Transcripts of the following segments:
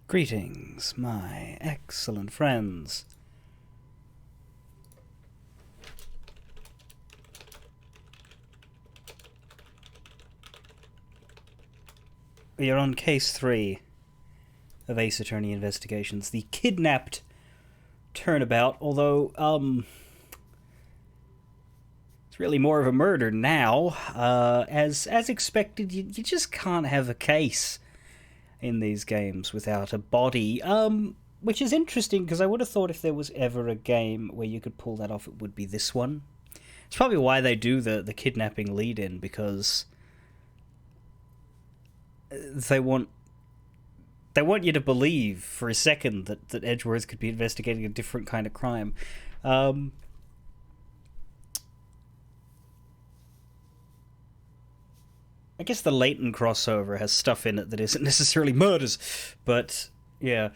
Greetings, my excellent friends. We are on case 3 of Ace Attorney Investigations, the kidnapped turnabout, although, it's really more of a murder now. As expected, you just can't have a case in these games without a body, which is interesting, because I would have thought if there was ever a game where you could pull that off, it would be this one. It's probably why they do the kidnapping lead-in, because they want you to believe for a second that Edgeworth could be investigating a different kind of crime. I guess the Leighton crossover has stuff in it that isn't necessarily murders, but yeah.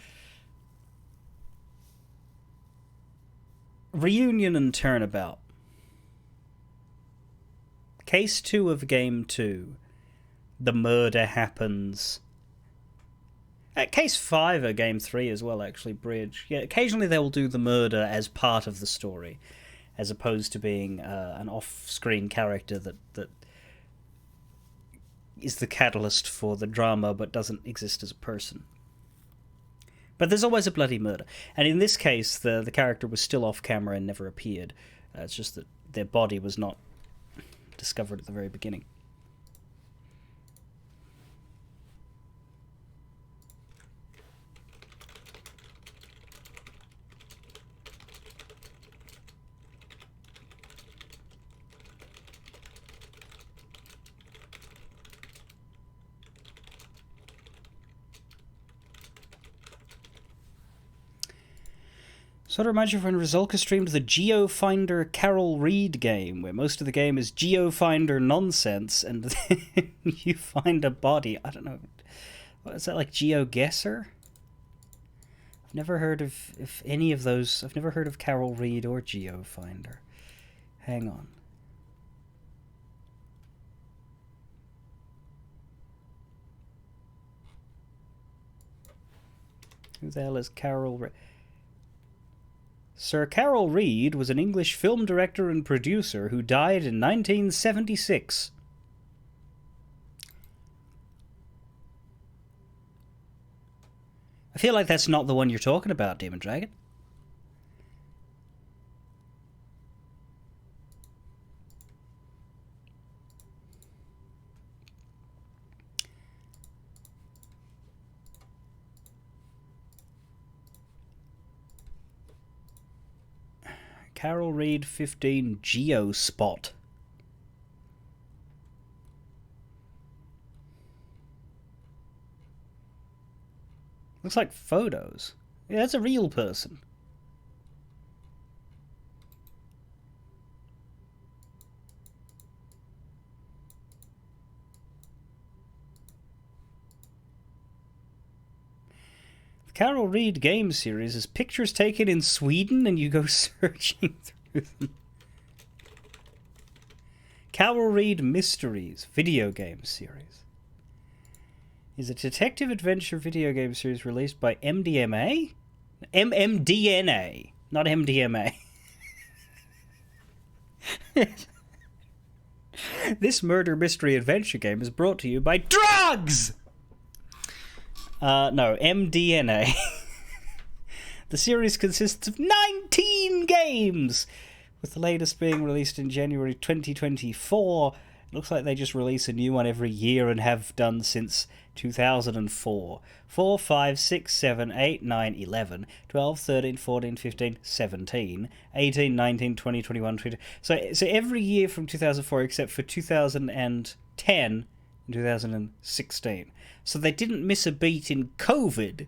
Reunion and Turnabout. Case 2 of Game 2. The murder happens. Case 5 of Game 3 as well, actually, Bridge. Yeah, occasionally they will do the murder as part of the story, as opposed to being an off-screen character that is the catalyst for the drama but doesn't exist as a person. But there's always a bloody murder. And in this case, the character was still off-camera and never appeared. It's just that their body was not discovered at the very beginning. So to remind you, when Rizulka streamed the GeoFinder Carol Reed game, where most of the game is GeoFinder nonsense, and then you find a body. I don't know. What is that, like GeoGuessr? I've never heard of any of those. I've never heard of Carol Reed or GeoFinder. Hang on. Who the hell is Carol Reed? Sir Carol Reed was an English film director and producer who died in 1976. I feel like that's not the one you're talking about, Demon Dragon. Carol Reed 15 Geospot. Looks like photos. Yeah, that's a real person. The Carol Reed game series is pictures taken in Sweden and you go searching through them. Carol Reed Mysteries video game series is a detective adventure video game series released by MDMA? MMDNA, not MDMA. This murder mystery adventure game is brought to you by drugs! No, MDNA. The series consists of 19 games, with the latest being released in January 2024. It looks like they just release a new one every year and have done since 2004. 4, 5, 6, 7, 8, 9, 11, 12, 13, 14, 15, 17, 18, 19, 20, 21, 20. So every year from 2004 except for 2010 and 2016. So they didn't miss a beat in COVID,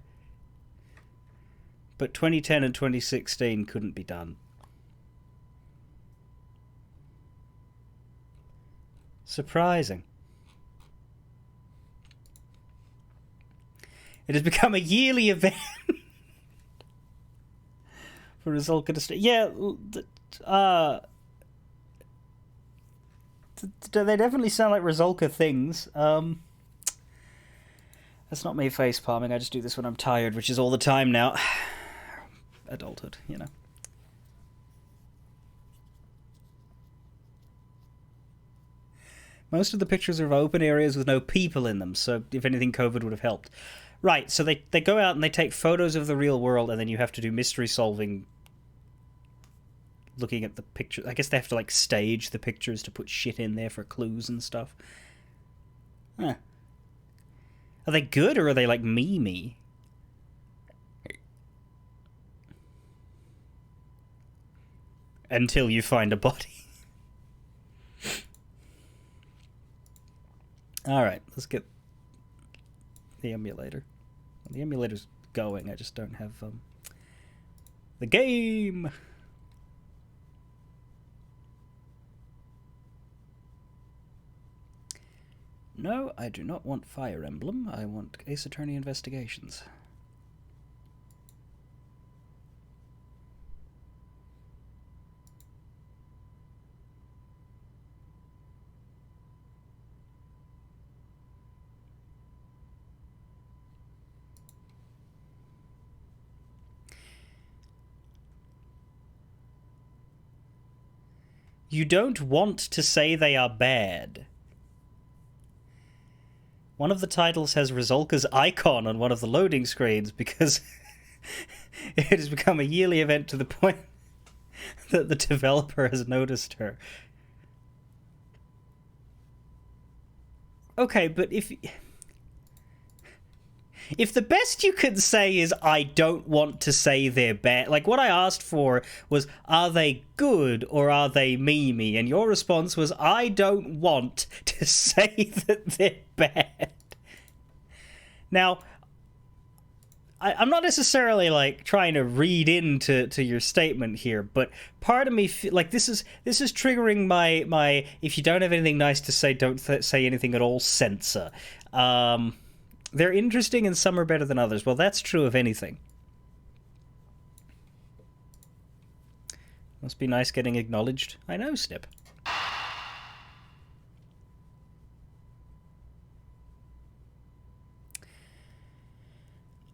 but 2010 and 2016 couldn't be done. Surprising. It has become a yearly event for Rizulka to stay. Yeah, they definitely sound like Rizulka things. That's not me face palming. I just do this when I'm tired, which is all the time now. Adulthood, you know. Most of the pictures are of open areas with no people in them, so if anything, COVID would have helped. Right, so they go out and they take photos of the real world, and then you have to do mystery solving looking at the pictures. I guess they have to, like, stage the pictures to put shit in there for clues and stuff. Huh. Are they good, or are they, like, meme-y? Until you find a body. Alright, let's get the emulator. The emulator's going, I just don't have the game! No, I do not want Fire Emblem. I want Ace Attorney Investigations. You don't want to say they are bad. One of the titles has Rusalka's icon on one of the loading screens because it has become a yearly event to the point that the developer has noticed her. Okay, but if the best you could say is, I don't want to say they're bad, like, what I asked for was, are they good or are they meme-y? And your response was, I don't want to say that they're bad. Now, I'm not necessarily, like, trying to read into your statement here, but part of me, like, this is triggering my if you don't have anything nice to say, don't say anything at all censor. They're interesting and some are better than others. Well, that's true of anything. Must be nice getting acknowledged. I know, Snip.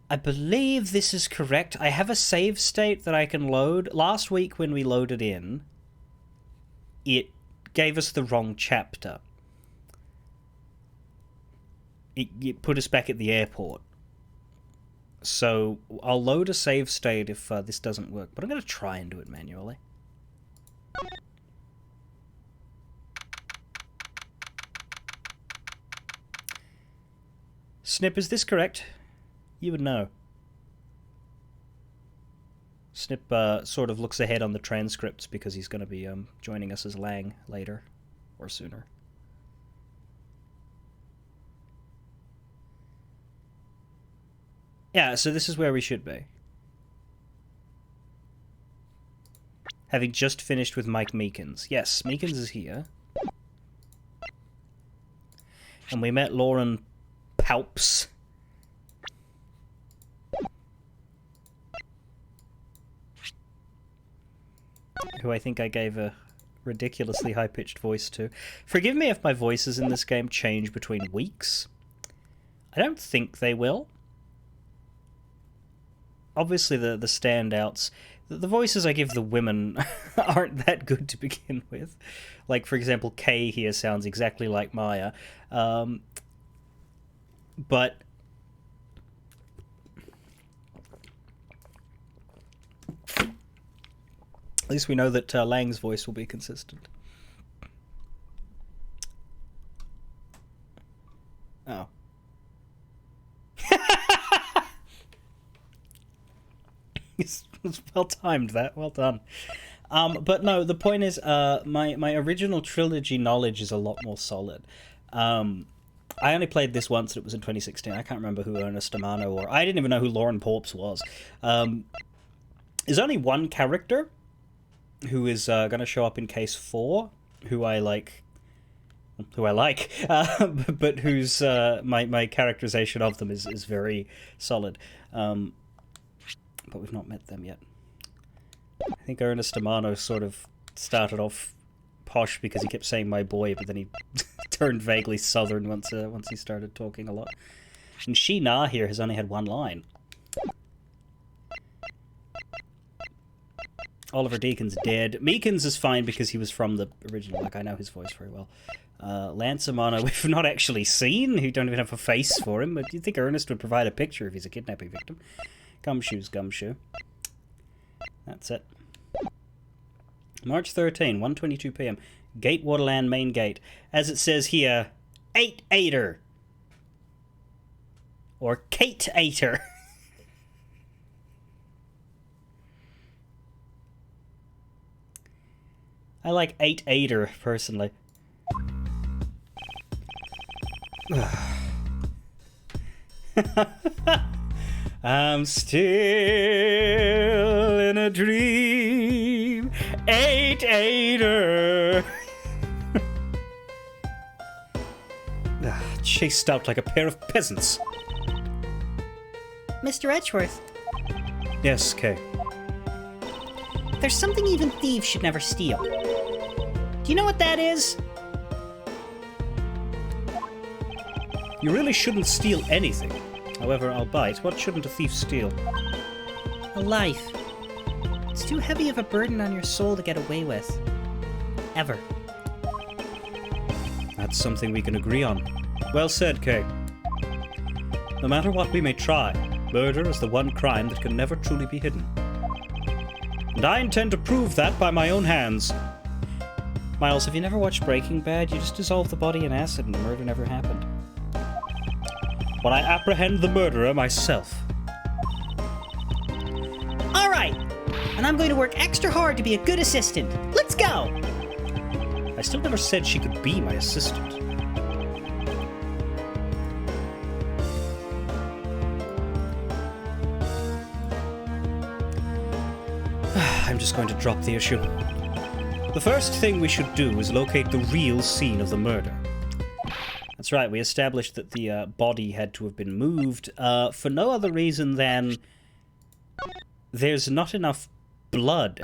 I believe this is correct. I have a save state that I can load. Last week when we loaded in, it gave us the wrong chapter. It put us back at the airport. So I'll load a save state if this doesn't work, but I'm going to try and do it manually. Snip, is this correct? You would know. Snip sort of looks ahead on the transcripts because he's going to be joining us as Lang later, or sooner. Yeah, so this is where we should be. Having just finished with Mike Meekins. Yes, Meekins is here. And we met Lauren Palps. Who I think I gave a ridiculously high-pitched voice to. Forgive me if my voices in this game change between weeks. I don't think they will. Obviously the standouts, the voices I give the women aren't that good to begin with. Like, for example, Kay here sounds exactly like Maya. But at least we know that Lang's voice will be consistent. Oh. It's well timed, that. Well done. But no, the point is, my original trilogy knowledge is a lot more solid. I only played this once, and it was in 2016. I can't remember who Ernest Amano or... I didn't even know who Lauren Palps was. There's only one character who is going to show up in Case 4, who I like, but whose my characterization of them is very solid. But we've not met them yet. I think Ernest Amano sort of started off posh because he kept saying "my boy," but then he turned vaguely southern once he started talking a lot. And Sheena here has only had one line. Oliver Deacon's dead. Meekins is fine because he was from the original. Like, I know his voice very well. Lance Amano, we've not actually seen. Who don't even have a face for him. But you'd think Ernest would provide a picture if he's a kidnapping victim. Gumshoe's Gumshoe. That's it. March 13, 1:22 p.m. Gate Waterland main gate. As it says here, 8-8er. Or Kate-8er. I like 8-8er, personally. I'm still in a dream. 8-8er. Chased out like a pair of peasants. Mr. Edgeworth, Yes, Kay. there's something even thieves should never steal. Do you know what that is? You really shouldn't steal anything. However, I'll bite. What shouldn't a thief steal? A life. It's too heavy of a burden on your soul to get away with. Ever. That's something we can agree on. Well said, Kay. No matter what we may try, murder is the one crime that can never truly be hidden. And I intend to prove that by my own hands. Miles, have you never watched Breaking Bad? You just dissolve the body in acid and the murder never happened. When I apprehend the murderer myself. Alright! And I'm going to work extra hard to be a good assistant. Let's go! I still never said she could be my assistant. I'm just going to drop the issue. The first thing we should do is locate the real scene of the murder. That's right, we established that the body had to have been moved for no other reason than there's not enough blood.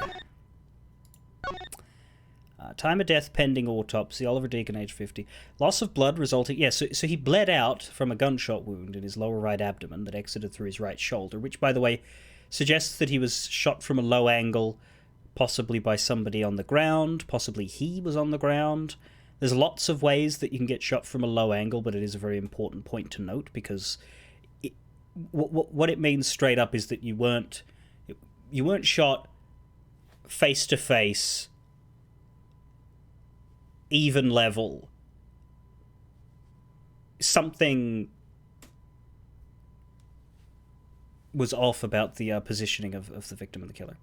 Time of death pending autopsy, Oliver Deacon, age 50. Loss of blood resulting... Yeah, so he bled out from a gunshot wound in his lower right abdomen that exited through his right shoulder, which, by the way, suggests that he was shot from a low angle, possibly by somebody on the ground, possibly he was on the ground. There's lots of ways that you can get shot from a low angle, but it is a very important point to note, because what it means straight up is that you weren't shot face-to-face, even level. Something was off about the positioning of the victim and the killer.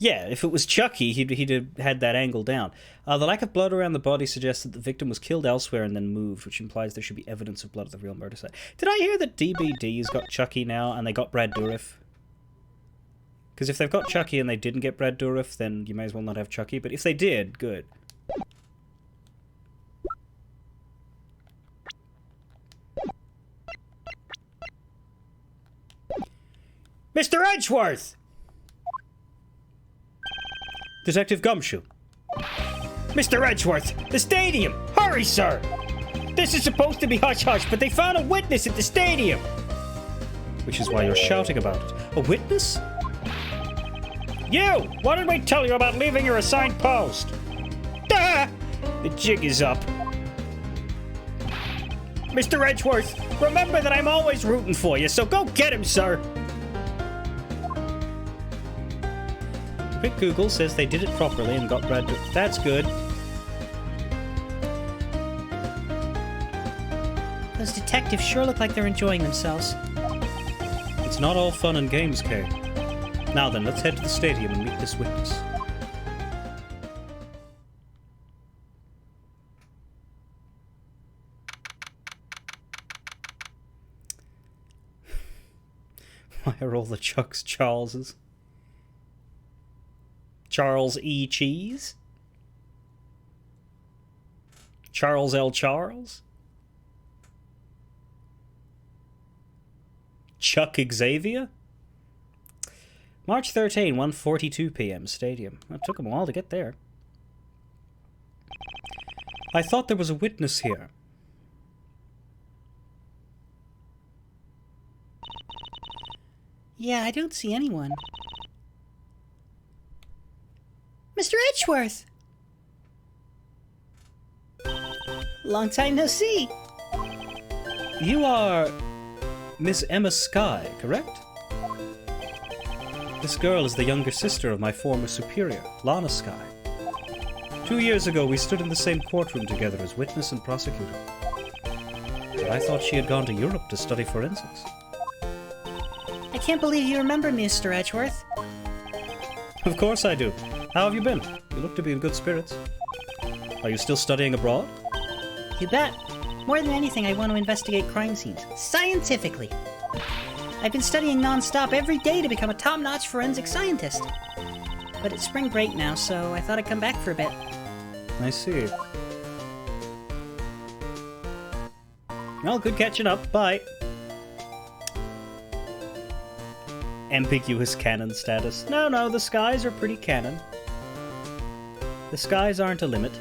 Yeah, if it was Chucky, he'd have had that angle down. The lack of blood around the body suggests that the victim was killed elsewhere and then moved, which implies there should be evidence of blood at the real murder site. Did I hear that DBD's got Chucky now and they got Brad Dourif? Because if they've got Chucky and they didn't get Brad Dourif, then you may as well not have Chucky. But if they did, good. Mr. Edgeworth! Detective Gumshoe. Mr. Edgeworth, the stadium! Hurry, sir! This is supposed to be hush-hush, but they found a witness at the stadium! Which is why you're shouting about it. A witness? You! What did we tell you about leaving your assigned post? Ah! The jig is up. Mr. Edgeworth, remember that I'm always rooting for you, so go get him, sir! Quick Google says they did it properly and got Brad... That's good. Those detectives sure look like they're enjoying themselves. It's not all fun and games, Kay. Now then, let's head to the stadium and meet this witness. Why are all the Chucks Charleses? Charles E. Cheese? Charles L. Charles? Chuck Xavier? March 13, 1:42 p.m. Stadium. It took him a while to get there. I thought there was a witness here. Yeah, I don't see anyone. Mr. Edgeworth! Long time no see! You are Miss Emma Skye, correct? This girl is the younger sister of my former superior, Lana Skye. 2 years ago, we stood in the same courtroom together as witness and prosecutor. But I thought she had gone to Europe to study forensics. I can't believe you remember me, Mr. Edgeworth. Of course I do. How have you been? You look to be in good spirits. Are you still studying abroad? You bet. More than anything, I want to investigate crime scenes. Scientifically. I've been studying non-stop every day to become a top-notch forensic scientist. But it's spring break now, so I thought I'd come back for a bit. I see. Well, good catching up. Bye. Ambiguous canon status. No, the skies are pretty canon. The skies aren't a limit.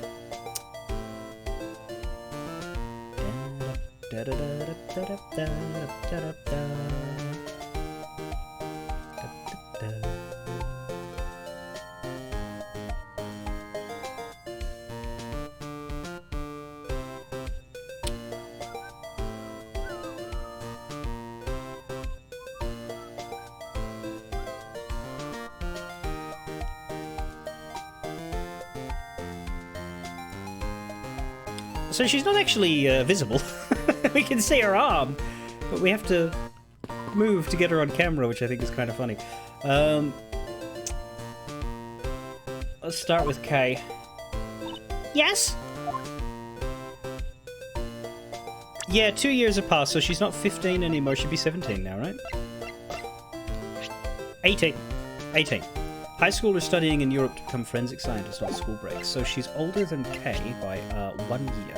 So she's not actually visible. We can see her arm, but we have to move to get her on camera, which I think is kind of funny. Let's start with Kay. Yes? Yeah, 2 years have passed, so she's not 15 anymore. She'd be 17 now, right? 18. High schoolers studying in Europe to become forensic scientists on school breaks, so she's older than Kay by 1 year.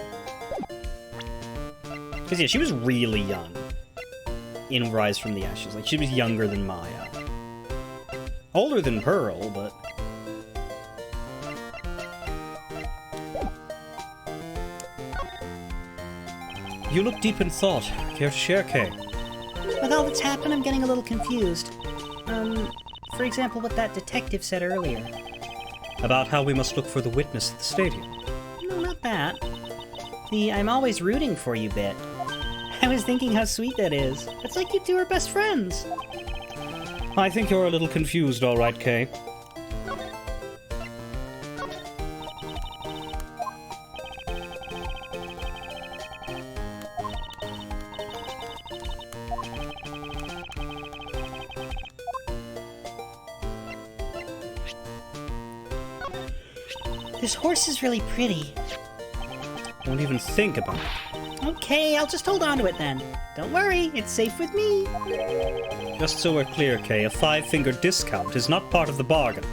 Because, yeah, she was really young in Rise from the Ashes. Like, she was younger than Maya. Older than Pearl, but... You look deep in thought. Care to share, Kay? With all that's happened, I'm getting a little confused. For example, what that detective said earlier. About how we must look for the witness at the stadium. No, not that. The I'm always rooting for you bit. I was thinking how sweet that is. It's like you two are best friends. I think you're a little confused, all right, Kay. This horse is really pretty. Don't even think about it. Okay, I'll just hold on to it then. Don't worry, it's safe with me. Just so we're clear, Kay, a 5-finger discount is not part of the bargain.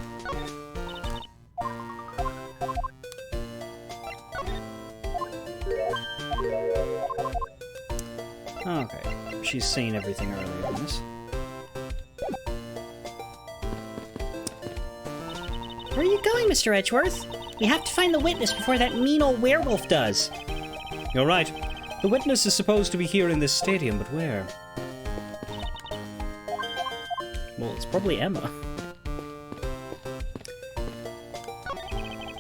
Okay, she's seen everything earlier in this. Where are you going, Mr. Edgeworth? We have to find the witness before that mean old werewolf does. You're right. The witness is supposed to be here in this stadium, but where? Well, it's probably Emma.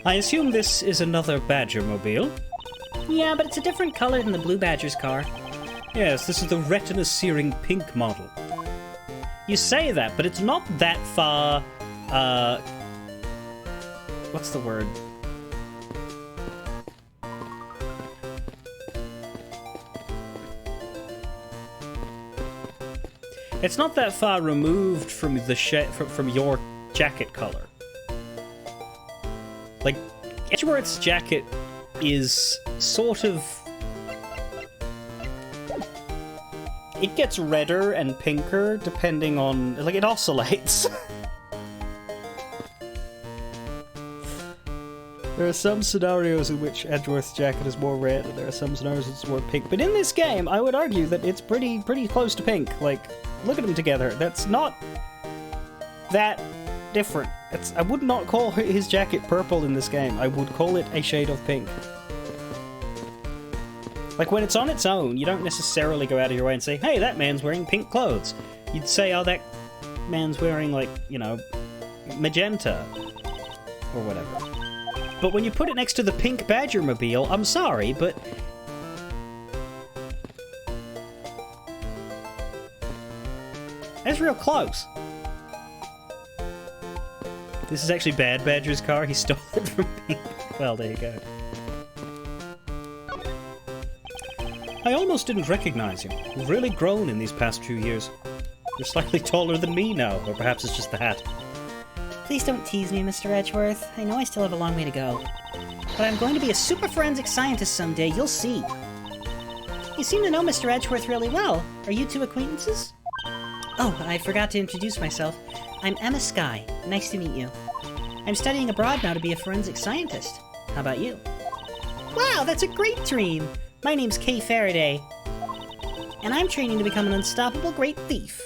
I assume this is another Badger-mobile. Yeah, but it's a different color than the Blue Badger's car. Yes, this is the retina-searing pink model. You say that, but it's not that far, what's the word? It's not that far removed from the from your jacket color. Like, Edgeworth's jacket is sort of... It gets redder and pinker depending on... Like, it oscillates. There are some scenarios in which Edgeworth's jacket is more red, and there are some scenarios it's more pink. But in this game, I would argue that it's pretty close to pink. Like, look at them together. That's not that different. I would not call his jacket purple in this game. I would call it a shade of pink. Like, when it's on its own, you don't necessarily go out of your way and say, hey, that man's wearing pink clothes. You'd say, oh, that man's wearing, like, you know, magenta or whatever. But when you put it next to the pink Badger Mobile, I'm sorry, but... that's real close. This is actually Bad Badger's car. He stole it from me. Well, there you go. I almost didn't recognize you. You've really grown in these past few years. You're slightly taller than me now, or perhaps it's just the hat. Please don't tease me, Mr. Edgeworth. I know I still have a long way to go. But I'm going to be a super forensic scientist someday, you'll see. You seem to know Mr. Edgeworth really well. Are you two acquaintances? Oh, I forgot to introduce myself. I'm Emma Skye. Nice to meet you. I'm studying abroad now to be a forensic scientist. How about you? Wow, that's a great dream! My name's Kay Faraday. And I'm training to become an unstoppable great thief.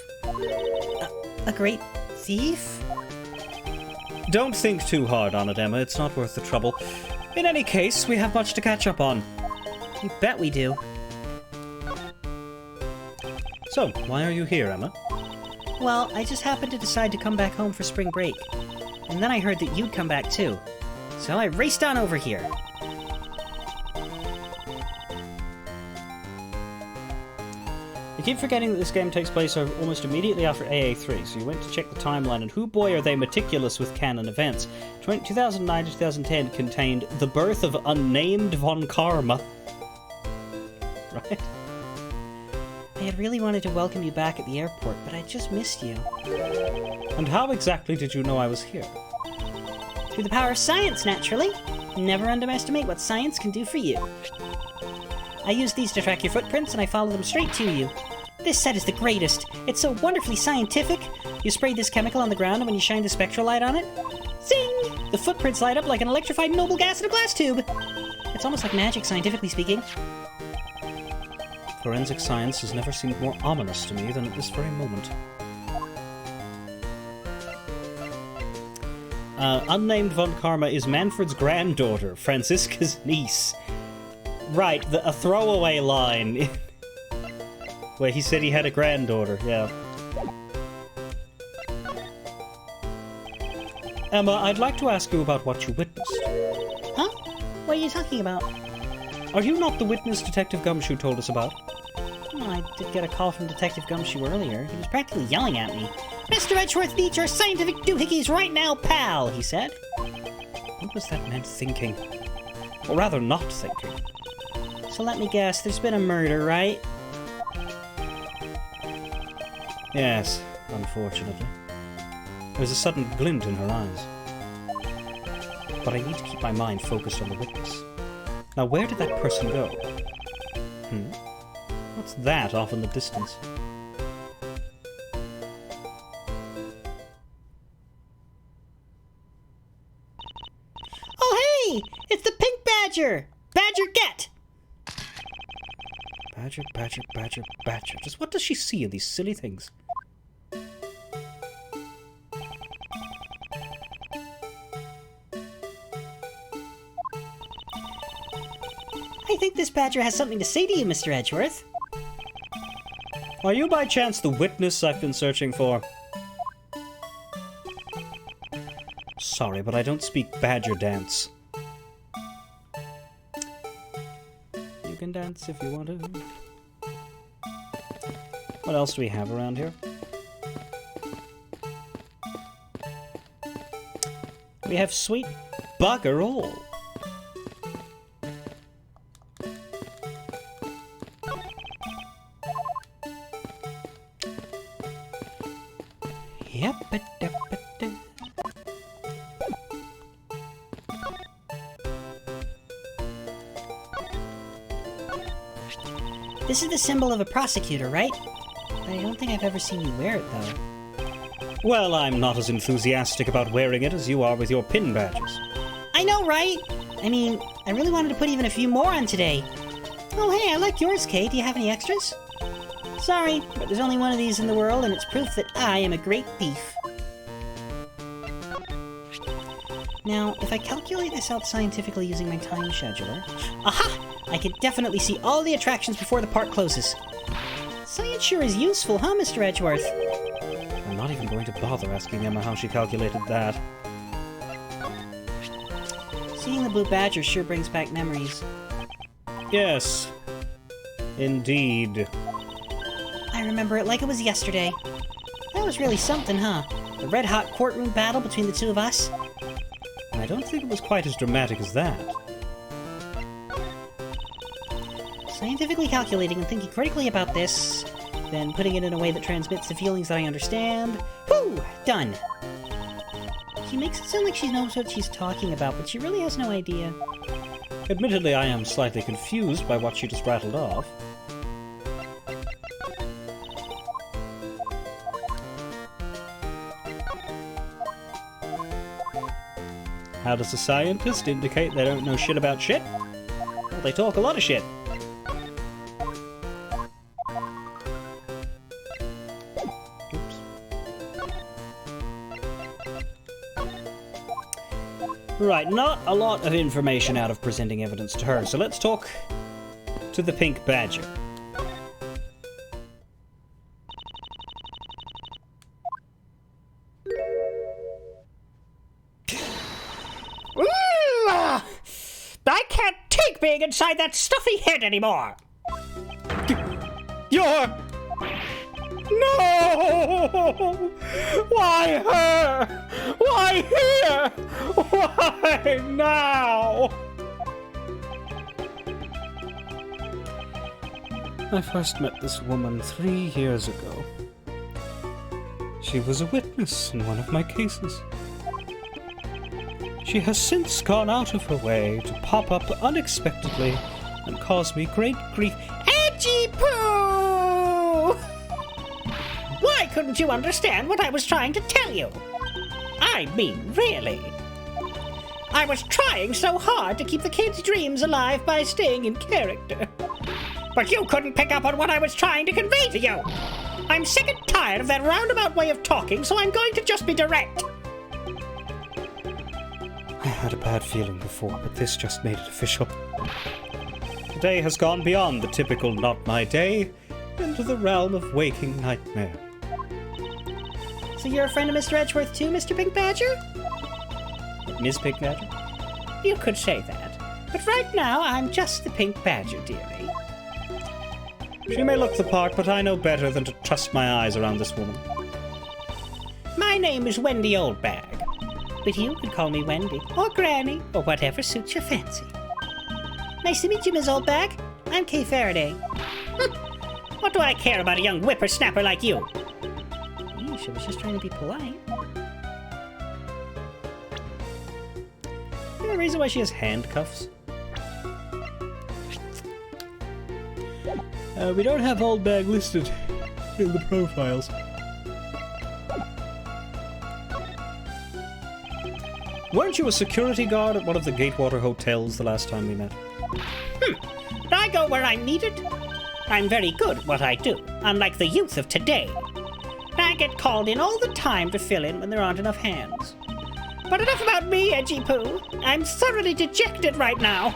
A great thief? Don't think too hard on it, Emma. It's not worth the trouble. In any case, we have much to catch up on. You bet we do. So, why are you here, Emma? Well, I just happened to decide to come back home for spring break. And then I heard that you'd come back too. So I raced on over here. You keep forgetting that this game takes place almost immediately after AA3, so you went to check the timeline, and who boy are they meticulous with canon events. 2009 to 2010 contained the birth of unnamed Von Karma. Right? I had really wanted to welcome you back at the airport, but I just missed you. And how exactly did you know I was here? Through the power of science, naturally. Never underestimate what science can do for you. I used these to track your footprints, and I followed them straight to you. This set is the greatest. It's so wonderfully scientific. You spray this chemical on the ground, and when you shine the spectral light on it, zing! The footprints light up like an electrified noble gas in a glass tube. It's almost like magic, scientifically speaking. Forensic science has never seemed more ominous to me than at this very moment. Unnamed Von Karma is Manfred's granddaughter, Franziska's niece. Right, a throwaway line where he said he had a granddaughter, yeah. Emma, I'd like to ask you about what you witnessed. Huh? What are you talking about? Are you not the witness Detective Gumshoe told us about? Well, I did get a call from Detective Gumshoe earlier. He was practically yelling at me. Mr. Edgeworth needs your scientific doohickeys right now, pal, he said. What was that man thinking? Or rather, not thinking? So let me guess, there's been a murder, right? Yes, unfortunately. There was a sudden glint in her eyes. But I need to keep my mind focused on the witness. Now, where did that person go? What's that off in the distance? Oh, hey! It's the Pink Badger! Badger, get! Badger, Badger, Badger, Badger. Just what does she see in these silly things? I think this badger has something to say to you, Mr. Edgeworth. Are you by chance the witness I've been searching for? Sorry, but I don't speak badger dance. You can dance if you want to. What else do we have around here? We have sweet bugger all. Yep. This is the symbol of a prosecutor, right? I don't think I've ever seen you wear it, though. Well, I'm not as enthusiastic about wearing it as you are with your pin badges. I know, right? I mean, I really wanted to put even a few more on today. Oh, hey, I like yours, Kay. Do you have any extras? Sorry, but there's only one of these in the world, and it's proof that I am a great thief. Now, if I calculate this out scientifically using my time scheduler... Aha! I can definitely see all the attractions before the park closes. Science sure is useful, huh, Mr. Edgeworth? I'm not even going going to bother asking Emma how she calculated that. Seeing the blue badger sure brings back memories. Yes, indeed. I remember it like it was yesterday. That was really something, huh? The red-hot courtroom battle between the two of us. I don't think it was quite as dramatic as that. Scientifically calculating and thinking critically about this, then putting it in a way that transmits the feelings that I understand. Whew! Done! She makes it sound like she knows what she's talking about, but she really has no idea. Admittedly, I am slightly confused by what she just rattled off. How does a scientist indicate they don't know shit about shit? Well, they talk a lot of shit. Oops. Right, not a lot of information out of presenting evidence to her, so let's talk to the Pink Badger. I can't take being inside that stuffy head anymore! You're... No! Why her? Why here? Why now? I first met this woman 3 years ago. She was a witness in one of my cases. She has since gone out of her way to pop up unexpectedly and cause me great grief. Edgy Poo! Why couldn't you understand what I was trying to tell you? I mean, really. I was trying so hard to keep the kids' dreams alive by staying in character. But you couldn't pick up on what I was trying to convey to you. I'm sick and tired of that roundabout way of talking, so I'm going to just be direct. I had a bad feeling before, but this just made it official. Today has gone beyond the typical not my day into the realm of waking nightmare. So you're a friend of Mr. Edgeworth too, Mr. Pink Badger? Miss Pink Badger? You could say that. But right now, I'm just the Pink Badger, dearie. She may look the part, but I know better than to trust my eyes around this woman. My name is Wendy Oldbag. But you could call me Wendy, or Granny, or whatever suits your fancy. Nice to meet you, Ms. Oldbag. I'm Kay Faraday. What do I care about a young whippersnapper like you? She was just trying to be polite. Is there a reason why she has handcuffs? We don't have Oldbag listed in the profiles. Weren't you a security guard at one of the Gatewater hotels the last time we met? I go where I'm needed. I'm very good at what I do, unlike the youth of today. I get called in all the time to fill in when there aren't enough hands. But enough about me, Edgy Poo. I'm thoroughly dejected right now.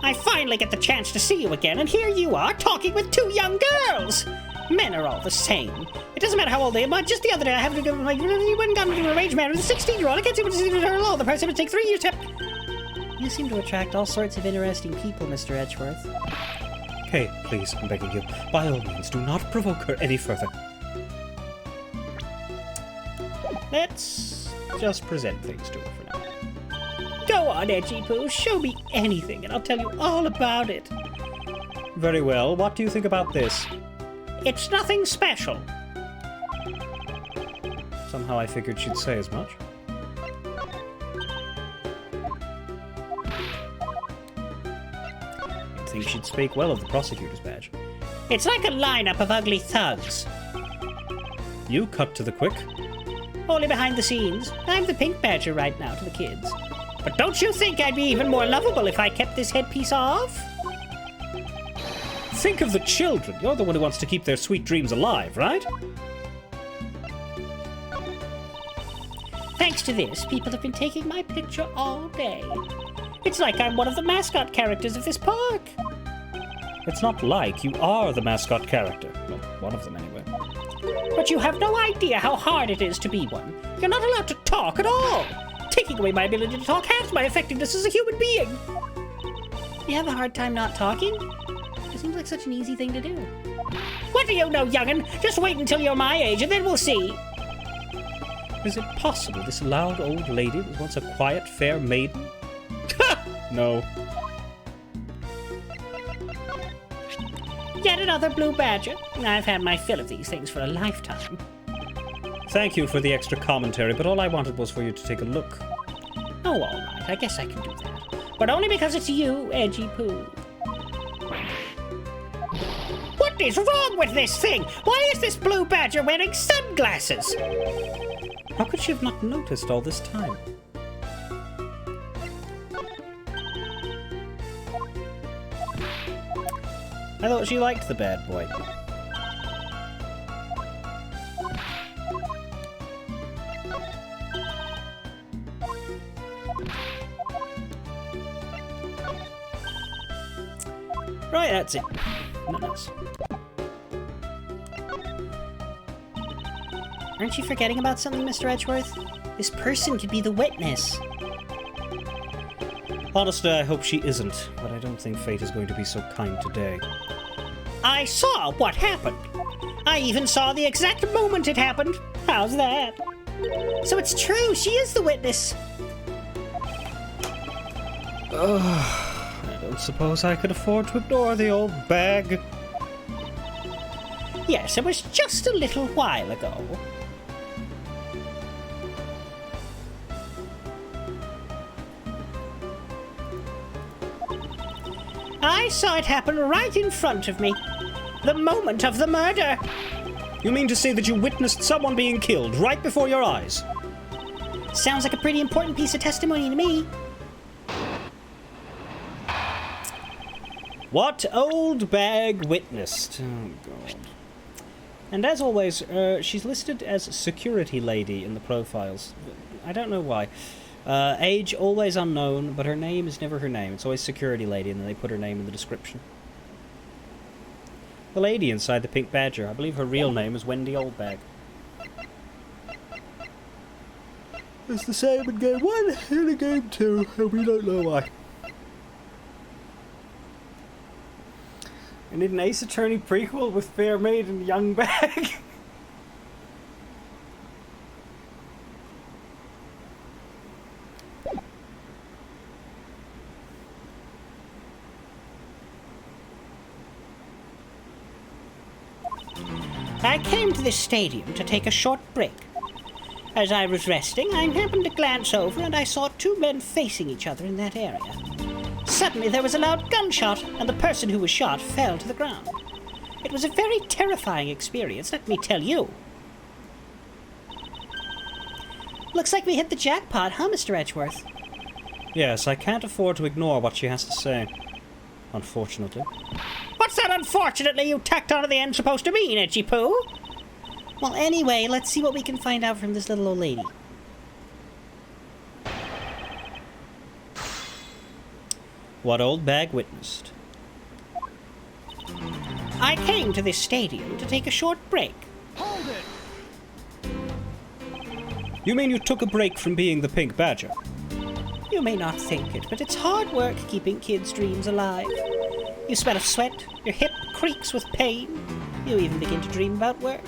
I finally get the chance to see you again, and here you are talking with 2 young girls. Men are all the same. It doesn't matter how old they are, but just the other day I happened to go, like, you went and got into an arranged marriage with a 16-year-old. I can't see what to do with her law. The person would take 3 years to... You seem to attract all sorts of interesting people, Mr. Edgeworth. Kay, please, I'm begging you. By all means, do not provoke her any further. Let's just present things to her for now. Go on, Edgy Poo. Show me anything, and I'll tell you all about it. Very well. What do you think about this? It's nothing special. Somehow I figured she'd say as much. You'd think she'd speak well of the prosecutor's badge. It's like a lineup of ugly thugs. You cut to the quick. Only behind the scenes. I'm the Pink Badger right now to the kids. But don't you think I'd be even more lovable if I kept this headpiece off? Think of the children. You're the one who wants to keep their sweet dreams alive, right? Thanks to this, people have been taking my picture all day. It's like I'm one of the mascot characters of this park. It's not like you are the mascot character. Well, one of them anyway. But you have no idea how hard it is to be one. You're not allowed to talk at all. Taking away my ability to talk halves my effectiveness as a human being. You have a hard time not talking? It seems like such an easy thing to do. What do you know, young'un? Just wait until you're my age and then we'll see. Is it possible this loud old lady was once a quiet, fair maiden? No. Yet another blue badger. I've had my fill of these things for a lifetime. Thank you for the extra commentary, but all I wanted was for you to take a look. Oh, all right. I guess I can do that. But only because it's you, Edgy Poo. What is wrong with this thing? Why is this blue badger wearing sunglasses? How could she have not noticed all this time? I thought she liked the bad boy. Right, that's it. Nice. Aren't you forgetting about something, Mr. Edgeworth? This person could be the witness. Honestly, I hope she isn't, but I don't think fate is going to be so kind today. I saw what happened. I even saw the exact moment it happened. How's that? So it's true, she is the witness. I don't suppose I could afford to ignore the old bag. Yes, it was just a little while ago. I saw it happen right in front of me. The moment of the murder. You mean to say that you witnessed someone being killed right before your eyes? Sounds like a pretty important piece of testimony to me. What old bag witnessed? Oh, God. And as always, she's listed as security lady in the profiles. I don't know why. Age always unknown, but her name is never her name. It's always security lady, and then they put her name in the description. The lady inside the pink badger, I believe her real name is Wendy Oldbag. It's the same in game 1 and in game 2, and we don't know why. I need an Ace Attorney prequel with Fair Maid and Young Bag. I came to this stadium to take a short break. As I was resting, I happened to glance over and I saw two men facing each other in that area. Suddenly there was a loud gunshot, and the person who was shot fell to the ground. It was a very terrifying experience, let me tell you. Looks like we hit the jackpot, huh, Mr. Edgeworth? Yes, I can't afford to ignore what she has to say. Unfortunately. What's that unfortunately you tacked onto the end supposed to mean, Edgy Poo? Well, anyway, let's see what we can find out from this little old lady. What old bag witnessed? I came to this stadium to take a short break. Hold it! You mean you took a break from being the pink badger? You may not think it, but it's hard work keeping kids' dreams alive. You smell of sweat, your hip creaks with pain, you even begin to dream about work.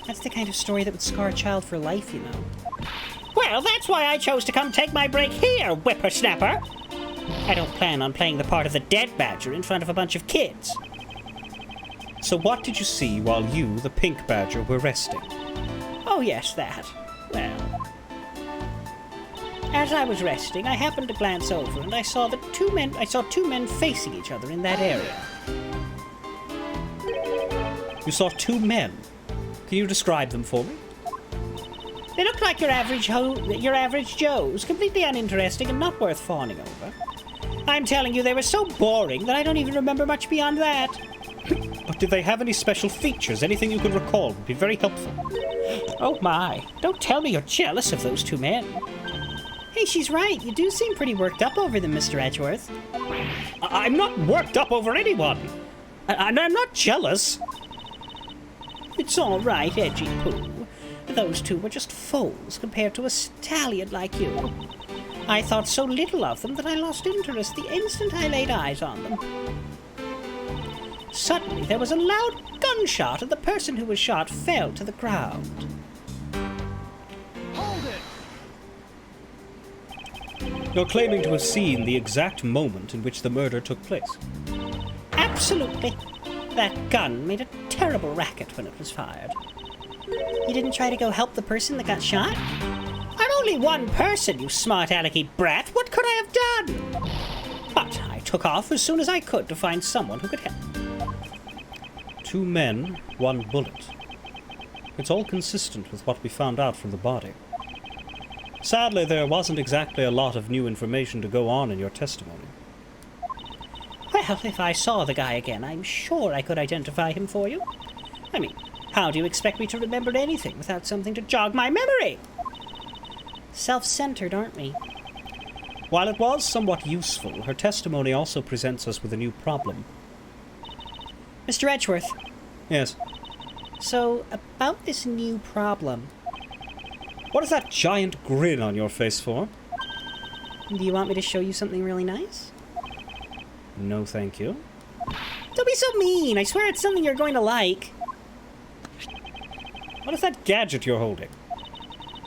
That's the kind of story that would scar a child for life, you know. Well, that's why I chose to come take my break here, whippersnapper. I don't plan on playing the part of the dead badger in front of a bunch of kids. So what did you see while you, the pink badger, were resting? Oh yes, that. Well, as I was resting, I happened to glance over and I saw two men facing each other in that area. You saw two men? Can you describe them for me? They looked like your average Joes, completely uninteresting and not worth fawning over. I'm telling you, they were so boring that I don't even remember much beyond that. But did they have any special features? Anything you could recall would be very helpful. Oh my, don't tell me you're jealous of those two men. Hey, she's right. You do seem pretty worked up over them, Mr. Edgeworth. I'm not worked up over anyone. And I'm not jealous. It's all right, Edgy Pooh. Those two were just foals compared to a stallion like you. I thought so little of them that I lost interest the instant I laid eyes on them. Suddenly, there was a loud gunshot, and the person who was shot fell to the ground. Hold it! You're claiming to have seen the exact moment in which the murder took place. Absolutely. That gun made a terrible racket when it was fired. You didn't try to go help the person that got shot? I'm only one person, you smart alecky brat. What could I have done? But I took off as soon as I could to find someone who could help. 2 men, 1 bullet. It's all consistent with what we found out from the body. Sadly, there wasn't exactly a lot of new information to go on in your testimony. Well, if I saw the guy again, I'm sure I could identify him for you. I mean, how do you expect me to remember anything without something to jog my memory? Self-centered, aren't we? While it was somewhat useful, her testimony also presents us with a new problem. Mr. Edgeworth, Yes. so about this new problem, What is that giant grin on your face for? do you want me to show you something really nice? No, thank you. Don't be so mean. I swear it's something you're going to like. What is that gadget you're holding?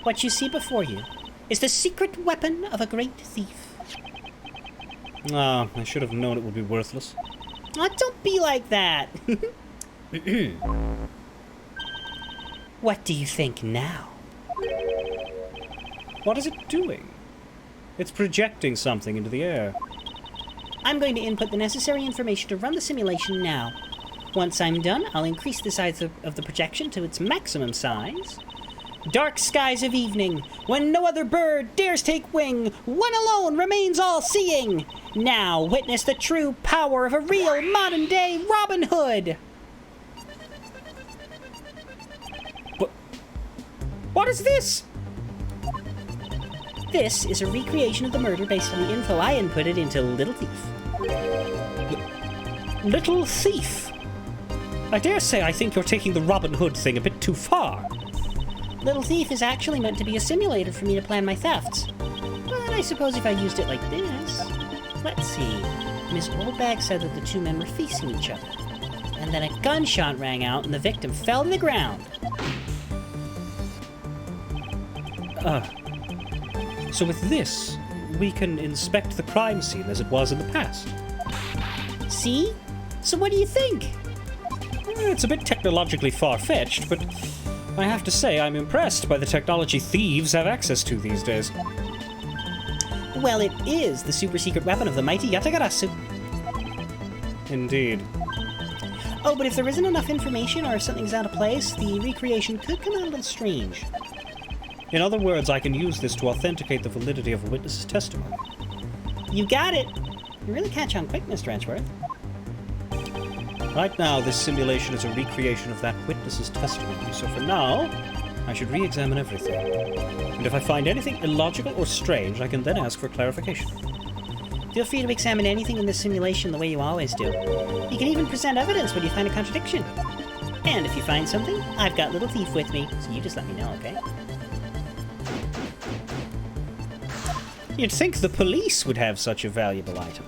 What you see before you is the secret weapon of a great thief. Ah, I should have known it would be worthless. Oh, don't be like that. What do you think now? What is it doing? It's projecting something into the air. I'm going to input the necessary information to run the simulation now. Once I'm done, I'll increase the size of the projection to its maximum size. Dark skies of evening, when no other bird dares take wing, one alone remains all-seeing. Now witness the true power of a real modern-day Robin Hood. What is this? This is a recreation of the murder based on the info I inputted into Little Thief. Little Thief? I dare say I think you're taking the Robin Hood thing a bit too far. Little Thief is actually meant to be a simulator for me to plan my thefts. But I suppose if I used it like this... Let's see. Miss Oldbag said that the 2 men were facing each other. And then a gunshot rang out and the victim fell to the ground. So with this, we can inspect the crime scene as it was in the past. See? So what do you think? It's a bit technologically far-fetched, but I have to say I'm impressed by the technology thieves have access to these days. Well, it is the super secret weapon of the mighty Yatagarasu. Indeed. Oh, but if there isn't enough information or if something's out of place, the recreation could come out a little strange. In other words, I can use this to authenticate the validity of a witness's testimony. You got it! You really catch on quick, Mr. Edgeworth. Right now, this simulation is a recreation of that witness's testimony, so for now, I should re-examine everything. And if I find anything illogical or strange, I can then ask for clarification. Feel free to examine anything in this simulation the way you always do. You can even present evidence when you find a contradiction. And if you find something, I've got Little Thief with me, so you just let me know, okay? You'd think the police would have such a valuable item.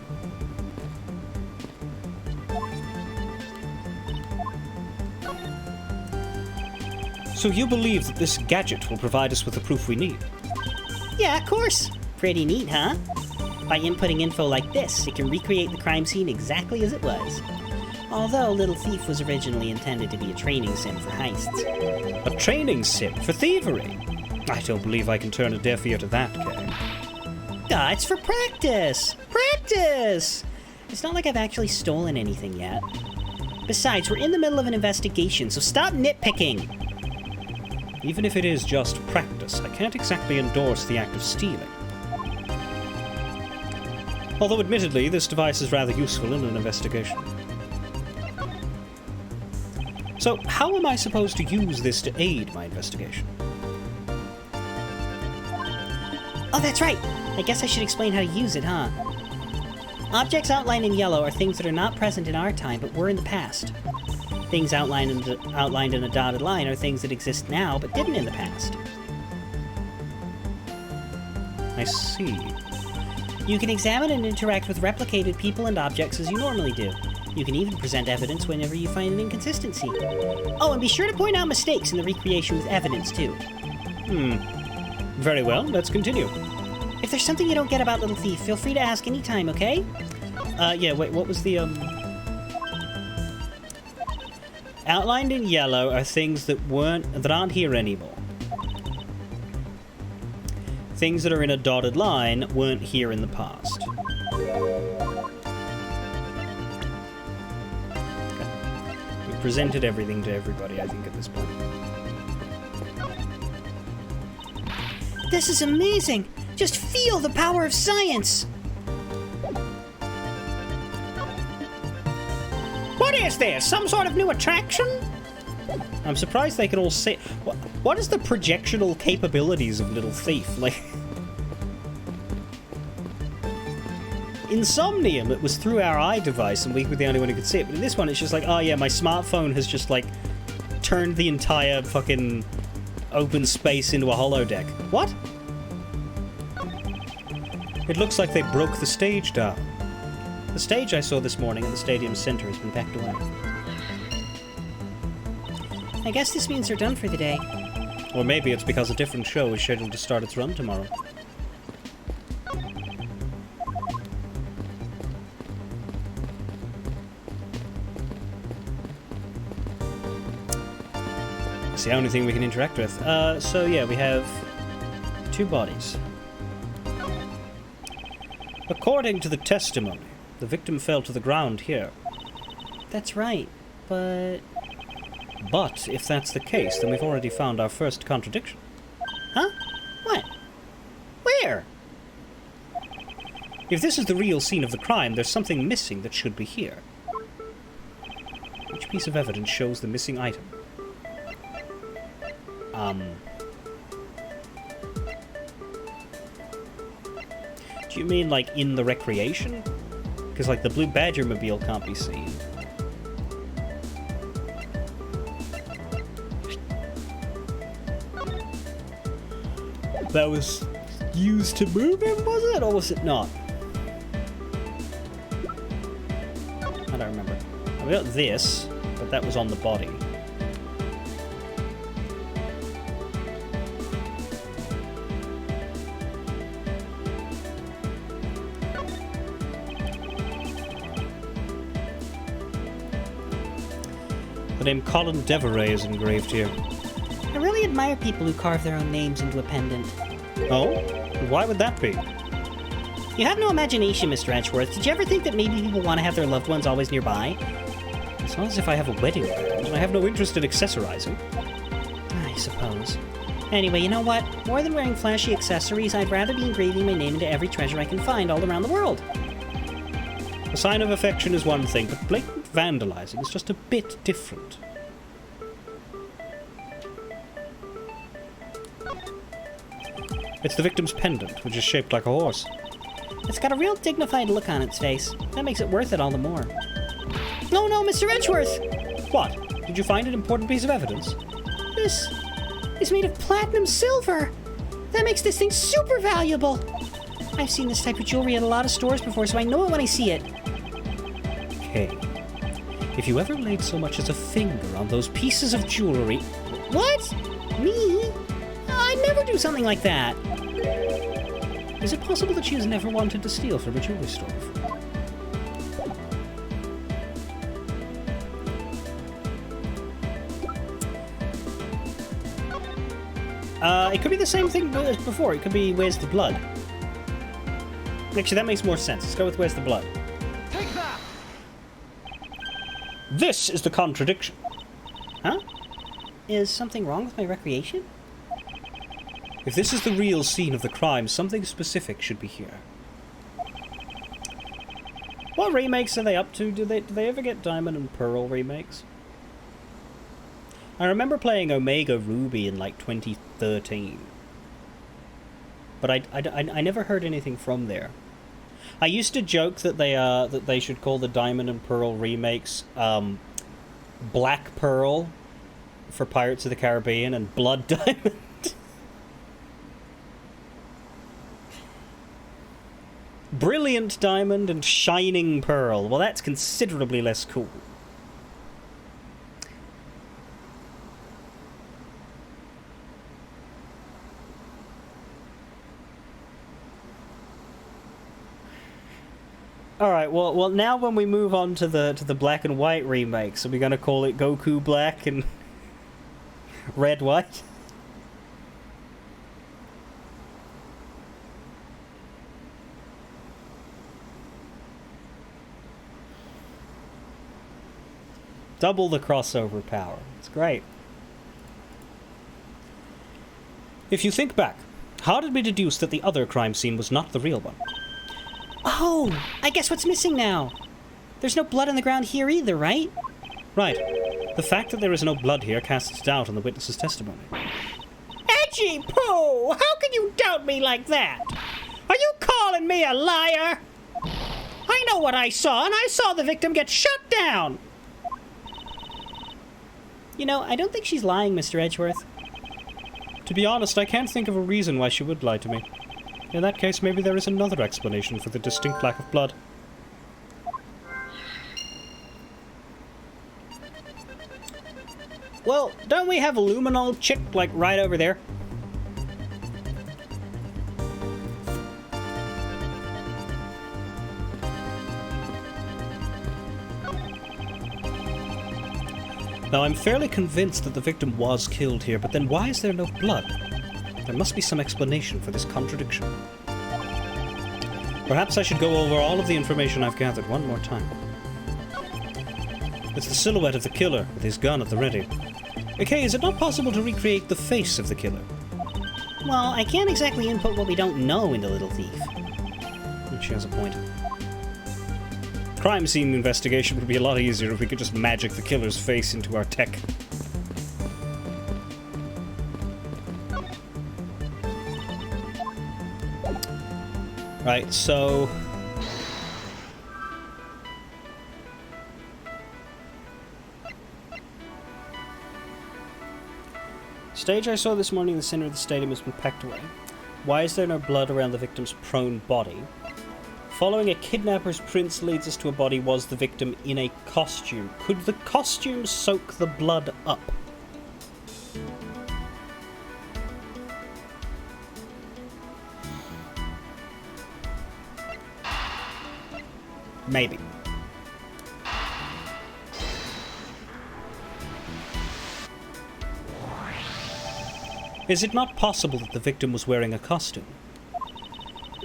So you believe that this gadget will provide us with the proof we need? Yeah, of course. Pretty neat, huh? By inputting info like this, it can recreate the crime scene exactly as it was. Although Little Thief was originally intended to be a training sim for heists. A training sim for thievery? I don't believe I can turn a deaf ear to that, Kay. Ah, it's for practice! Practice! It's not like I've actually stolen anything yet. Besides, we're in the middle of an investigation, so stop nitpicking! Even if it is just practice, I can't exactly endorse the act of stealing. Although admittedly, this device is rather useful in an investigation. So, how am I supposed to use this to aid my investigation? Oh, that's right. I guess I should explain how to use it, huh? Objects outlined in yellow are things that are not present in our time, but were in the past. Things outlined in a dotted line are things that exist now, but didn't in the past. I see. You can examine and interact with replicated people and objects as you normally do. You can even present evidence whenever you find an inconsistency. Oh, and be sure to point out mistakes in the recreation with evidence, too. Very well, let's continue. If there's something you don't get about Little Thief, feel free to ask anytime, okay? Yeah, wait, what was the, Outlined in yellow are things that aren't here anymore. Things that are in a dotted line weren't here in the past. We've presented everything to everybody, I think, at this point. This is amazing! Just feel the power of science! What is this? Some sort of new attraction? I'm surprised they can all see. What is the projectional capabilities of Little Thief? Like, in Somnium, it was through our eye device, and we were the only one who could see it. But in this one, it's just like, oh yeah, my smartphone has just like turned the entire fucking open space into a holodeck. What? It looks like they broke the stage down. The stage I saw this morning in the stadium center has been packed away. I guess this means they're done for the day. Or maybe it's because a different show is scheduled to start its run tomorrow. It's the only thing we can interact with. So yeah, we have 2 bodies. According to the testimony, the victim fell to the ground here. That's right, but... But if that's the case, then we've already found our first contradiction. Huh? What? Where? If this is the real scene of the crime, there's something missing that should be here. Which piece of evidence shows the missing item? Do you mean, like, in the recreation? Because, like, the Blue Badger mobile can't be seen. That was used to move him, was it? Or was it not? I don't remember. We got this, but that was on the body. The name Colin Deveray is engraved here. I really admire people who carve their own names into a pendant. Oh? Why would that be? You have no imagination, Mr. Edgeworth. Did you ever think that maybe people want to have their loved ones always nearby? It's not as if I have a wedding band, and I have no interest in accessorizing. I suppose. Anyway, you know what? More than wearing flashy accessories, I'd rather be engraving my name into every treasure I can find all around the world. A sign of affection is one thing, but blatant vandalizing is just a bit different. It's the victim's pendant, which is shaped like a horse. It's got a real dignified look on its face. That makes it worth it all the more. No, Mr. Edgeworth! What? Did you find an important piece of evidence? This is made of platinum silver! That makes this thing super valuable! I've seen this type of jewelry at a lot of stores before, so I know it when I see it. Okay. If you ever laid so much as a finger on those pieces of jewelry... What? Me? I'd never do something like that. Is it possible that she has never wanted to steal from a jewelry store before? It could be the same thing as before. It could be, where's the blood? Actually, that makes more sense. Let's go with where's the blood. Take that! This is the contradiction. Huh? Is something wrong with my recreation? If this is the real scene of the crime, something specific should be here. What remakes are they up to? Do they ever get Diamond and Pearl remakes? I remember playing Omega Ruby in like 2013. but I never heard anything from there. I used to joke that they should call the Diamond and Pearl remakes Black Pearl for Pirates of the Caribbean and Blood Diamond. Brilliant Diamond and Shining Pearl. Well, that's considerably less cool. Alright, well now when we move on to the black and white remakes, are we gonna call it Goku Black and Red White? Double the crossover power. It's great. If you think back, how did we deduce that the other crime scene was not the real one? Oh, I guess what's missing now. There's no blood on the ground here either, right? Right. The fact that there is no blood here casts doubt on the witness's testimony. Edgy Pooh! How can you doubt me like that? Are you calling me a liar? I know what I saw, and I saw the victim get shut down! You know, I don't think she's lying, Mr. Edgeworth. To be honest, I can't think of a reason why she would lie to me. In that case, maybe there is another explanation for the distinct lack of blood. Well, don't we have a luminol chick, like, right over there? Now, I'm fairly convinced that the victim was killed here, but then why is there no blood? There must be some explanation for this contradiction. Perhaps I should go over all of the information I've gathered one more time. It's the silhouette of the killer, with his gun at the ready. Okay, is it not possible to recreate the face of the killer? Well, I can't exactly input what we don't know into Little Thief. She has a point. Crime scene investigation would be a lot easier if we could just magic the killer's face into our tech. Right, so... Stage I saw this morning in the center of the stadium has been packed away. Why is there no blood around the victim's prone body? Following a kidnapper's prints leads us to a body. Was the victim in a costume? Could the costume soak the blood up? Maybe. Is it not possible that the victim was wearing a costume?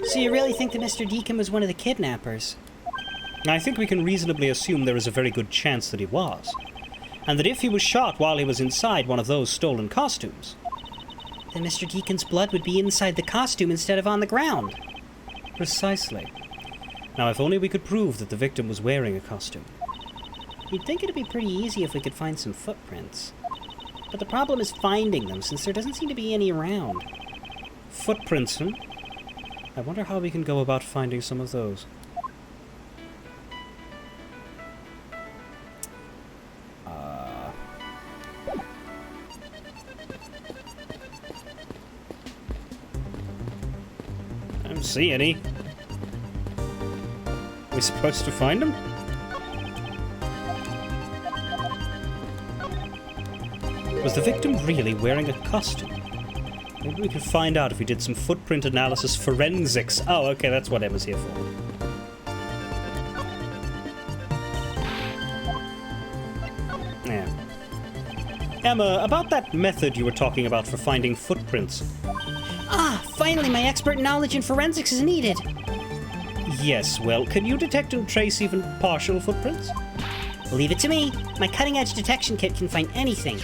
So you really think that Mr. Deacon was one of the kidnappers? I think we can reasonably assume there is a very good chance that he was. And that if he was shot while he was inside one of those stolen costumes... Then Mr. Deacon's blood would be inside the costume instead of on the ground. Precisely. Now, if only we could prove that the victim was wearing a costume. You'd think it'd be pretty easy if we could find some footprints. But the problem is finding them, since there doesn't seem to be any around. Footprints, hmm? I wonder how we can go about finding some of those. I don't see any. Are we supposed to find them? Was the victim really wearing a costume? Maybe we could find out if we did some footprint analysis forensics. Oh, okay, that's what Emma's here for. Yeah. Emma, about that method you were talking about for finding footprints. Ah, finally my expert knowledge in forensics is needed. Yes, well, can you detect and trace even partial footprints? Leave it to me. My cutting-edge detection kit can find anything.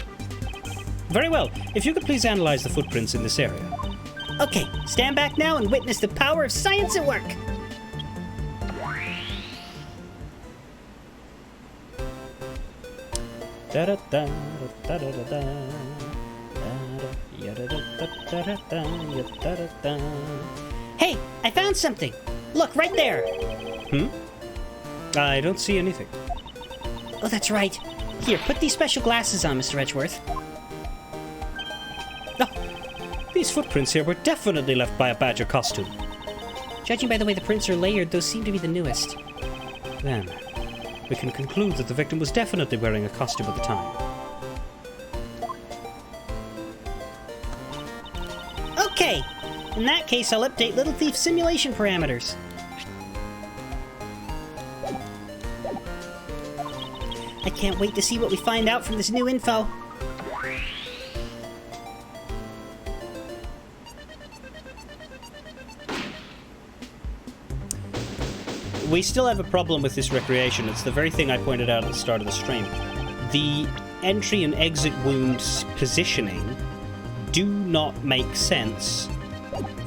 Very well. If you could please analyze the footprints in this area. Okay, stand back now and witness the power of science at work. Hey, I found something. Look, right there. I don't see anything. Oh, that's right. Here, put these special glasses on, Mr. Edgeworth. Oh, these footprints here were definitely left by a badger costume. Judging by the way the prints are layered, those seem to be the newest. Then, we can conclude that the victim was definitely wearing a costume at the time. Okay! In that case, I'll update Little Thief's simulation parameters. I can't wait to see what we find out from this new info. We still have a problem with this recreation. It's the very thing I pointed out at the start of the stream. The entry and exit wounds positioning do not make sense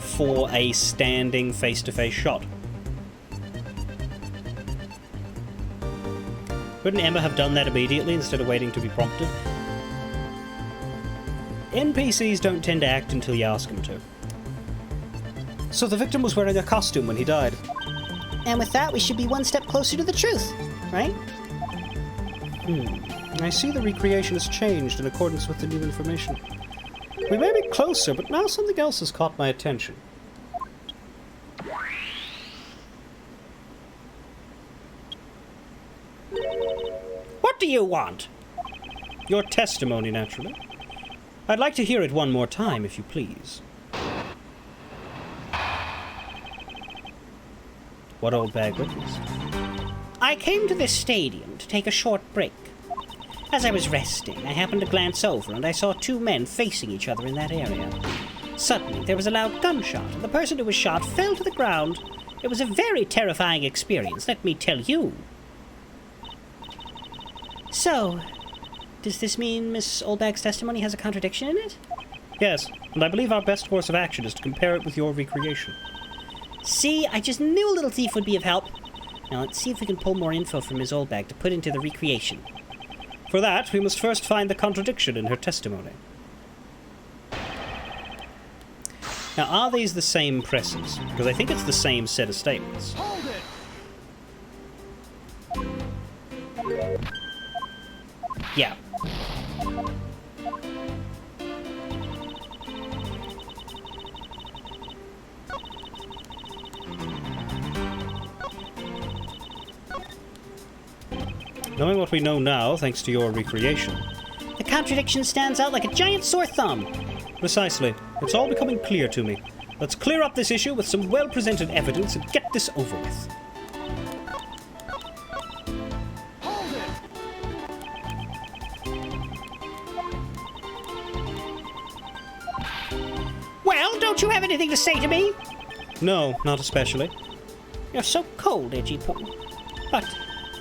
for a standing face-to-face shot. Wouldn't Emma have done that immediately instead of waiting to be prompted? NPCs don't tend to act until you ask them to. So the victim was wearing a costume when he died. And with that, we should be one step closer to the truth, right? I see the recreation has changed in accordance with the new information. We may be closer, but now something else has caught my attention. What do you want? Your testimony, naturally. I'd like to hear it one more time, if you please. What old bag witness? I came to this stadium to take a short break. As I was resting, I happened to glance over and I saw two men facing each other in that area. Suddenly, there was a loud gunshot, and the person who was shot fell to the ground. It was a very terrifying experience, let me tell you. So, does this mean Miss Oldbag's testimony has a contradiction in it? Yes, and I believe our best course of action is to compare it with your recreation. See, I just knew Little Thief would be of help. Now let's see if we can pull more info from Miss Oldbag to put into the recreation. For that, we must first find the contradiction in her testimony. Now, are these the same presses? Because I think it's the same set of statements. Hold it! Yeah. Knowing what we know now, thanks to your recreation. The contradiction stands out like a giant sore thumb. Precisely. It's all becoming clear to me. Let's clear up this issue with some well-presented evidence and get this over with. Hold it! Well, don't you have anything to say to me? No, not especially. You're so cold, Edgy Poo. But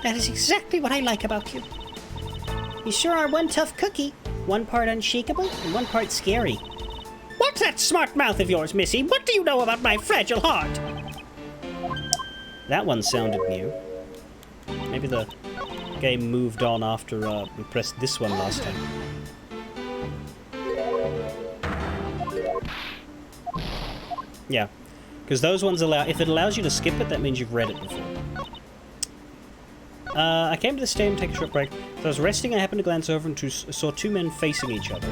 that is exactly what I like about you. You sure are one tough cookie. One part unshakable and one part scary. What's that smart mouth of yours, Missy? What do you know about my fragile heart? That one sounded new. Maybe the game moved on after we pressed this one last time. Yeah, because those ones allow... If it allows you to skip it, that means you've read it before. I came to the stadium to take a short break. As I was resting, I happened to glance over and saw two men facing each other.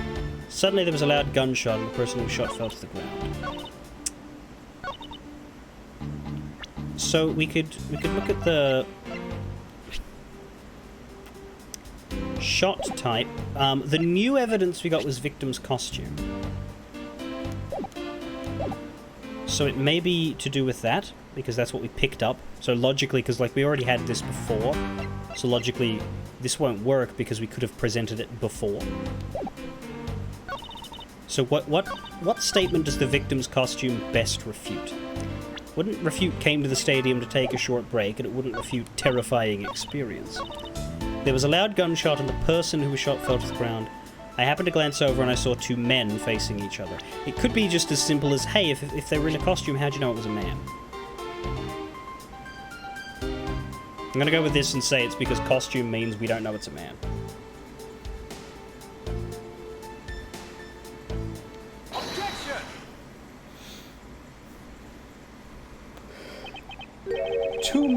Suddenly, there was a loud gunshot, and the person who was shot fell to the ground. So we could look at the shot type. The new evidence we got was victim's costume. So it may be to do with that, because that's what we picked up. So logically, because like we already had this before, so logically this won't work because we could have presented it before. So what statement does the victim's costume best refute? Wouldn't refute came to the stadium to take a short break, and it wouldn't refute terrifying experience. There was a loud gunshot and the person who was shot fell to the ground. I happened to glance over and I saw two men facing each other. It could be just as simple as, hey, if they were in a costume, how'd you know it was a man? I'm gonna go with this and say it's because costume means we don't know it's a man.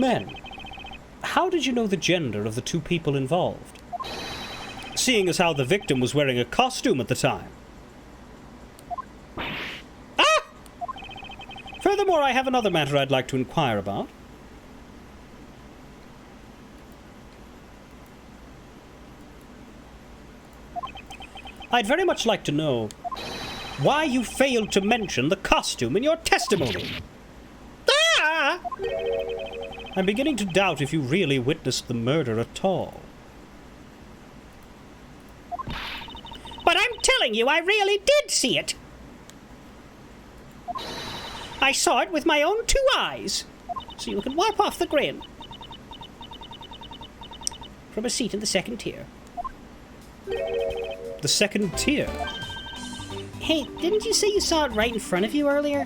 men. How did you know the gender of the two people involved? Seeing as how the victim was wearing a costume at the time. Ah! Furthermore, I have another matter I'd like to inquire about. I'd very much like to know why you failed to mention the costume in your testimony. Ah! I'm beginning to doubt if you really witnessed the murder at all. But I'm telling you, I really did see it. I saw it with my own 2 eyes. So you can wipe off the grin. From a seat in the 2nd tier. The 2nd tier? Hey, didn't you say you saw it right in front of you earlier?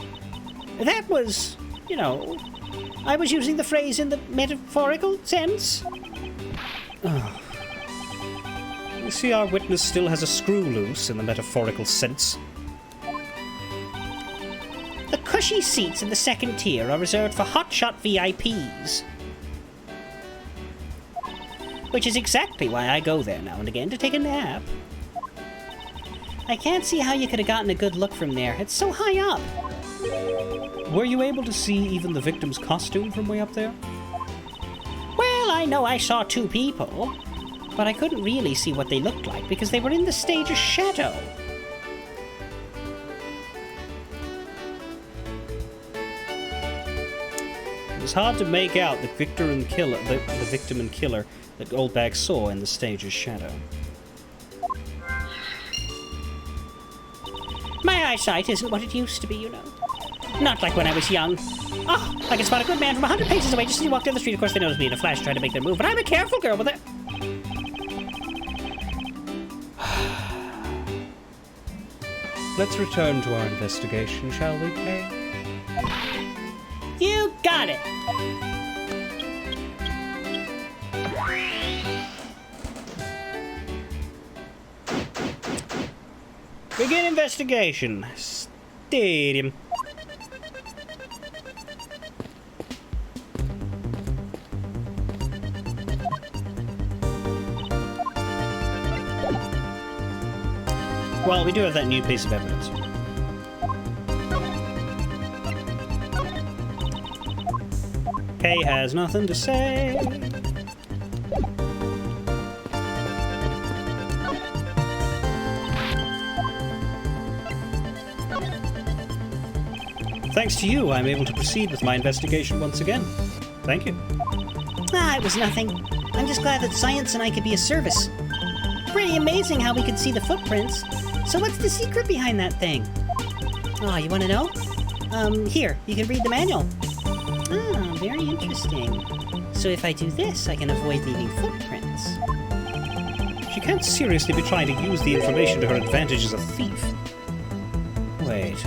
That was, you know, I was using the phrase in the metaphorical sense. Oh. You see, our witness still has a screw loose in the metaphorical sense. The cushy seats in the 2nd tier are reserved for hotshot VIPs. Which is exactly why I go there now and again to take a nap. I can't see how you could have gotten a good look from there. It's so high up. Were you able to see even the victim's costume from way up there? Well, I know I saw 2 people, but I couldn't really see what they looked like because they were in the stage's shadow. It was hard to make out the victim and killer that Goldbag saw in the stage's shadow. My eyesight isn't what it used to be, you know. Not like when I was young. Oh, I can spot a good man from 100 paces away just as he walked down the street. Of course, they noticed me in a flash trying to make their move, but I'm a careful girl with it. Let's return to our investigation, shall we, Kay? You got it. Begin investigation. Stadium. Well, we do have that new piece of evidence. Kay has nothing to say. Thanks to you, I'm able to proceed with my investigation once again. Thank you. Ah, it was nothing. I'm just glad that science and I could be of service. Pretty amazing how we could see the footprints. So what's the secret behind that thing? Oh, you want to know? Here, you can read the manual. Ah, very interesting. So if I do this, I can avoid leaving footprints. She can't seriously be trying to use the information to her advantage as a thief. Wait.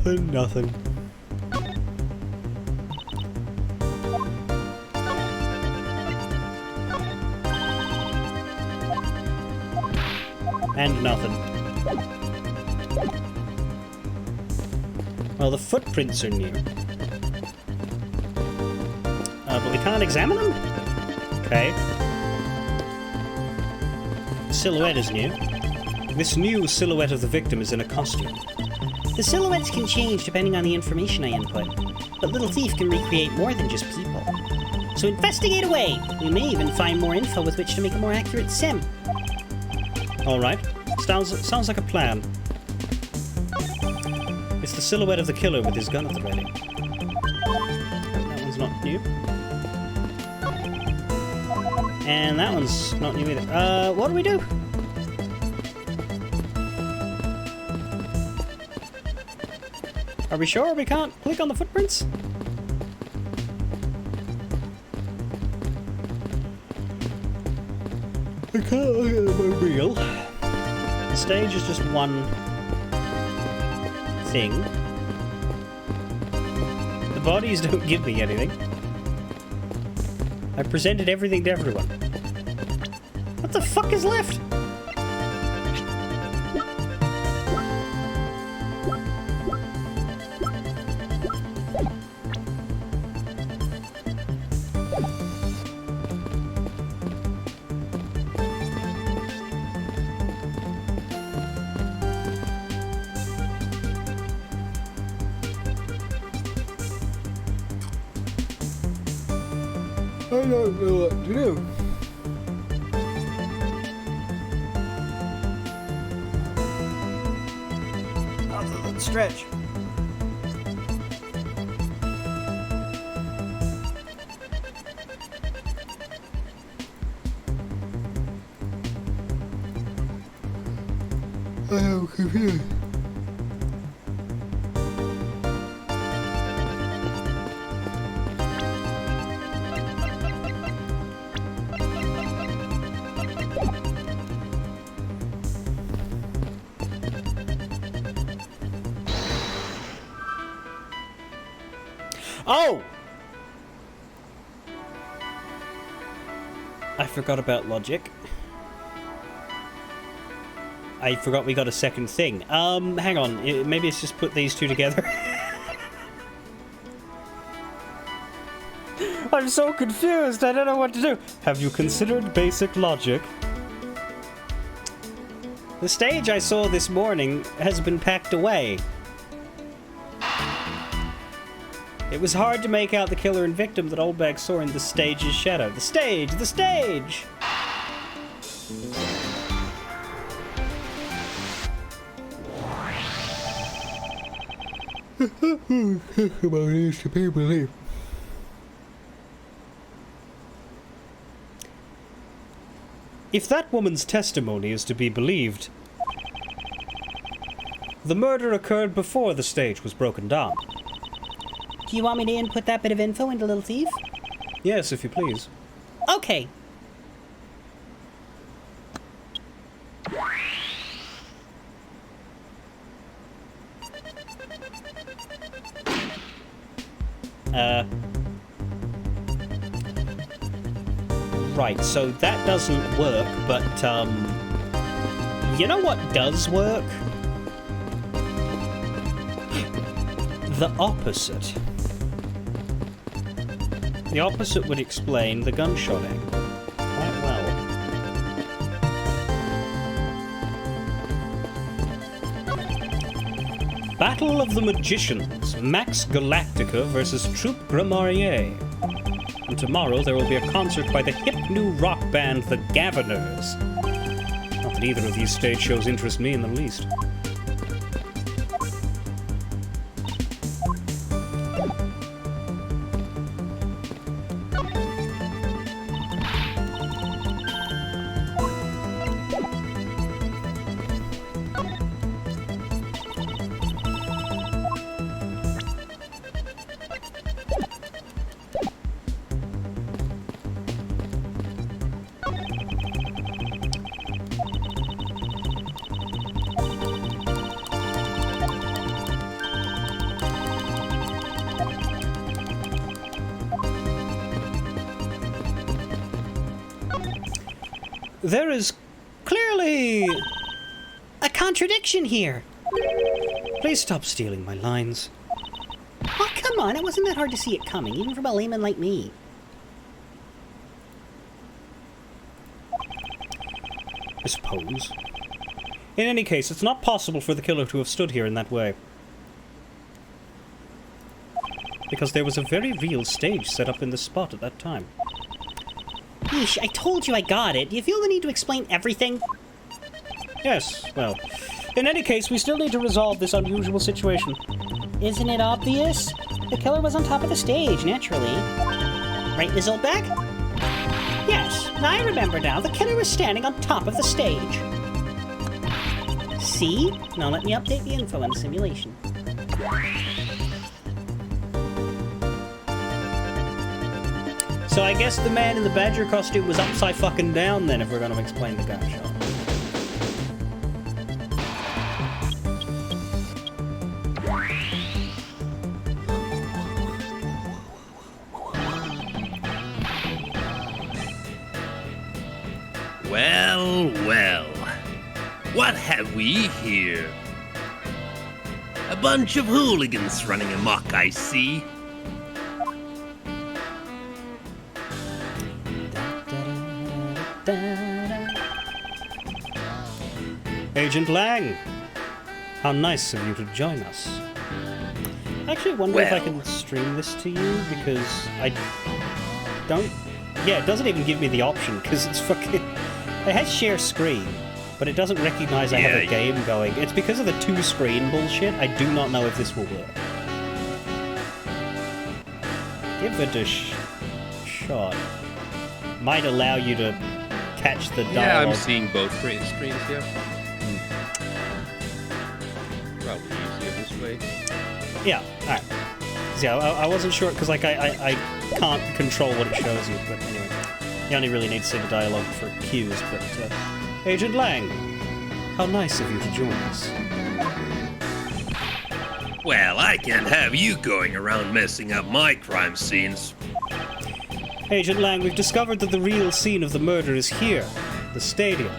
Nothing. And nothing. Well, the footprints are new. But we can't examine them? Okay. The silhouette is new. This new silhouette of the victim is in a costume. The silhouettes can change depending on the information I input, but Little Thief can recreate more than just people. So investigate away! We may even find more info with which to make a more accurate sim. Alright. Sounds like a plan. It's the silhouette of the killer with his gun at the ready. That one's not new. And that one's not new either. What do we do? Are we sure we can't click on the footprints? I can't look at the real. The stage is just one thing. The bodies don't give me anything. I presented everything to everyone. What the fuck is left? don't know what to do. Other than stretch. I am confused. Oh! I forgot about logic. I forgot we got a second thing. Hang on. Maybe it's just put these two together. I'm so confused. I don't know what to do. Have you considered basic logic? The stage I saw this morning has been packed away. It was hard to make out the killer and victim that Oldbag saw in the stage's shadow. The stage! The stage! If that woman's testimony is to be believed, the murder occurred before the stage was broken down. Do you want me to input that bit of info into Little Thief? Yes, if you please. Okay. Right, so that doesn't work, but, you know what does work? The opposite. The opposite would explain the gunshotting quite well. Battle of the Magicians, Max Galactica versus Troupe Grammarier. And tomorrow there will be a concert by the hip new rock band The Governors. Not that either of these stage shows interest me in the least. There is clearly A contradiction here. Please stop stealing my lines. Oh, come on. It wasn't that hard to see it coming, even from a layman like me. I suppose. In any case, it's not possible for the killer to have stood here in that way. Because there was a very real stage set up in this spot at that time. Yeesh, I told you I got it. Do you feel the need to explain everything? Yes, well, in any case, we still need to resolve this unusual situation. Isn't it obvious? The killer was on top of the stage, naturally. Right, Ms. Oldbag? Yes, I remember now. The killer was standing on top of the stage. See? Now let me update the info in the simulation. So I guess the man in the badger costume was upside fucking down then, if we're going to explain the gunshot. Well, well. What have we here? A bunch of hooligans running amok, I see. Agent Lang, how nice of you to join us. I actually wonder if I Well. can stream this to you, because I don't Yeah, it doesn't even give me the option, because it's fucking... It has share screen, but it doesn't recognize I have a game going. It's because of the two-screen bullshit. I do not know if this will work. Give it a shot. Might allow you to catch the dialogue. Yeah, I'm seeing both screens here. Probably easier this way. Yeah, alright. Yeah, I wasn't sure, because like, I can't control what it shows you, but anyway. You only really need to see the dialogue for cues, but... Agent Lang, how nice of you to join us. Well, I can't have you going around messing up my crime scenes. Agent Lang, we've discovered that the real scene of the murder is here, the stadium.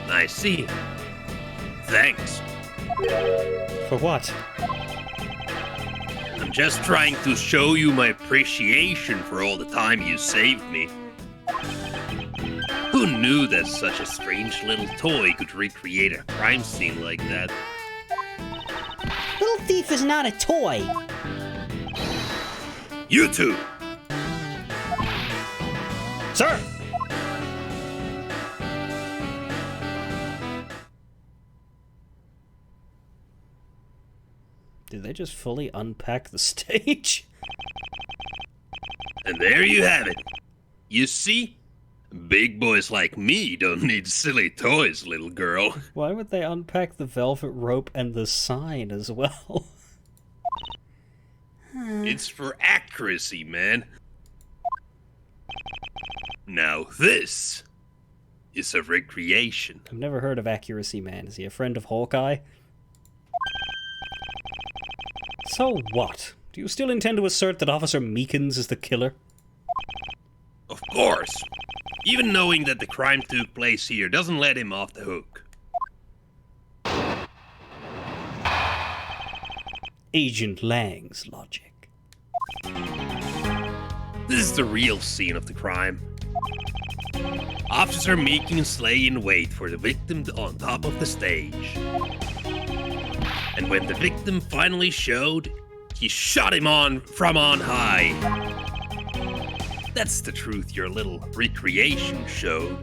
I see. Thanks. For what? I'm just trying to show you my appreciation for all the time you saved me. Who knew that such a strange little toy could recreate a crime scene like that? Little Thief is not a toy. You two! Sir! Did they just fully unpack the stage? And there you have it. You see? Big boys like me don't need silly toys, little girl. Why would they unpack the velvet rope and the sign as well? It's for accuracy, man. Now this is a recreation. I've never heard of Accuracy Man. Is he a friend of Hawkeye? So what? Do you still intend to assert that Officer Meekins is the killer? Of course. Even knowing that the crime took place here doesn't let him off the hook. Agent Lang's logic. This is the real scene of the crime. Officer Meekins lay in wait for the victim on top of the stage. And when the victim finally showed, he shot him from on high. That's the truth your little recreation showed.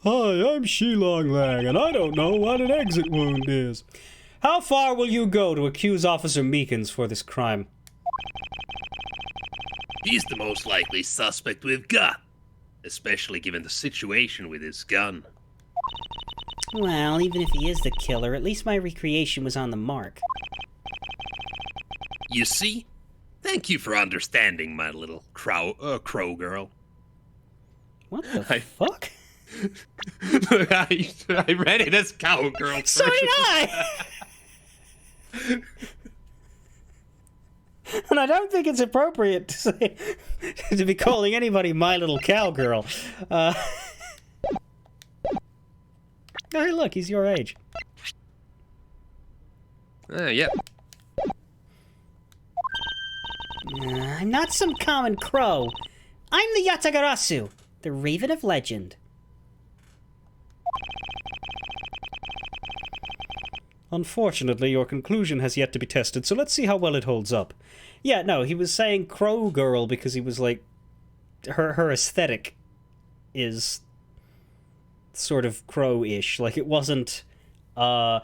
Hi, I'm Shilong Lang, and I don't know what an exit wound is. How far will you go to accuse Officer Meekins for this crime? He's the most likely suspect we've got, especially given the situation with his gun. Well, even if he is the killer, at least my recreation was on the mark. You see? Thank you for understanding, my little crow girl. What the fuck? I read it as cowgirl. So did I! And I don't think it's appropriate to say to be calling anybody my little cowgirl. Hey, look, he's your age. Yeah. I'm not some common crow. I'm the Yatagarasu, the Raven of Legend. Unfortunately, your conclusion has yet to be tested, so let's see how well it holds up. Yeah, no, he was saying Crow Girl because he was like... Her aesthetic is sort of crow-ish. Like, it wasn't a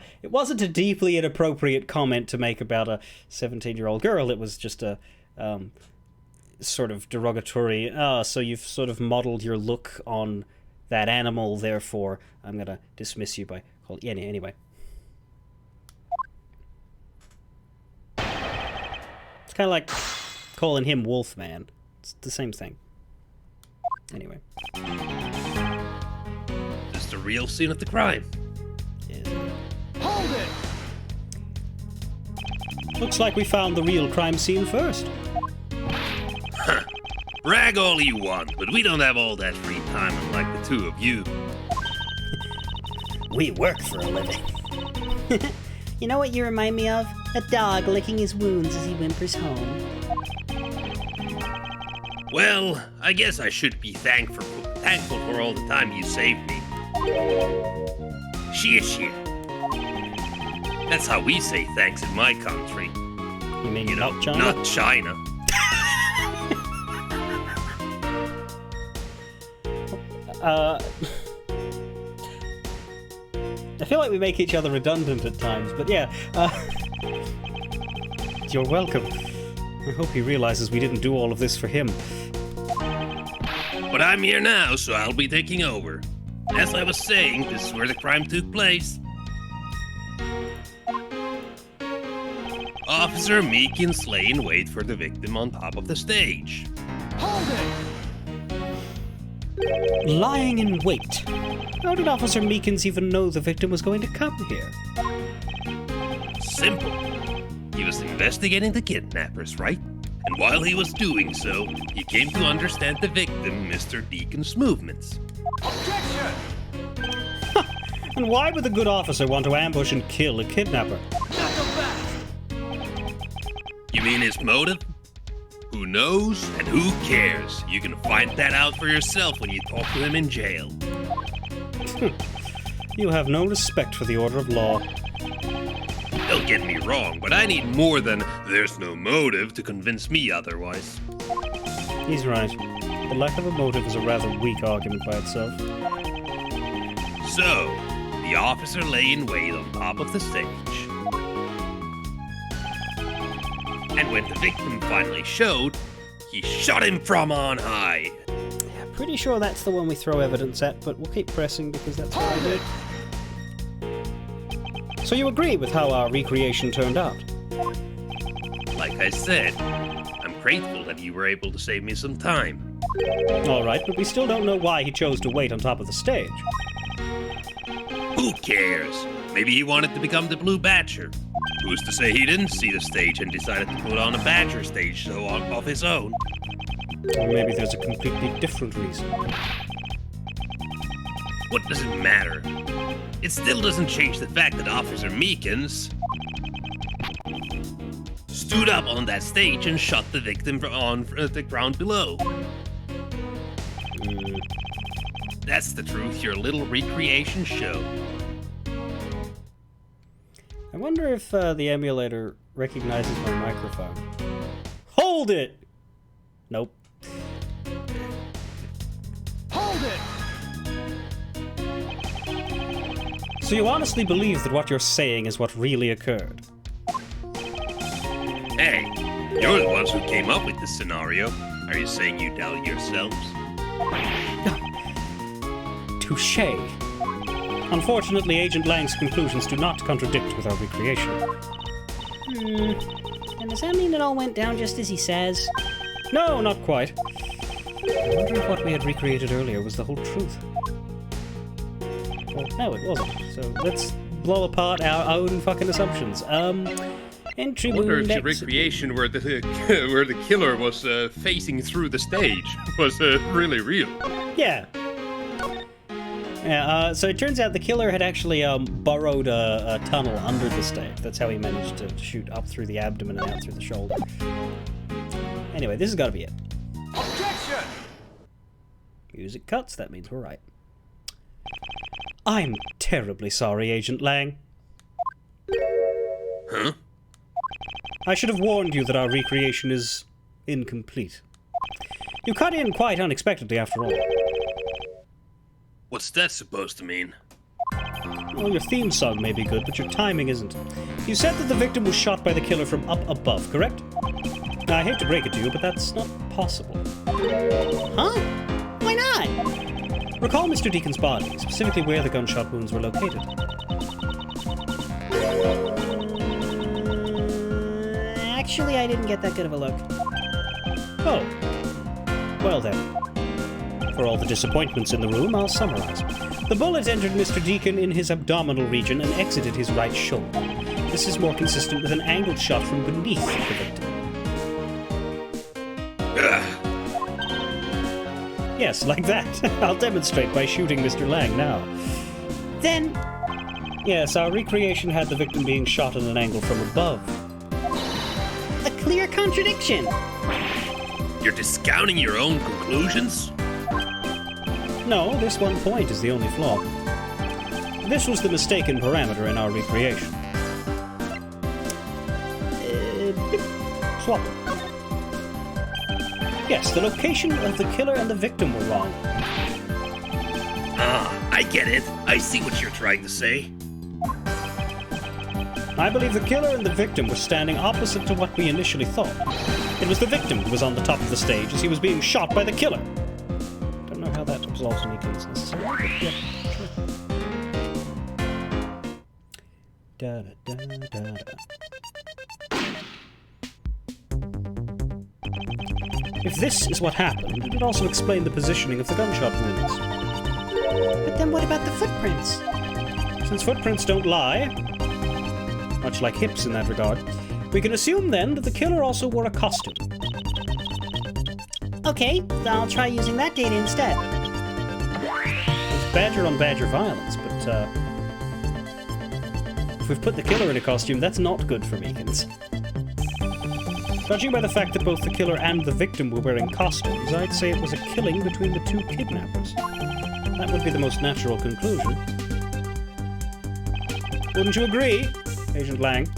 deeply inappropriate comment to make about a 17-year-old girl. It was just a sort of derogatory, so you've sort of modeled your look on that animal, therefore I'm gonna dismiss you by calling... Yeah, anyway. It's kind of like calling him Wolfman. It's the same thing. Anyway. This is the real scene of the crime. Hold it! Looks like we found the real crime scene first. Brag all you want, but we don't have all that free time unlike the two of you. We work for a living. You know what you remind me of? A dog licking his wounds as he whimpers home. Well, I guess I should be thankful for all the time you saved me. Shia. That's how we say thanks in my country. You mean You know, not China? not China. I feel like we make each other redundant at times, but yeah. You're welcome. I hope he realizes we didn't do all of this for him. But I'm here now, so I'll be taking over. As I was saying, this is where the crime took place. Officer Meekins lay in wait for the victim on top of the stage. Hold it! Lying in wait. How did Officer Meekins even know the victim was going to come here? Simple. He was investigating the kidnappers, right? And while he was doing so, he came to understand the victim, Mr. Deacon's movements. Objection! And why would the good officer want to ambush and kill a kidnapper? Not so fast! You mean his motive? Who knows and who cares? You can find that out for yourself when you talk to him in jail. You have no respect for the order of law. Don't get me wrong, but I need more than there's no motive to convince me otherwise. He's right. The lack of a motive is a rather weak argument by itself. So, the officer lay in wait on top of the stage. And when the victim finally showed, he shot him from on high. Yeah, pretty sure that's the one we throw evidence at, but we'll keep pressing because that's what I do. So you agree with how our recreation turned out? Like I said, I'm grateful that you were able to save me some time. Alright, but we still don't know why he chose to wait on top of the stage. Who cares? Maybe he wanted to become the Blue Badger. Who's to say he didn't see the stage and decided to put on a Badger stage show of his own? Or maybe there's a completely different reason. What does it matter? It still doesn't change the fact that Officer Meekins stood up on that stage and shot the victim on the ground below. That's the truth your little recreation showed. I wonder if the emulator recognizes my microphone. Hold it! Nope. Hold it! So you honestly believe that what you're saying is what really occurred? Hey, you're the ones who came up with this scenario. Are you saying you doubt yourselves? Touché. Unfortunately, Agent Lang's conclusions do not contradict with our recreation. And does that mean it all went down just as he says? No, not quite. I wonder if what we had recreated earlier was the whole truth. Well, no, it wasn't. So let's blow apart our own fucking assumptions. Entry I wonder wound if the recreation where the killer was facing through the stage was really real. Yeah. Yeah, so it turns out the killer had actually burrowed a tunnel under the stage. That's how he managed to shoot up through the abdomen and out through the shoulder. Anyway, this has got to be it. Objection! Music cuts, that means we're right. I'm terribly sorry, Agent Lang. Huh? I should have warned you that our recreation is incomplete. You cut in quite unexpectedly, after all. What's that supposed to mean? Well, your theme song may be good, but your timing isn't. You said that the victim was shot by the killer from up above, correct? Now, I hate to break it to you, but that's not possible. Huh? Why not? Recall Mr. Deacon's body, specifically where the gunshot wounds were located. Actually, I didn't get that good of a look. Oh. Well then. For all the disappointments in the room, I'll summarize. The bullet entered Mr. Deacon in his abdominal region and exited his right shoulder. This is more consistent with an angled shot from beneath the victim. Yes, like that. I'll demonstrate by shooting Mr. Lang now. Then, Yes, our recreation had the victim being shot at an angle from above. a clear contradiction. You're discounting your own conclusions? No, this one point is the only flaw. This was the mistaken parameter in our recreation. Swap it. Yes, the location of the killer and the victim were wrong. I get it. I see what you're trying to say. I believe the killer and the victim were standing opposite to what we initially thought. It was the victim who was on the top of the stage as he was being shot by the killer. Don't know how that resolves any case necessarily, but yeah, sure. Da, da, da, da, da. If this is what happened, it would also explain the positioning of the gunshot wounds. But then what about the footprints? Since footprints don't lie, much like hips in that regard, we can assume then that the killer also wore a costume. Okay, I'll try using that data instead. It's badger on badger violence, but if we've put the killer in a costume, that's not good for Meekins. Judging by the fact that both the killer and the victim were wearing costumes, I'd say it was a killing between the two kidnappers. That would be the most natural conclusion. Wouldn't you agree, Agent Lang?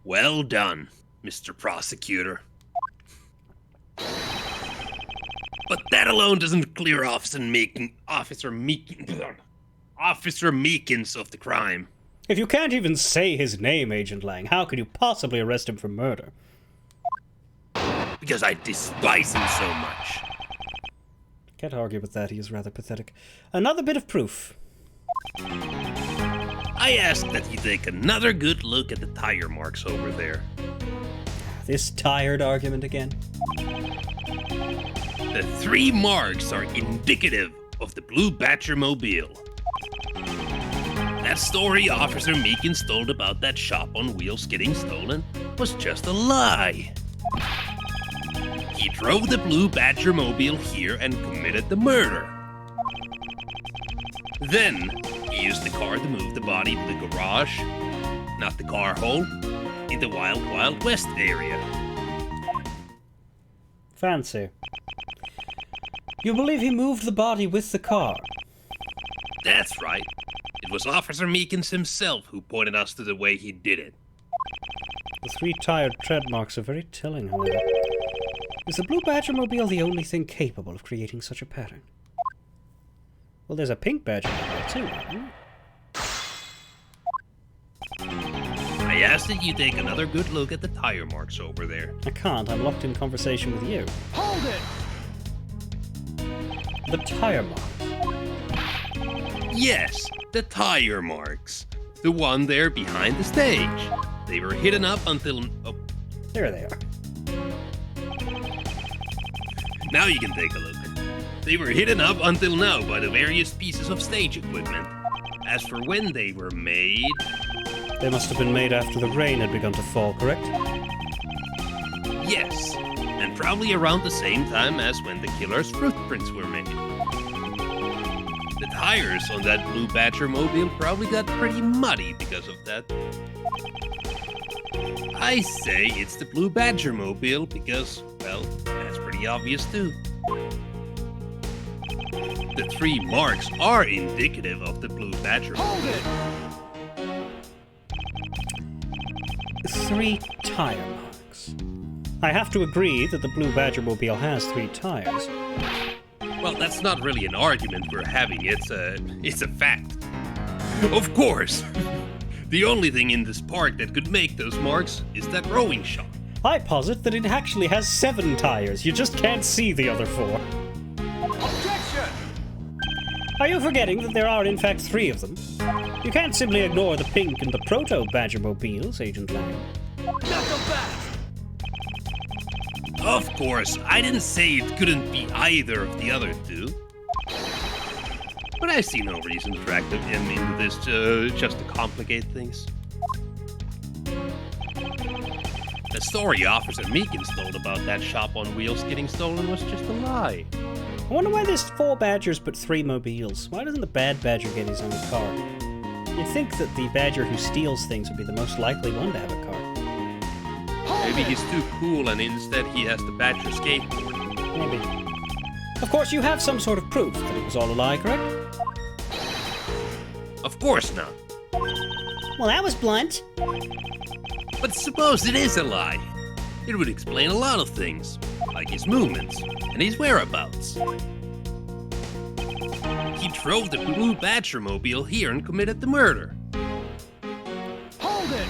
Well done, Mr. Prosecutor. But that alone doesn't clear Officer Meekins of the crime. If you can't even say his name, Agent Lang, how could you possibly arrest him for murder? Because I despise him so much. Can't argue with that, he is rather pathetic. Another bit of proof. I ask that you take another good look at the tire marks over there. This tired argument again. The 3 marks are indicative of the Blue Badger mobile. That story Officer Meekins told about that shop on wheels getting stolen was just a lie. He drove the Blue Badger mobile here and committed the murder. Then, he used the car to move the body to the garage, not the car hole, in the Wild Wild West area. Fancy. You believe he moved the body with the car? That's right. It was Officer Meekins himself who pointed us to the way he did it. The 3 tired tread marks are very telling, however. Is the Blue Badger mobile the only thing capable of creating such a pattern? Well, there's a pink Badger mobile too. I asked that you take another good look at the tire marks over there. I can't, I'm locked in conversation with you. Hold it! The tire marks. Yes, the tire marks. The one there behind the stage. They were hidden up until... Oh, There they are. now you can take a look. They were hidden up until now by the various pieces of stage equipment. As for when they were made... They must have been made after the rain had begun to fall, correct? Yes, and probably around the same time as when the killer's footprints were made. The tires on that Blue Badger mobile probably got pretty muddy because of that. I say it's the Blue Badger mobile because, well, that's pretty obvious too. The 3 marks are indicative of the Blue Badger Hold mobile. it! 3 tire marks. I have to agree that the Blue Badger mobile has 3 tires. Well, that's not really an argument we're having, it's a fact. Of course! The only thing in this park that could make those marks is that rowing shop. I posit that it actually has 7 tires, you just can't see the other 4. Objection! Are you forgetting that there are in fact 3 of them? You can't simply ignore the pink and the proto-Badger mobiles, Agent Lang. Knock him back! Of course, I didn't say it couldn't be either of the other 2. But I see no reason to drag them into this just to complicate things. The story Officer Meekins told about that shop on wheels getting stolen was just a lie. I wonder why there's 4 Badgers but 3 mobiles. Why doesn't the bad Badger get his own car? You'd think that the Badger who steals things would be the most likely one to have a car. Maybe he's too cool and instead he has the Badger skateboard. Maybe. Of course, you have some sort of proof that it was all a lie, correct? Of course not. Well, that was blunt. But suppose it is a lie. It would explain a lot of things, like his movements and his whereabouts. He drove the Blue Badger mobile here and committed the murder. Hold it!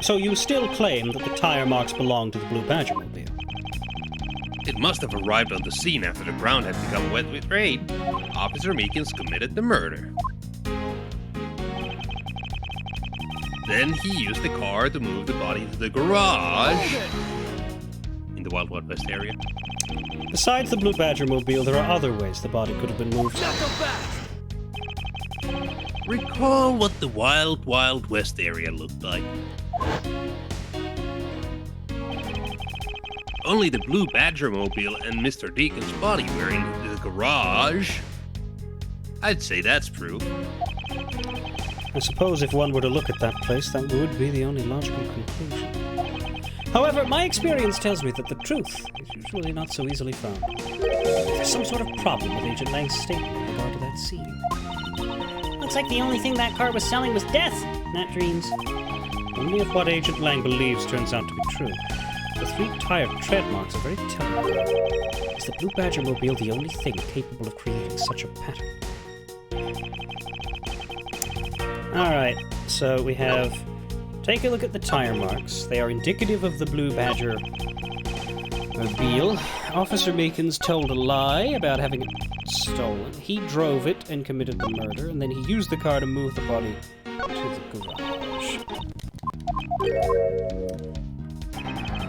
So you still claim that the tire marks belong to the Blue Badger mobile? It must have arrived on the scene after the ground had become wet with rain. Officer Meekins committed the murder. Then he used the car to move the body to the garage in the Wild Wild West area. Besides the Blue Badger mobile, there are other ways the body could have been moved. Knock him back! Recall what the Wild Wild West area looked like. Only the Blue Badger mobile and Mr. Deacon's body were in the garage. I'd say that's proof. I suppose if one were to look at that place, that would be the only logical conclusion. However, my experience tells me that the truth is usually not so easily found. There's some sort of problem with Agent Lang's statement in regard to that scene. Looks like the only thing that car was selling was death, not dreams. Only if what Agent Lang believes turns out to be true. The 3 tire tread marks are very telling. Is the Blue Badger mobile the only thing capable of creating such a pattern? Alright, so we have... Take a look at the tire marks. They are indicative of the Blue Badger mobile. Officer Meekins told a lie about having it stolen. He drove it and committed the murder, and then he used the car to move the body to the garage.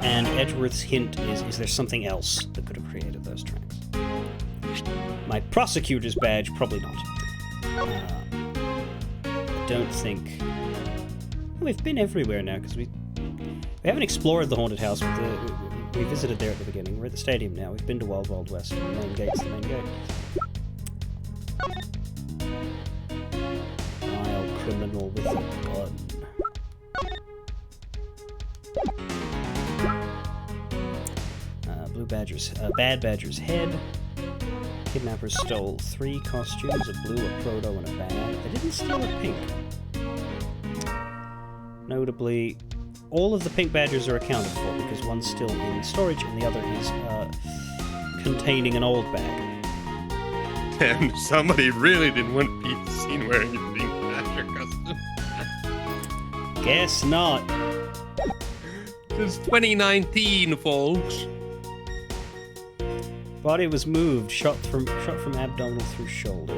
And Edgeworth's hint is there something else that could have created those tracks? My prosecutor's badge, probably not. I don't think... We've been everywhere now, because we haven't explored the haunted house. We visited there at the beginning. We're at the stadium now. We've been to Wild Wild West. The main gate's the main gate. Wild criminal with a gun. Blue Badger's... Bad Badger's head. Kidnappers stole 3 costumes, a blue, a proto, and a bad. They didn't steal a pink. Notably, all of the pink badgers are accounted for because one's still in storage and the other is containing an old bag. And somebody really didn't want to be seen wearing a pink badger costume. Guess not. It's 2019, folks. Body was moved, shot from abdominal through shoulder.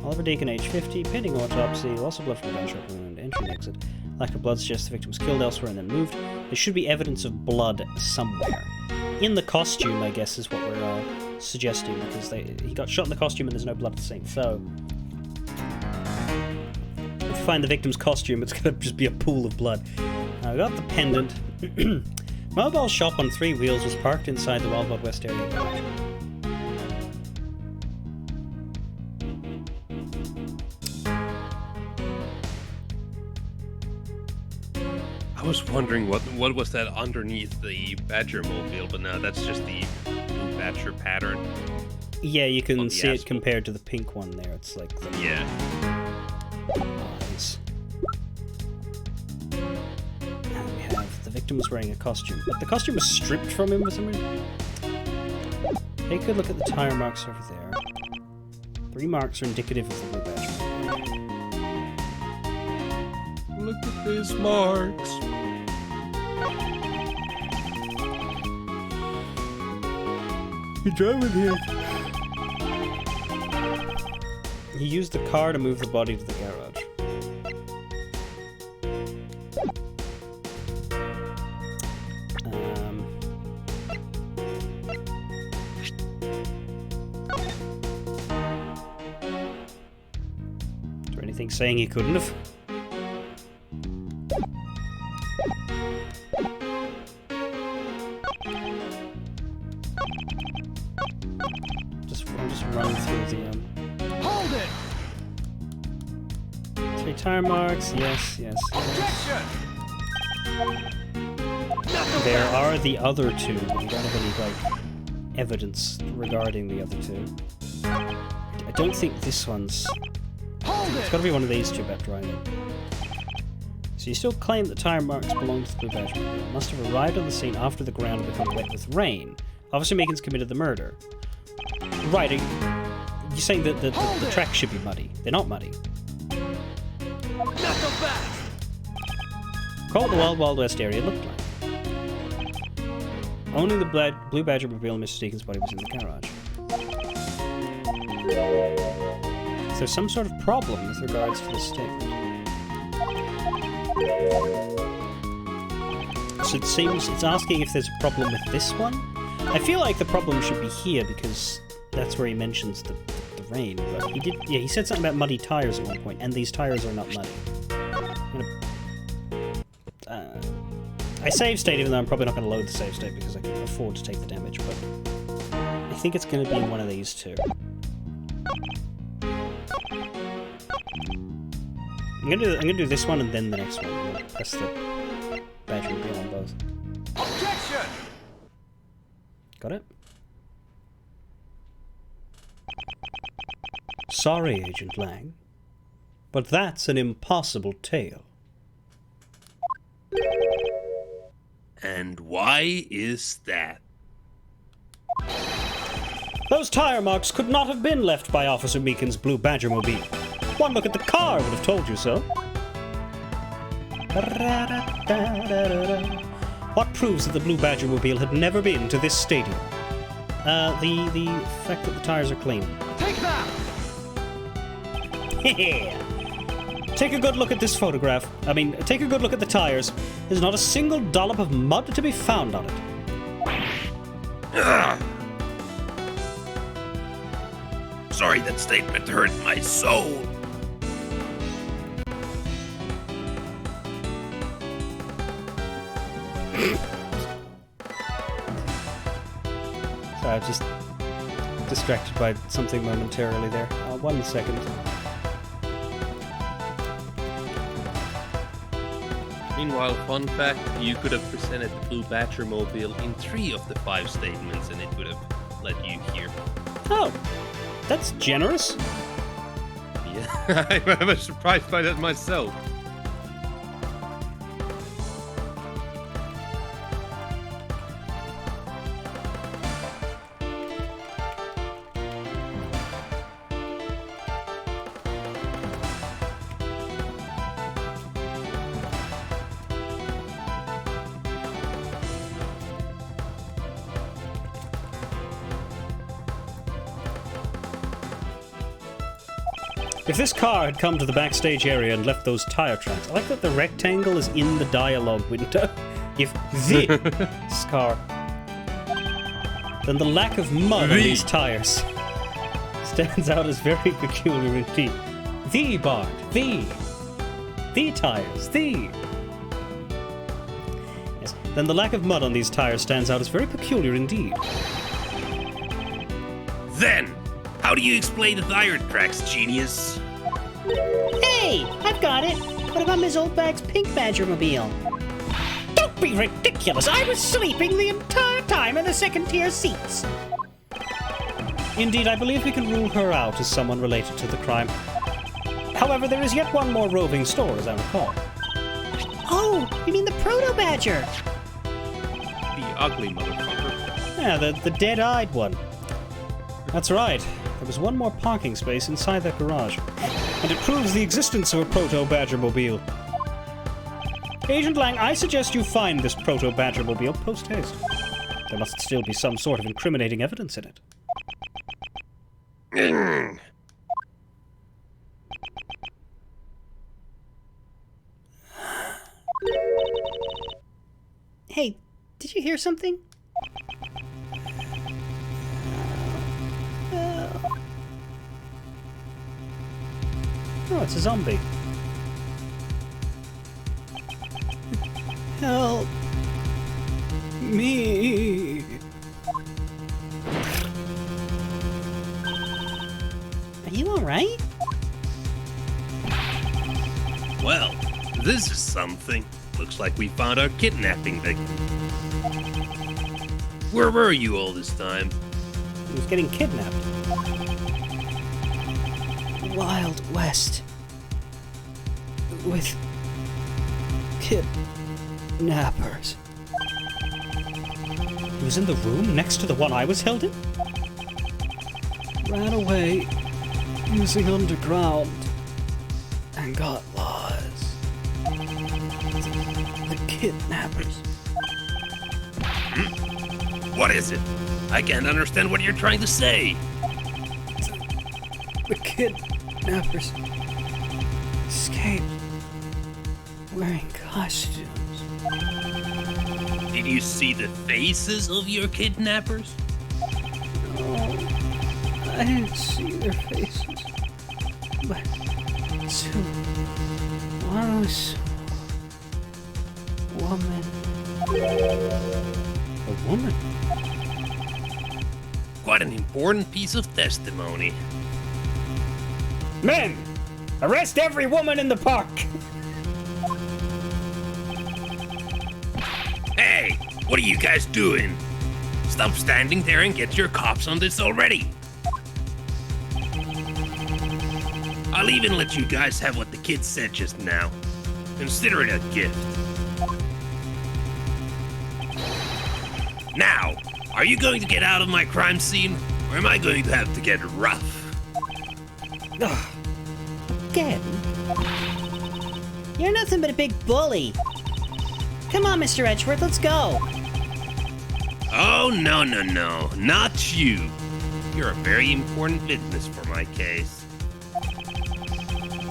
Oliver Deacon, age 50, pending autopsy, loss of blood from a gunshot wound, entry and exit. Lack of blood suggests the victim was killed elsewhere and then moved. There should be evidence of blood somewhere. In the costume, I guess, is what we're suggesting, because he got shot in the costume and there's no blood at the scene. So, if we find the victim's costume, it's going to just be a pool of blood. We got the pendant. Mobile shop on 3 wheels was parked inside the Wild Wild West area garage. I was wondering what was that underneath the Badger mobile, but no, that's just the Blue Badger pattern. Yeah, you can see asphalt. it compared to the pink one there. It's like the eyes. And we have the victim was wearing a costume, but the costume was stripped from him for some reason. Take a look at the tire marks over there. 3 marks are indicative of the Blue Badger. Look at these marks. He drove it here. He used the car to move the body to the garage. Is there anything saying he couldn't have? I'll just run through the Hold it! 3 tire marks. Yes. Objection! Knock him There back! are the other 2, but we don't have any evidence regarding the other 2. I don't think this one's. Hold It's it! got to be one of these 2 about driving. So you still claim that tire marks belong to the Blue Badger Mobile. It must have arrived on the scene after the ground had become wet with rain. Officer Meekins committed the murder. Right, you're saying that the tracks should be muddy. They're not muddy. Not so fast. Call what the Wild Wild West area looked like. Only the Blue Badger Mobile and Mr. Deacon's body was in the garage. Is there some sort of problem with regards to this statement? So it seems it's asking if there's a problem with this one. I feel like the problem should be here because that's where he mentions the rain. But he said something about muddy tires at one point, and these tires are not muddy. I save state, even though I'm probably not going to load the save state because I can afford to take the damage, but I think it's going to be one of these two. I'm gonna do this one and then the next one. I'm gonna press the badge reveal on both. Objection! Got it? Sorry, Agent Lang, but that's an impossible tale. And why is that? Those tire marks could not have been left by Officer Meekin's Blue Badger Mobile. One look at the car would have told you so. What proves that the Blue Badger Mobile had never been to this stadium? The fact that the tires are clean. Take that! Take a good look at this photograph. Take a good look at the tires. There's not a single dollop of mud to be found on it. Ugh. Sorry, that statement hurt my soul. Sorry, I was just distracted by something momentarily there. 1 second. Meanwhile, fun fact, you could have presented the Blue Badger Mobile in 3 of the 5 statements and it would have let you hear. Oh, that's generous. Yeah, I was surprised by that myself. If this car had come to the backstage area and left those tire tracks, I like that the rectangle is in the dialogue window. If this car, then the lack of mud on these tires stands out as very peculiar indeed. The Bart, the tires, the. Yes, then the lack of mud on these tires stands out as very peculiar indeed. Then, how do you explain the tire tracks, genius? Hey, I've got it. What about Ms. Oldbag's pink Badger Mobile? Don't be ridiculous! I was sleeping the entire time in the second-tier seats. Indeed, I believe we can rule her out as someone related to the crime. However, there is yet one more roving store, as I recall. Oh, you mean the Proto Badger? The ugly motherfucker. Yeah, the dead-eyed one. That's right. There was one more parking space inside that garage. And it proves the existence of a Proto-Badger Mobile. Agent Lang, I suggest you find this Proto-Badger Mobile post-haste. There must still be some sort of incriminating evidence in it. Hey, did you hear something? Oh, it's a zombie. Help me. Are you alright? Well, this is something. Looks like we found our kidnapping victim. Where were you all this time? He was getting kidnapped. Wild West. With kidnappers. He was in the room next to the one I was held in? Ran away using underground and got lost. The kidnappers. What is it? I can't understand what you're trying to say. The kidnappers escaped wearing costumes. Did you see the faces of your kidnappers? No, I didn't see their faces. But one was a woman. A woman? Quite an important piece of testimony. Men! Arrest every woman in the park! Hey, what are you guys doing? Stop standing there and get your cops on this already. I'll even let you guys have what the kid said just now. Consider it a gift. Now, are you going to get out of my crime scene, or am I going to have to get rough? Again? You're nothing but a big bully. Come on, Mr. Edgeworth, let's go. Oh, no, not you. You're a very important witness for my case.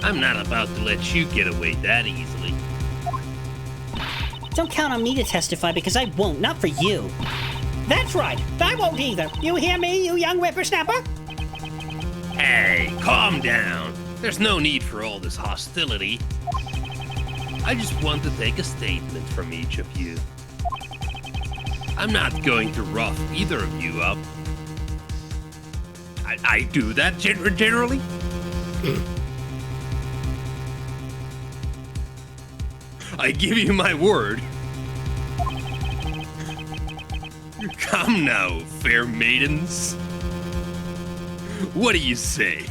I'm not about to let you get away that easily. Don't count on me to testify because I won't, not for you. That's right, I won't either. You hear me, you young whippersnapper? Hey, calm down. There's no need for all this hostility. I just want to take a statement from each of you. I'm not going to rough either of you up. I do that generally. I give you my word. Come now, fair maidens. What do you say?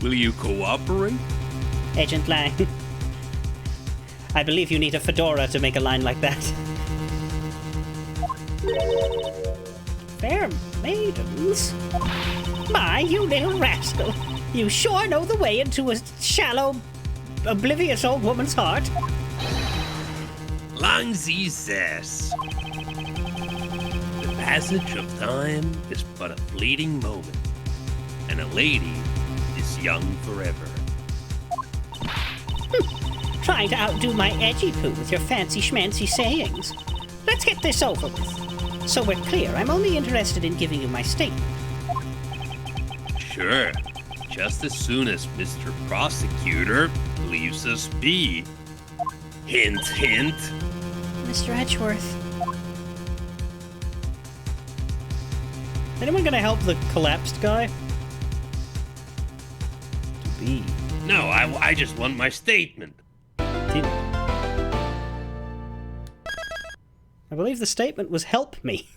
Will you cooperate? Agent Lang. I believe you need a fedora to make a line like that. Fair maidens? My, you little rascal. You sure know the way into a shallow, oblivious old woman's heart. Lang Sie says. The passage of time is but a fleeting moment, and a lady is young forever. Trying to outdo my edgy poo with your fancy schmancy sayings. Let's get this over with. So we're clear, I'm only interested in giving you my statement. Sure, just as soon as Mr. Prosecutor leaves us be. Hint, hint. Mr. Edgeworth. Is anyone gonna help the collapsed guy? To be. No, I just want my statement. I believe the statement was help me.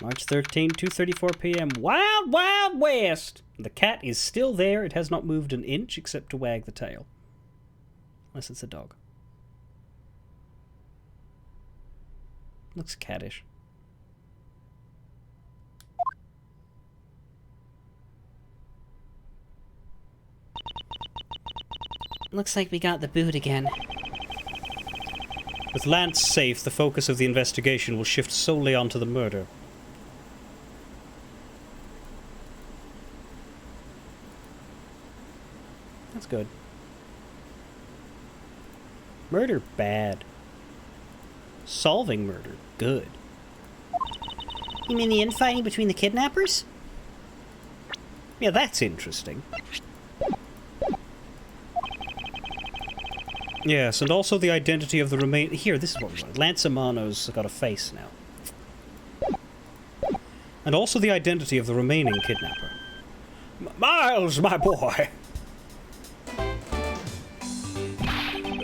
March 13, 2:34 p.m. Wild, Wild West! The cat is still there. It has not moved an inch except to wag the tail. Unless it's a dog. Looks cattish. Looks like we got the boot again. With Lance safe, the focus of the investigation will shift solely onto the murder. That's good. Murder, bad. Solving murder, good. You mean the infighting between the kidnappers? Yeah, that's interesting. Yes, and also the identity of the remain... Here, this is what we want. Lance Amano's got a face now. And also the identity of the remaining kidnapper. Miles, my boy!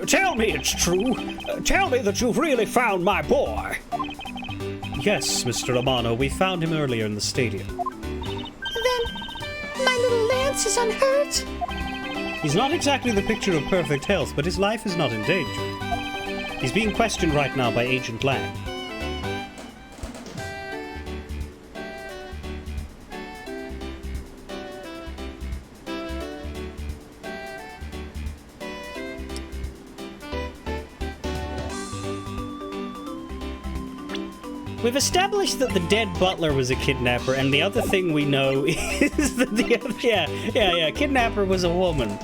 Tell me it's true. Tell me that you've really found my boy. Yes, Mr. Amano, we found him earlier in the stadium. Lance is unhurt? He's not exactly the picture of perfect health, but his life is not in danger. He's being questioned right now by Agent Lang. We've established that the dead butler was a kidnapper, and the other thing we know is that the other, kidnapper was a woman.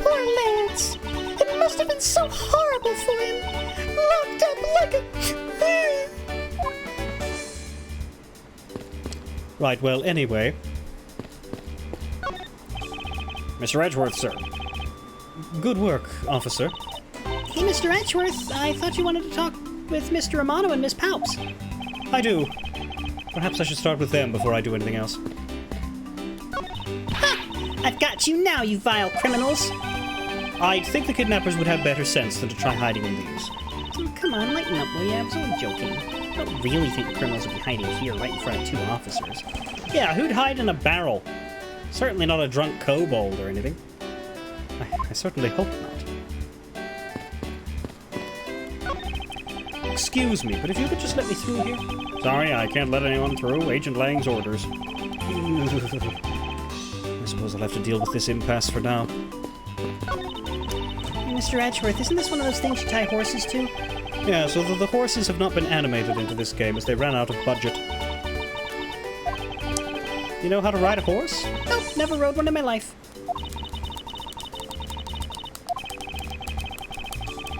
Poor Lance. It must have been so horrible for him. Locked up like a... Right, well, anyway. Mr. Edgeworth, sir. Good work, officer. Hey, Mr. Edgeworth, I thought you wanted to talk with Mr. Amano and Miss Palps. I do. Perhaps I should start with them before I do anything else. Ha! I've got you now, you vile criminals. I'd think the kidnappers would have better sense than to try hiding in these. Oh, come on, lighten up, will you? I was only joking. I don't really think the criminals would be hiding here right in front of two officers. Yeah, who'd hide in a barrel? Certainly not a drunk kobold or anything. I certainly hope not. Excuse me, but if you could just let me through here. Sorry, I can't let anyone through. Agent Lang's orders. I suppose I'll have to deal with this impasse for now. Mr. Edgeworth, isn't this one of those things you tie horses to? Yeah, so the horses have not been animated into this game as they ran out of budget. You know how to ride a horse? Nope, never rode one in my life.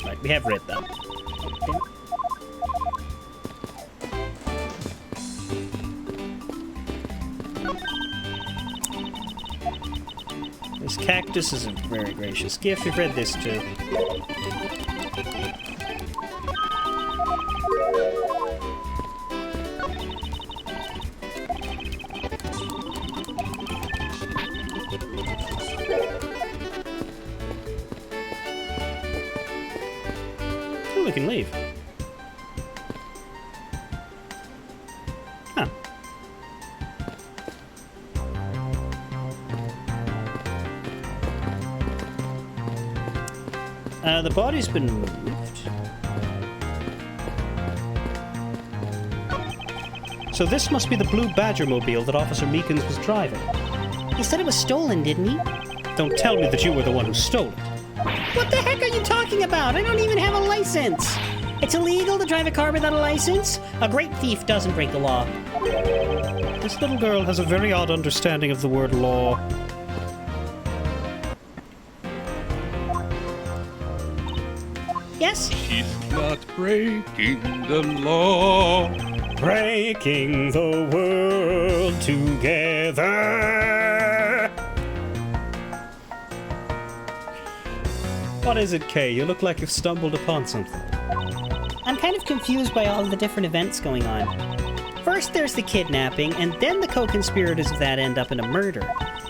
Right, we have read that. This cactus is a very gracious gift. We've read this too. Oh, we can leave. Huh. The body's been moved. So this must be the blue Badger mobile that Officer Meekins was driving. He said it was stolen, didn't he? Don't tell me that you were the one who stole it. What the heck are you talking about? I don't even have a license. It's illegal to drive a car without a license. A great thief doesn't break the law. This little girl has a very odd understanding of the word law. Yes? He's not breaking the law. Breaking the world together. What is it, Kay? You look like you've stumbled upon something. I'm kind of confused by all of the different events going on. First there's the kidnapping, and then the co-conspirators of that end up in a murder.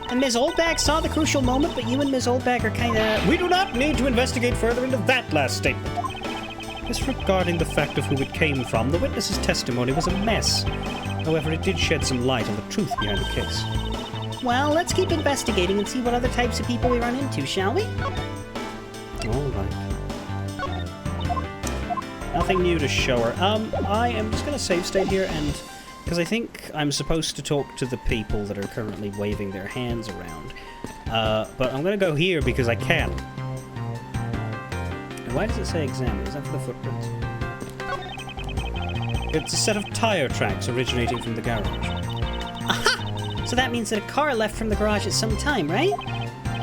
And Ms. Oldbag saw the crucial moment, but you and Ms. Oldbag are kinda... We do not need to investigate further into that last statement. Disregarding the fact of who it came from, the witness's testimony was a mess. However, it did shed some light on the truth behind the case. Well, let's keep investigating and see what other types of people we run into, shall we? All right. Nothing new to show her. I am just going to save state here, and because I think I'm supposed to talk to the people that are currently waving their hands around. But I'm going to go here because I can. And why does it say examine? Is that for the footprints? It's a set of tire tracks originating from the garage. Aha! So that means that a car left from the garage at some time, right?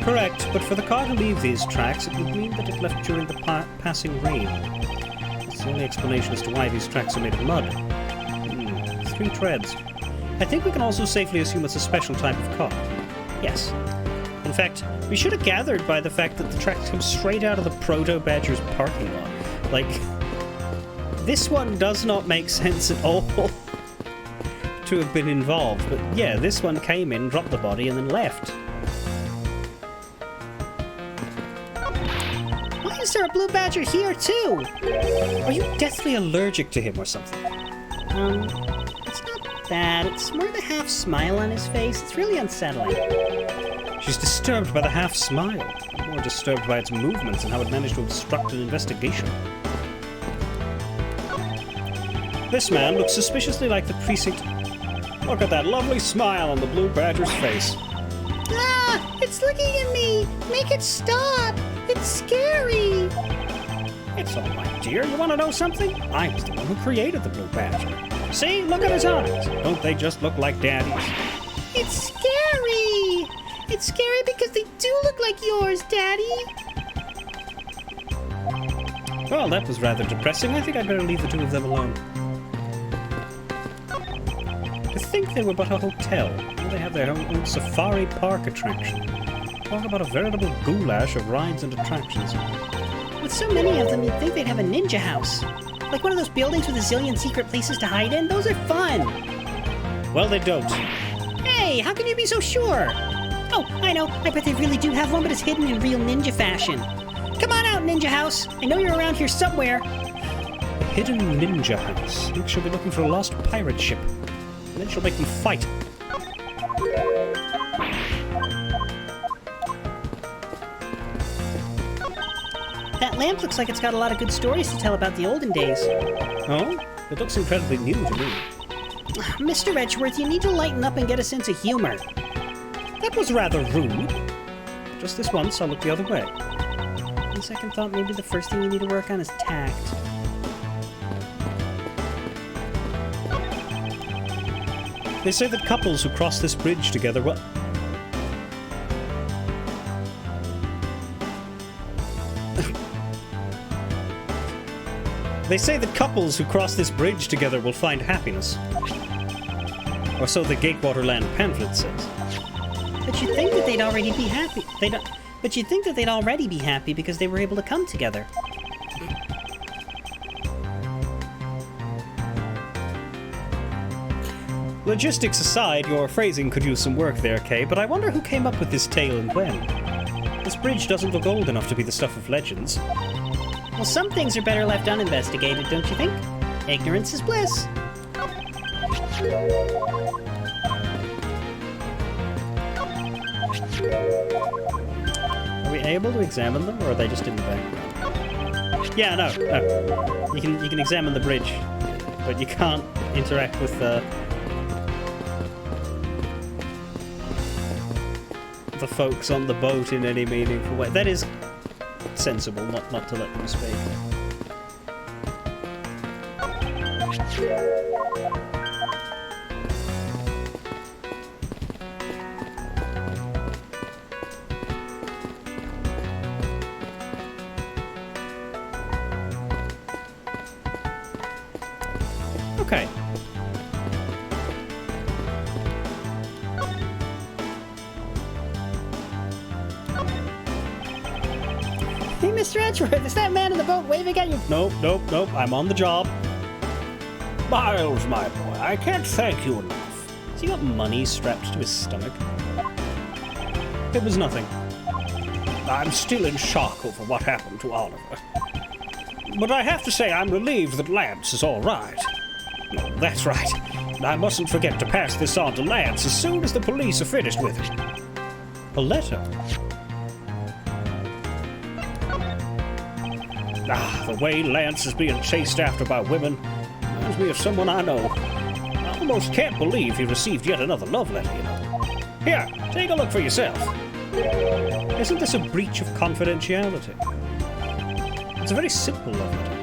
Correct, but for the car to leave these tracks, it would mean that it left during the passing rain. That's the only explanation as to why these tracks are made of mud. 3 treads. I think we can also safely assume it's a special type of car. Yes. In fact, we should have gathered by the fact that the tracks come straight out of the Proto-Badger's parking lot. Like, this one does not make sense at all to have been involved. But yeah, this one came in, dropped the body, and then left. Why is there a blue badger here, too? Are you deathly allergic to him or something? It's not that. It's more the half smile on his face. It's really unsettling. She's disturbed by the half smile. More disturbed by its movements and how it managed to obstruct an investigation. This man looks suspiciously like the precinct. Look at that lovely smile on the blue badger's face. Ah! It's looking at me! Make it stop! It's scary! It's all right, dear. You want to know something? I was the one who created the blue badger. See? Look at his eyes. Don't they just look like Daddy's? It's scary! It's scary because they do look like yours, Daddy! Well, that was rather depressing. I think I'd better leave the two of them alone. To think they were but a hotel. Now they have their own safari park attraction. Talk about a veritable goulash of rides and attractions. With so many of them, you'd think they'd have a ninja house. Like one of those buildings with a zillion secret places to hide in. Those are fun! Well, they don't. Hey, how can you be so sure? Oh, I know. I bet they really do have one, but it's hidden in real ninja fashion. Come on out, Ninja House. I know you're around here somewhere. A hidden ninja house. I think she'll be looking for a lost pirate ship. And then she'll make them fight. That lamp looks like it's got a lot of good stories to tell about the olden days. Oh? It looks incredibly new to me. Mr. Edgeworth, you need to lighten up and get a sense of humor. That was rather rude. Just this once, I'll look the other way. On second thought, maybe the first thing you need to work on is tact. They say that couples who cross this bridge together will... They say that couples who cross this bridge together will find happiness. Or so the Gatewaterland pamphlet says. But you'd think that they'd already be happy. But you'd think that they'd already be happy because they were able to come together. Logistics aside, your phrasing could use some work there, Kay, but I wonder who came up with this tale and when. This bridge doesn't look old enough to be the stuff of legends. Well, some things are better left uninvestigated, don't you think? Ignorance is bliss. Are we able to examine them, or are they just in the background? Yeah, no. You can examine the bridge, but you can't interact with the folks on the boat in any meaningful way. That is sensible, not to let them speak. Okay. Hey, Mr. Edgeworth, is that man in the boat waving at you? Nope. I'm on the job. Miles, my boy, I can't thank you enough. Has he got money strapped to his stomach? It was nothing. I'm still in shock over what happened to Oliver. But I have to say I'm relieved that Lance is all right. No, that's right. I mustn't forget to pass this on to Lance as soon as the police are finished with it. A letter? The way Lance is being chased after by women reminds me of someone I know. I almost can't believe he received yet another love letter, you know. Here, take a look for yourself. Isn't this a breach of confidentiality? It's a very simple love letter.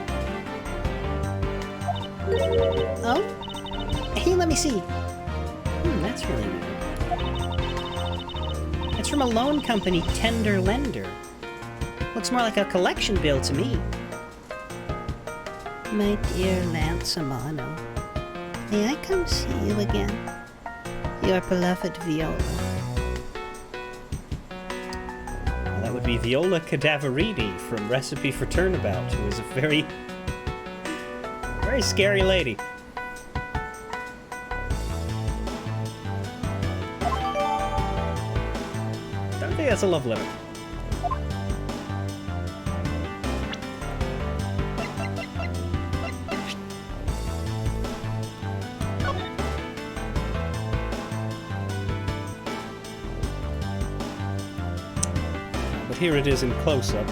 Oh? Hey, let me see. That's really weird. It's from a loan company, Tender Lender. Looks more like a collection bill to me. My dear Lance Amano, may I come see you again? Your beloved Viola. Well, that would be Viola Cadaverini from Recipe for Turnabout, who is a very scary lady. Don't think that's a love letter. But here it is in close-up.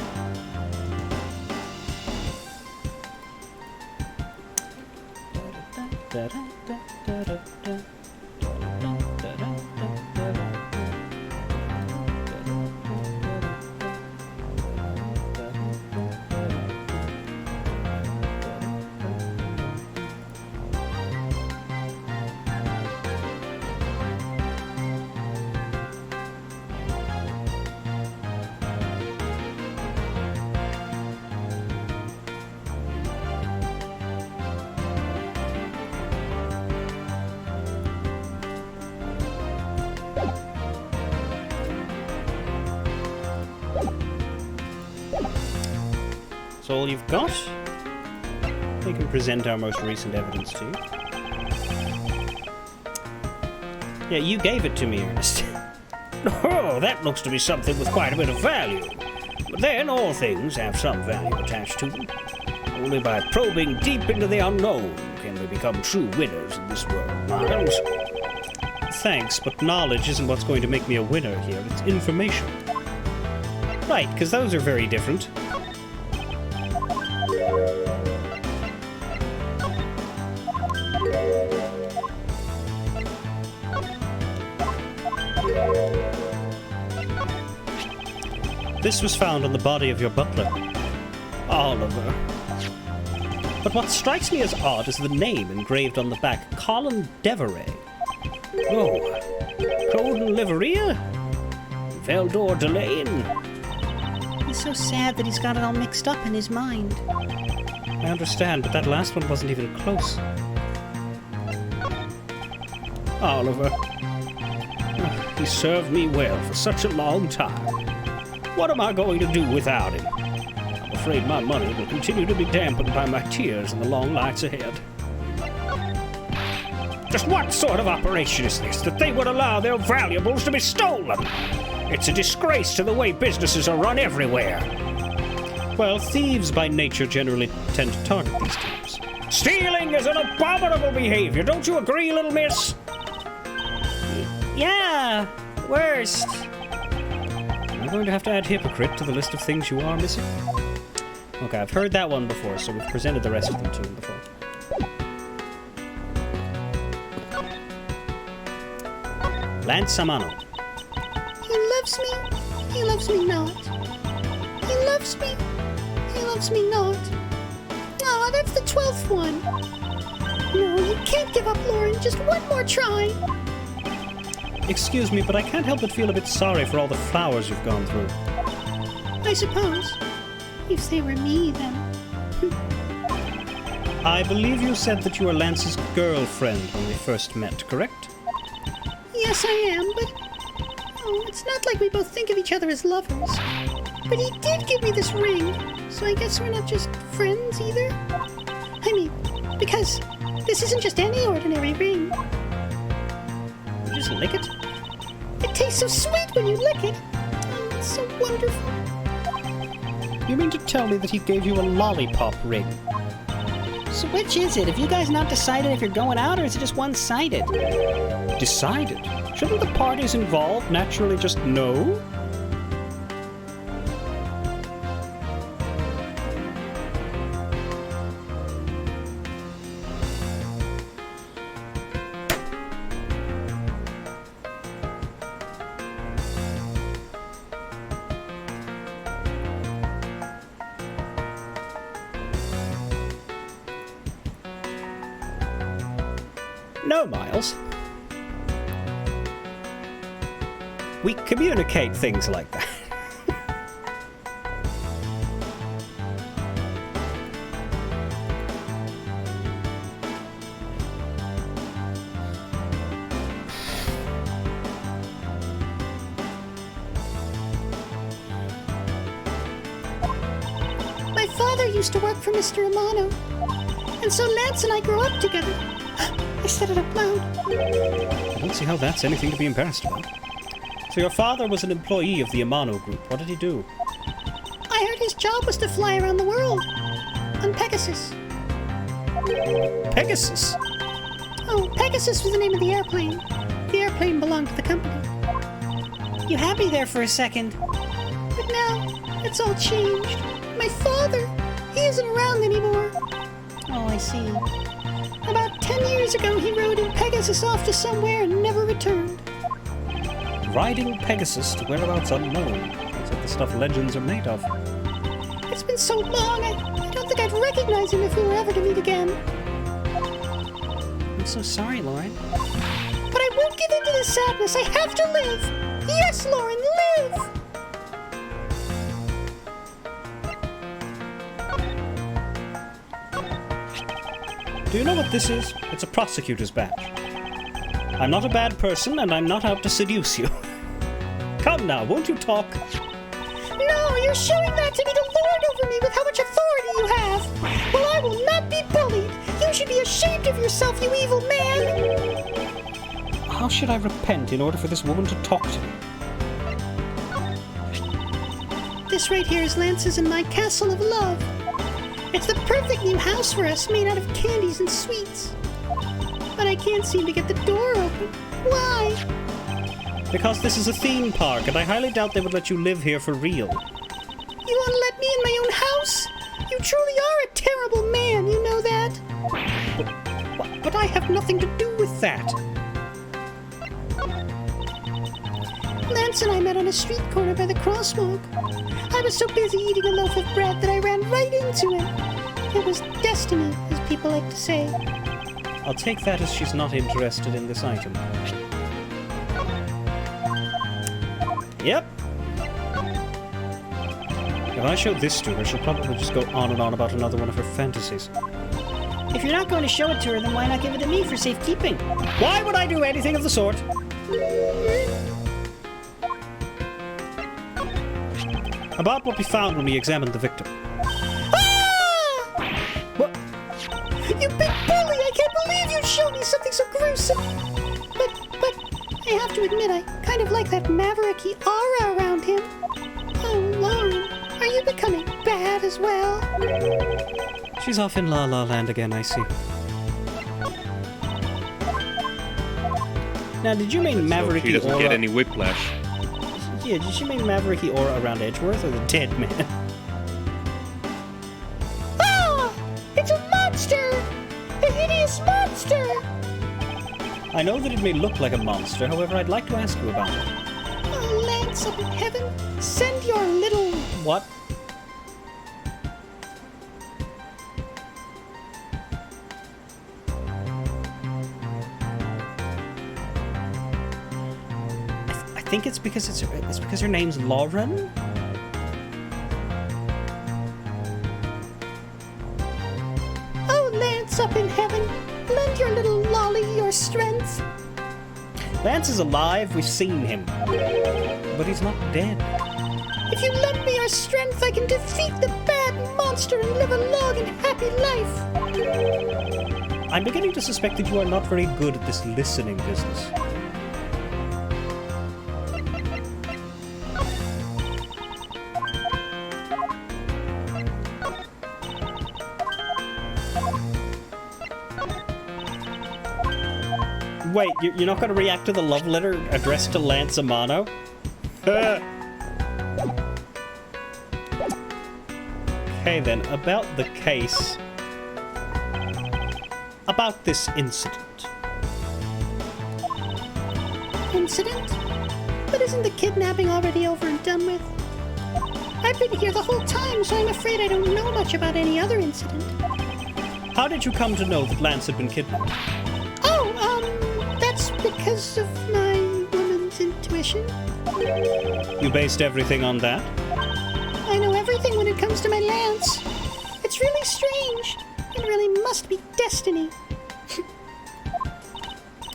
That's all you've got? We can present our most recent evidence to you. Yeah, you gave it to me, Ernest. Oh, that looks to be something with quite a bit of value. But then all things have some value attached to them. Only by probing deep into the unknown can we become true winners in this world, Miles. Thanks, but knowledge isn't what's going to make me a winner here. It's information. Right, because those are very different. This was found on the body of your butler, Oliver. But what strikes me as odd is the name engraved on the back, Colin Deveray. Oh, Coden Liveria? Veldor Delane? He's so sad that he's got it all mixed up in his mind. I understand, but that last one wasn't even close. Oliver. He served me well for such a long time. What am I going to do without him? I'm afraid my money will continue to be dampened by my tears in the long nights ahead. Just what sort of operation is this, that they would allow their valuables to be stolen? It's a disgrace to the way businesses are run everywhere. Well, thieves by nature generally tend to target these types. Stealing is an abominable behavior, don't you agree, little miss? Yeah, worst. Am I going to have to add hypocrite to the list of things you are missing? Okay, I've heard that one before, so we've presented the rest of them to him before. Lance Samano. He loves me. He loves me not. He loves me. He loves me not. Aw, that's the 12th one. No, you can't give up, Lauren. Just one more try. Excuse me, but I can't help but feel a bit sorry for all the flowers you've gone through. I suppose. If they were me, then. I believe you said that you were Lance's girlfriend when we first met, correct? Yes, I am, but... Oh, it's not like we both think of each other as lovers. But he did give me this ring, so I guess we're not just friends either? I mean, because this isn't just any ordinary ring. You just lick it? It tastes so sweet when you lick it. Oh, it's so wonderful. You mean to tell me that he gave you a lollipop ring? So which is it? Have you guys not decided if you're going out, or is it just one-sided? Decided? Shouldn't the parties involved naturally just know? No, Miles. We communicate things like that. My father used to work for Mr. Amano, and so Lance and I grew up together. I said it out loud. I don't see how that's anything to be embarrassed about. So your father was an employee of the Amano Group. What did he do? I heard his job was to fly around the world. On Pegasus. Pegasus? Oh, Pegasus was the name of the airplane. The airplane belonged to the company. You had me there for a second. But But now, it's all changed. My father, he isn't around anymore. Oh, I see. About 10 years ago, he rode in Pegasus off to somewhere and never returned. Riding Pegasus to whereabouts unknown. That's like the stuff legends are made of. It's been so long, I don't think I'd recognize him if we were ever to meet again. I'm so sorry, Lauren. But I won't give in to this sadness. I have to live. Yes, Lauren, live! Do you know what this is? It's a prosecutor's badge. I'm not a bad person, and I'm not out to seduce you. Come now, won't you talk? No, you're showing that to me to lord over me with how much authority you have. Well, I will not be bullied. You should be ashamed of yourself, you evil man. How should I repent in order for this woman to talk to me? This right here is Lance's and my castle of love. It's the perfect new house for us, made out of candies and sweets. But I can't seem to get the door open. Why? Because this is a theme park, and I highly doubt they would let you live here for real. You won't let me in my own house? You truly are a terrible man, you know that? But I have nothing to do with that. Lance and I met on a street corner by the crosswalk. I was so busy eating a loaf of bread that I ran right into him. It was destiny, as people like to say. I'll take that as she's not interested in this item. Yep. If I show this to her, she'll probably just go on and on about another one of her fantasies. If you're not going to show it to her, then why not give it to me for safekeeping? Why would I do anything of the sort? About what we found when we examined the victim. Ah! What? You big bully! I can't believe you'd show me something so gruesome! But, I have to admit, I kind of like that mavericky aura around him. Oh, Lauren, are you becoming bad as well? She's off in La La Land again, I see. Now, did you mean So mavericky she doesn't aura? get any whiplash. Yeah, did she mean mavericky aura around Edgeworth or the dead man? Ah! It's a monster! A hideous monster! I know that it may look like a monster, however, I'd like to ask you about it. Oh, Lance up in heaven, send your little... What? I think it's because her name's Lauren. Oh, Lance up in heaven, lend your little lolly your strength. Lance is alive. We've seen him, but he's not dead. If you lend me your strength, I can defeat the bad monster and live a long and happy life. I'm beginning to suspect that you are not very good at this listening business. Wait, you're not going to react to the love letter addressed to Lance Amano? Okay then, about the case. About this incident. Incident? But isn't the kidnapping already over and done with? I've been here the whole time, so I'm afraid I don't know much about any other incident. How did you come to know that Lance had been kidnapped? Oh, that's because of my woman's intuition. You based everything on that? I know everything when it comes to my Lance. It's really strange. It really must be destiny.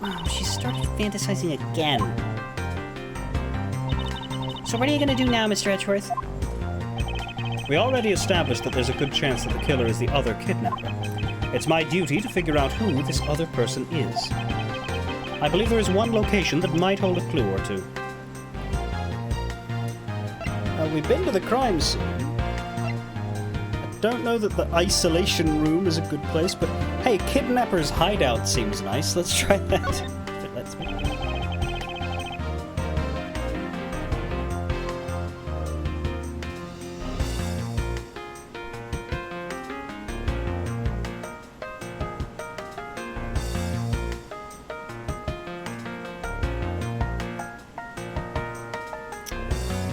Oh, she started fantasizing again. So what are you gonna do now, Mr. Edgeworth? We already established that there's a good chance that the killer is the other kidnapper. It's my duty to figure out who this other person is. I believe there is one location that might hold a clue or two. We've been to the crime scene. I don't know that the isolation room is a good place, but hey, kidnapper's hideout seems nice. Let's try that. If it lets me.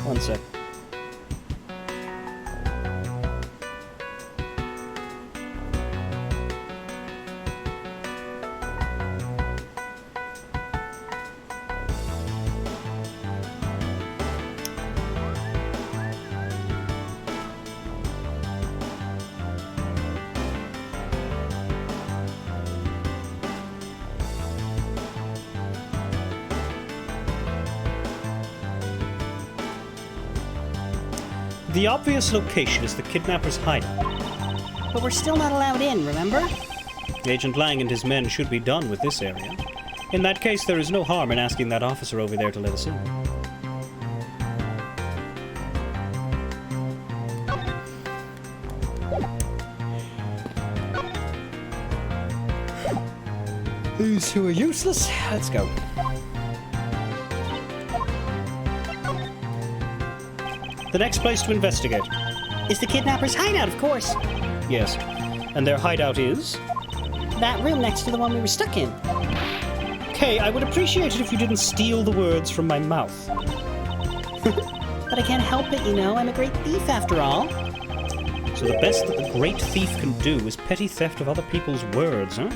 One sec. The obvious location is the kidnapper's hideout. But we're still not allowed in, remember? Agent Lang and his men should be done with this area. In that case, there is no harm in asking that officer over there to let us in. These two are useless. Let's go. The next place to investigate. Is the kidnapper's hideout, of course. Yes. And their hideout is? That room next to the one we were stuck in. Kay, I would appreciate it if you didn't steal the words from my mouth. But I can't help it, you know. I'm a great thief after all. So the best that the great thief can do is petty theft of other people's words, huh?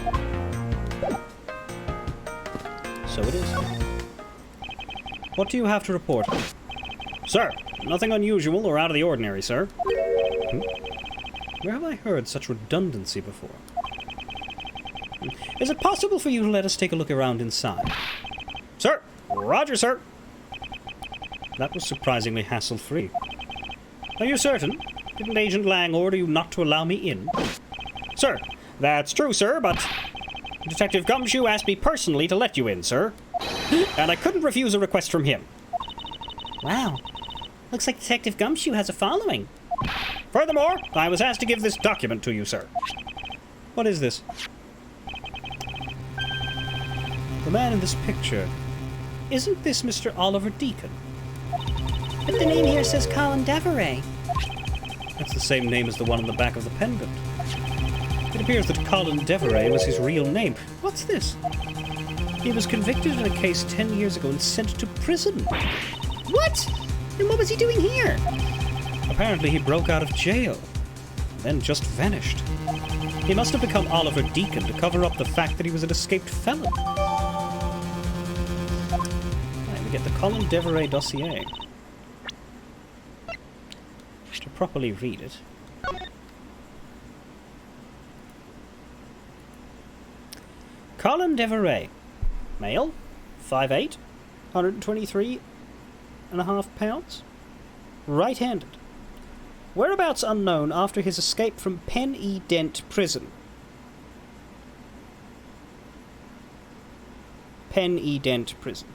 So it is. What do you have to report? Sir, nothing unusual or out of the ordinary, sir. Where have I heard such redundancy before? Is it possible for you to let us take a look around inside? Sir! Roger, sir! That was surprisingly hassle-free. Are you certain? Didn't Agent Lang order you not to allow me in? Sir, that's true, sir, but Detective Gumshoe asked me personally to let you in, sir. And I couldn't refuse a request from him. Wow. Looks like Detective Gumshoe has a following. Furthermore, I was asked to give this document to you, sir. What is this? The man in this picture. Isn't this Mr. Oliver Deacon? But the name here says Colin Deveray. That's the same name as the one on the back of the pendant. It appears that Colin Deveray was his real name. What's this? He was convicted in a case 10 years ago and sent to prison. What? And what was he doing here? Apparently he broke out of jail, then just vanished. He must have become Oliver Deacon to cover up the fact that he was an escaped felon. Right, we get the Colin Deveray dossier. To properly read it. Colin Deveray. Male, 5'8", 123.5 pounds. Right-handed. Whereabouts unknown after his escape from Pen E. Dent Prison. Pen E. Dent Prison.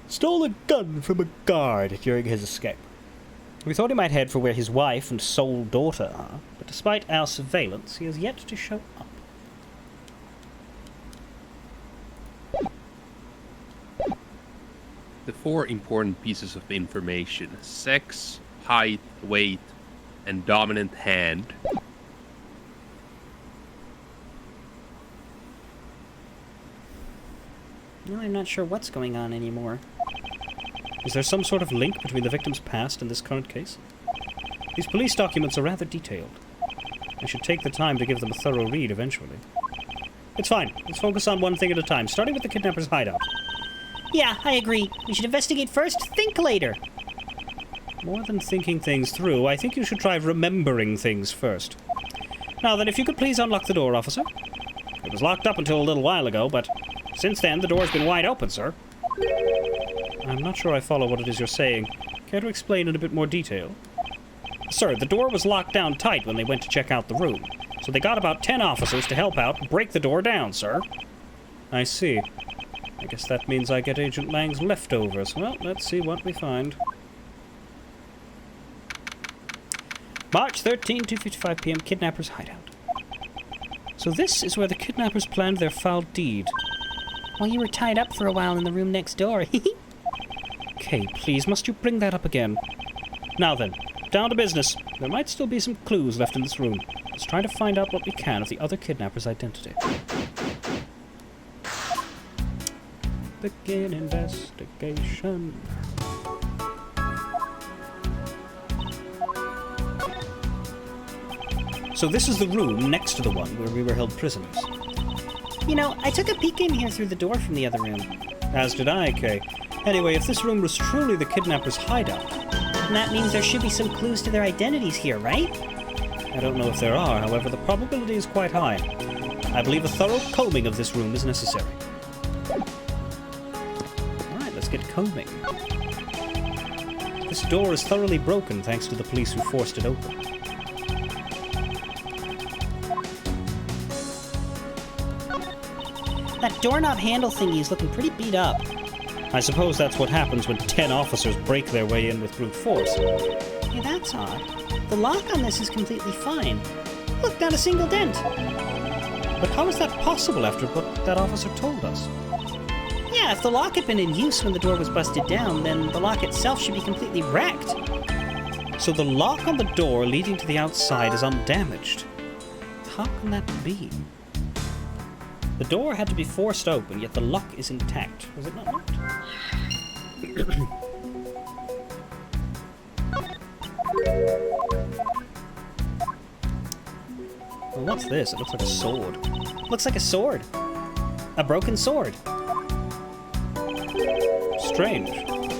Stole a gun from a guard during his escape. We thought he might head for where his wife and sole daughter are, but despite our surveillance, he has yet to show up. The four important pieces of information: sex, height, weight, and dominant hand. No, I'm not sure what's going on anymore. Is there some sort of link between the victim's past and this current case? These police documents are rather detailed. I should take the time to give them a thorough read eventually. It's fine. Let's focus on one thing at a time, starting with the kidnapper's hideout. Yeah, I agree. We should investigate first, think later. More than thinking things through, I think you should try remembering things first. Now then, if you could please unlock the door, officer. It was locked up until a little while ago, but since then the door's been wide open, sir. I'm not sure I follow what it is you're saying. Care to explain in a bit more detail? Sir, the door was locked down tight when they went to check out the room, so they got about 10 officers to help out and break the door down, sir. I see. I guess that means I get Agent Lang's leftovers. Well, let's see what we find. March 13, 2:55 p.m., kidnapper's hideout. So this is where the kidnappers planned their foul deed. Well, you were tied up for a while in the room next door. Okay, please, must you bring that up again? Now then, down to business. There might still be some clues left in this room. Let's try to find out what we can of the other kidnapper's identity. begin investigation. So this is the room next to the one where we were held prisoners. You know, I took a peek in here through the door from the other room. As did I, Kay. Anyway, if this room was truly the kidnapper's hideout, And that means there should be some clues to their identities here, right? I don't know if there are, however, the probability is quite high. I believe a thorough combing of this room is necessary. Alright, let's get combing. This door is thoroughly broken thanks to the police who forced it open. That doorknob handle thingy is looking pretty beat up. I suppose that's what happens when 10 officers break their way in with brute force. Hey, that's odd. The lock on this is completely fine. Look, not a single dent. But how is that possible after what that officer told us? Yeah, if the lock had been in use when the door was busted down, then the lock itself should be completely wrecked. So the lock on the door leading to the outside is undamaged. How can that be? The door had to be forced open, yet the lock is intact. Was it not locked? Well, what's this? It looks like a sword. Looks like a sword. A broken sword. Strange.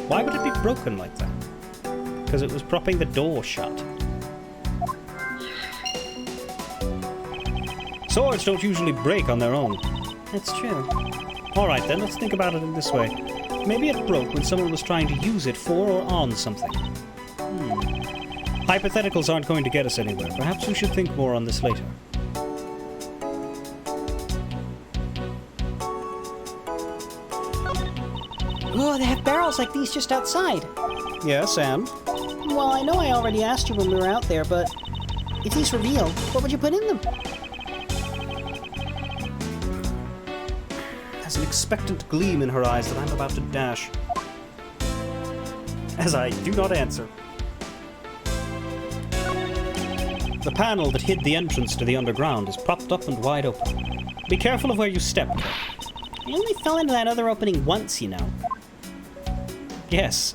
Why would it be broken like that? Because it was propping the door shut. Swords don't usually break on their own. That's true. Alright then, let's think about it in this way. Maybe it broke when someone was trying to use it for or on something. Hypotheticals aren't going to get us anywhere. Perhaps we should think more on this later. Oh, they have barrels like these just outside. Yes, and? Well, I know I already asked you when we were out there, but if these were real, what would you put in them? There's an expectant gleam in her eyes that I'm about to dash. As I do not answer. The panel that hid the entrance to the underground is propped up and wide open. Be careful of where you step. I only fell into that other opening once, you know. Yes.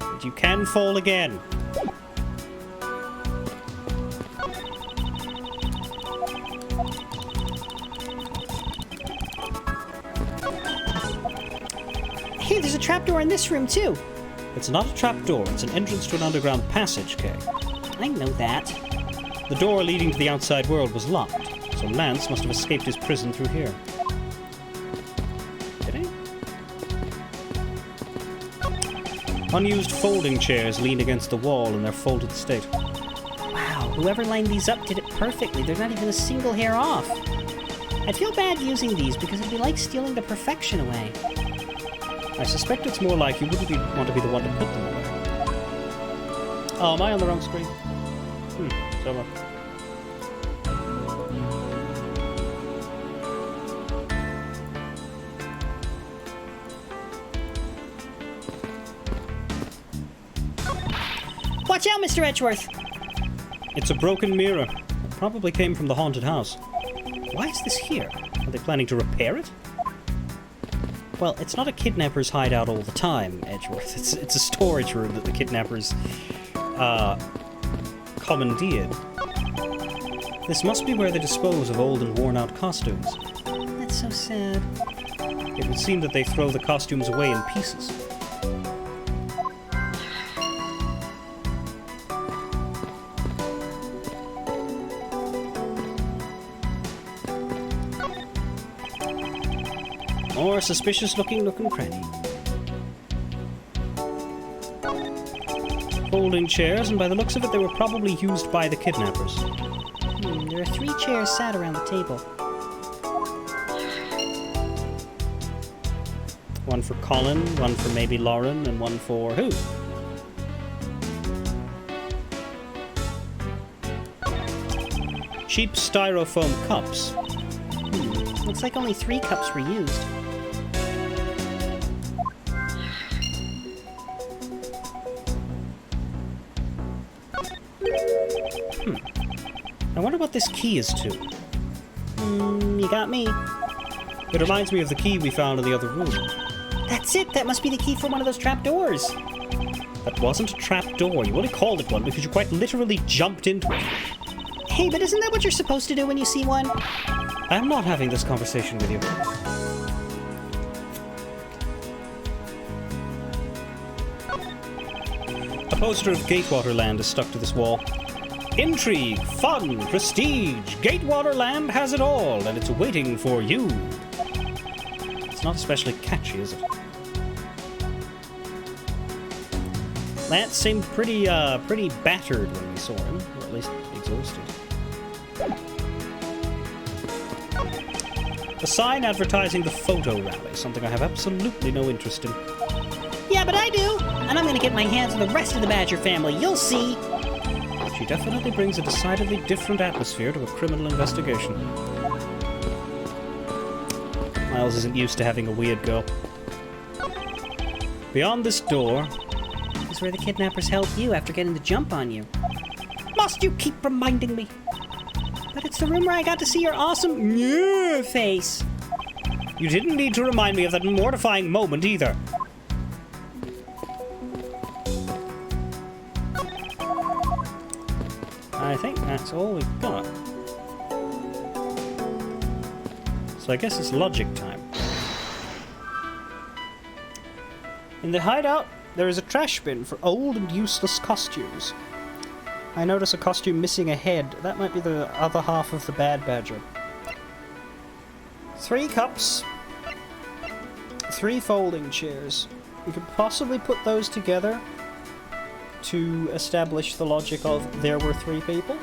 But you can fall again. Hey, there's a trapdoor in this room, too. It's not a trapdoor, it's an entrance to an underground passage, Kay. I know that. The door leading to the outside world was locked, so Lance must have escaped his prison through here. Did he? Unused folding chairs lean against the wall in their folded state. Wow, whoever lined these up did it perfectly. There's not even a single hair off. I'd feel bad using these because it'd be like stealing the perfection away. I suspect it's more like you wouldn't want to be the one to put them away. Oh, am I on the wrong screen? So look. Watch out, Mr. Edgeworth! It's a broken mirror. It probably came from the haunted house. Why is this here? Are they planning to repair it? Well, it's not a kidnapper's hideout all the time, Edgeworth. It's a storage room that the kidnappers, commandeered. This must be where they dispose of old and worn-out costumes. That's so sad. It would seem that they throw the costumes away in pieces. More suspicious-looking nook and cranny. Folding chairs, and by the looks of it, they were probably used by the kidnappers. There are 3 chairs sat around the table. One for Colin, one for maybe Lauren, and one for who? Cheap styrofoam cups. Looks like only 3 cups were used. I wonder what this key is to. You got me. It reminds me of the key we found in the other room. That's it. That must be the key for one of those trap doors. That wasn't a trap door. You only called it one because you quite literally jumped into it. Hey, but isn't that what you're supposed to do when you see one? I'm not having this conversation with you. A poster of Gatewater Land is stuck to this wall. Intrigue, fun, prestige. Gatewater Land has it all, and it's waiting for you. It's not especially catchy, is it? Lance seemed pretty battered when we saw him, or at least exhausted. A sign advertising the photo rally, something I have absolutely no interest in. Yeah, but I do. And I'm going to get my hands on the rest of the Badger family. You'll see. She definitely brings a decidedly different atmosphere to a criminal investigation. Miles isn't used to having a weird girl. Beyond this door is where the kidnappers held you after getting the jump on you. Must you keep reminding me? But it's the room where I got to see your awesome face. You didn't need to remind me of that mortifying moment either. I think that's all we've got. So I guess it's logic time. In the hideout, there is a trash bin for old and useless costumes. I notice a costume missing a head. That might be the other half of the Bad Badger. 3 cups. 3 folding chairs. We could possibly put those together to establish the logic of there were 3 people.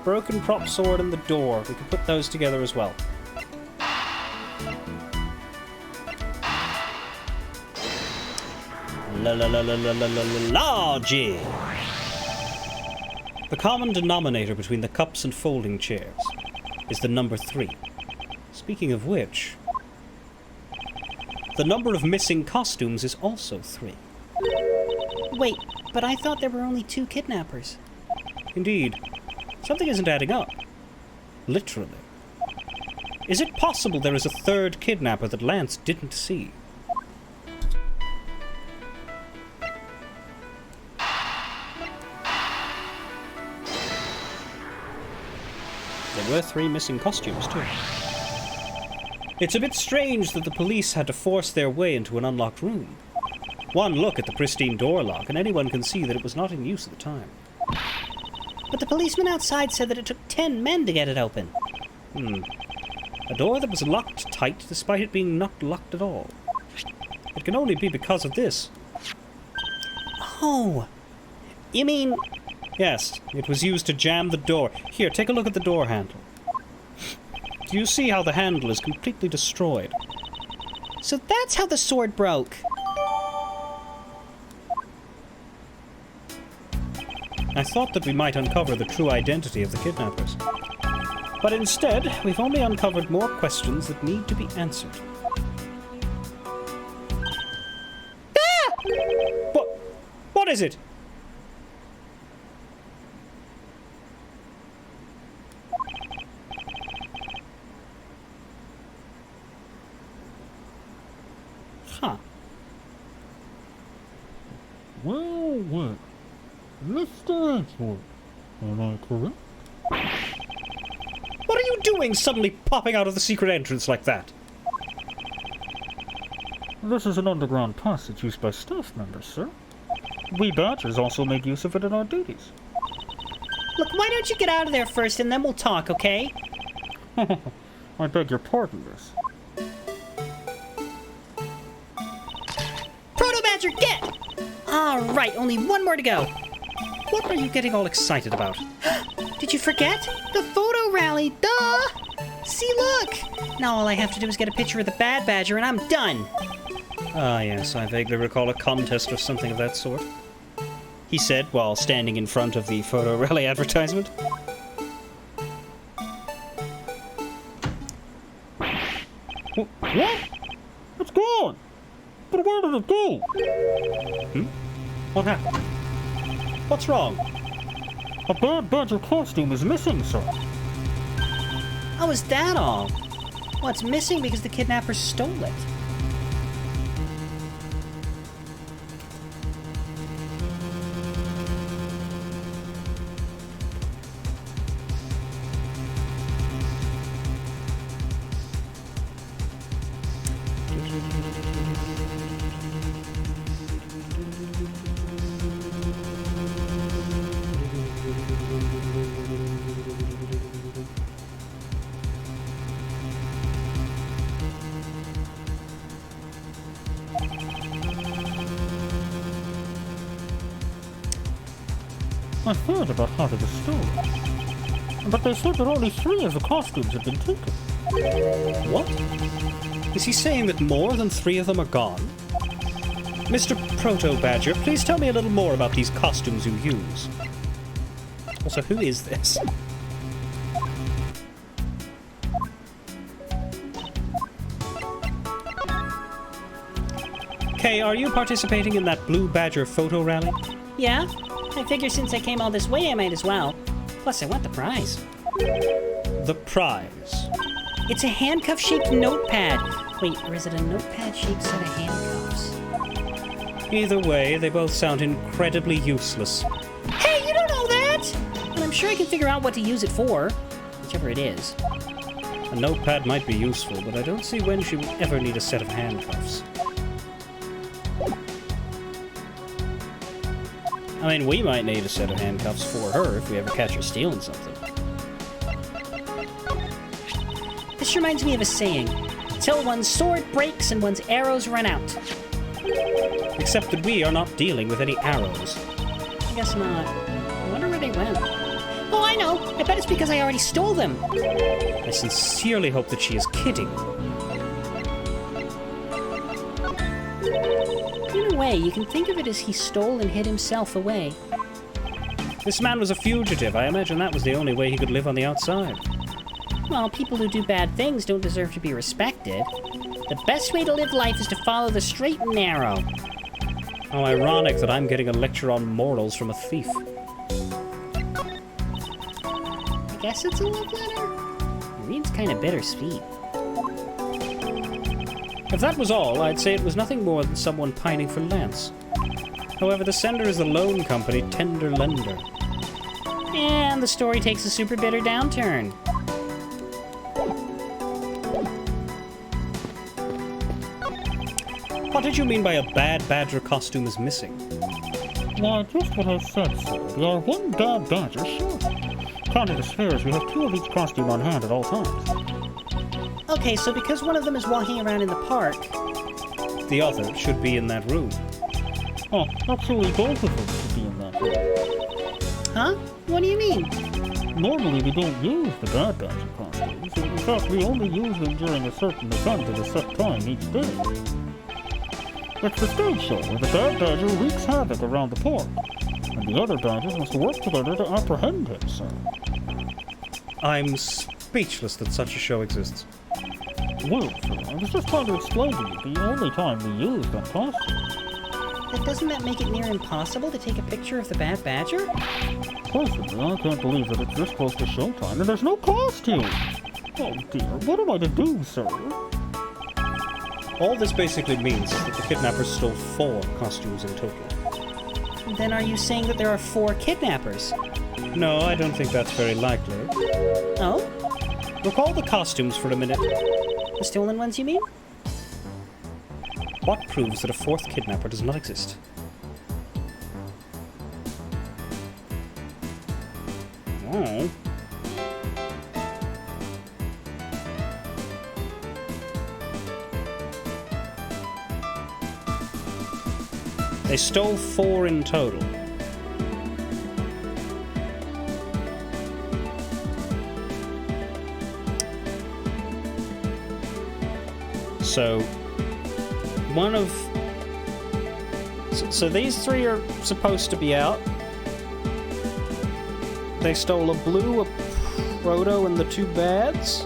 Broken prop sword and the door. We could put those together as well. Logic! The common denominator between the cups and folding chairs is the number 3. Speaking of which, the number of missing costumes is also 3. Wait, but I thought there were only 2 kidnappers. Indeed. Something isn't adding up. Literally. Is it possible there is a 3rd kidnapper that Lance didn't see? There were 3 missing costumes, too. It's a bit strange that the police had to force their way into an unlocked room. One look at the pristine door lock, and anyone can see that it was not in use at the time. But the policeman outside said that it took 10 men to get it open. A door that was locked tight despite it being not locked at all. It can only be because of this. Oh! You mean... Yes, it was used to jam the door. Here, take a look at the door handle. Do you see how the handle is completely destroyed? So that's how the sword broke. I thought that we might uncover the true identity of the kidnappers. But instead, we've only uncovered more questions that need to be answered. Ah! What is it? Huh. Well, Mr. Edgeworth, am I correct? What are you doing suddenly popping out of the secret entrance like that? This is an underground passage used by staff members, sir. We Badgers also make use of it in our duties. Look, why don't you get out of there first and then we'll talk, okay? I beg your pardon, miss. Proto-Badger, get! Alright, only one more to go. What are you getting all excited about? Did you forget? The photo rally, duh! See, look! Now all I have to do is get a picture of the Bad Badger and I'm done. Ah, yes, I vaguely recall a contest or something of that sort. He said while standing in front of the photo rally advertisement. What? It's gone! But where did it go? What happened? What's wrong? A Bad Badger costume is missing, sir. Oh, is that all? Well, it's missing because the kidnappers stole it. I heard about how they were stolen. But they said that only 3 of the costumes had been taken. What? Is he saying that more than 3 of them are gone? Mr. Proto-Badger, please tell me a little more about these costumes you use. Also, who is this? Kay, are you participating in that Blue Badger photo rally? Yeah? I figure since I came all this way, I might as well. Plus, I want the prize. The prize. It's a handcuff-shaped notepad. Wait, or is it a notepad-shaped set of handcuffs? Either way, they both sound incredibly useless. Hey, you don't know that! And I'm sure I can figure out what to use it for. Whichever it is. A notepad might be useful, but I don't see when she will ever need a set of handcuffs. I mean, we might need a set of handcuffs for her if we ever catch her stealing something. This reminds me of a saying. Till one's sword breaks and one's arrows run out. Except that we are not dealing with any arrows. I guess not. I wonder where they went. Oh, I know! I bet it's because I already stole them. I sincerely hope that she is kidding. In a way, you can think of it as he stole and hid himself away. This man was a fugitive. I imagine that was the only way he could live on the outside. Well, people who do bad things don't deserve to be respected. The best way to live life is to follow the straight and narrow. How ironic that I'm getting a lecture on morals from a thief. I guess it's a love letter. It reads kind of bittersweet. If that was all, I'd say it was nothing more than someone pining for Lance. However, the sender is the loan company Tender Lender. And the story takes a super bitter downturn. What did you mean by a bad badger costume is missing? Why, just what I said, sir. We are one bad badger short. Counting the spheres, we have 2 of each costume on hand at all times. Okay, so because one of them is walking around in the park... The other should be in that room. Oh, actually both of them should be in that room. Huh? What do you mean? Normally we don't use the bad badger costumes. In fact, we only use them during a certain event at a set time each day. It's the stage show where the bad badger wreaks havoc around the park, and the other badgers must work together to apprehend him, sir. I'm speechless that such a show exists. Well, sir, I was just trying to explain to you the only time we use that costume. But doesn't that make it near impossible to take a picture of the bad badger? Personally, I can't believe that it's this close to showtime and there's no costume! Oh dear, what am I to do, sir? All this basically means is that the kidnappers stole 4 costumes in total. Then are you saying that there are 4 kidnappers? No, I don't think that's very likely. Oh? Recall the costumes for a minute. The stolen ones, you mean? What proves that a 4th kidnapper does not exist? Oh. They stole 4 in total. So, one of... So these 3 are supposed to be out. They stole a blue, a proto, and the 2 bads.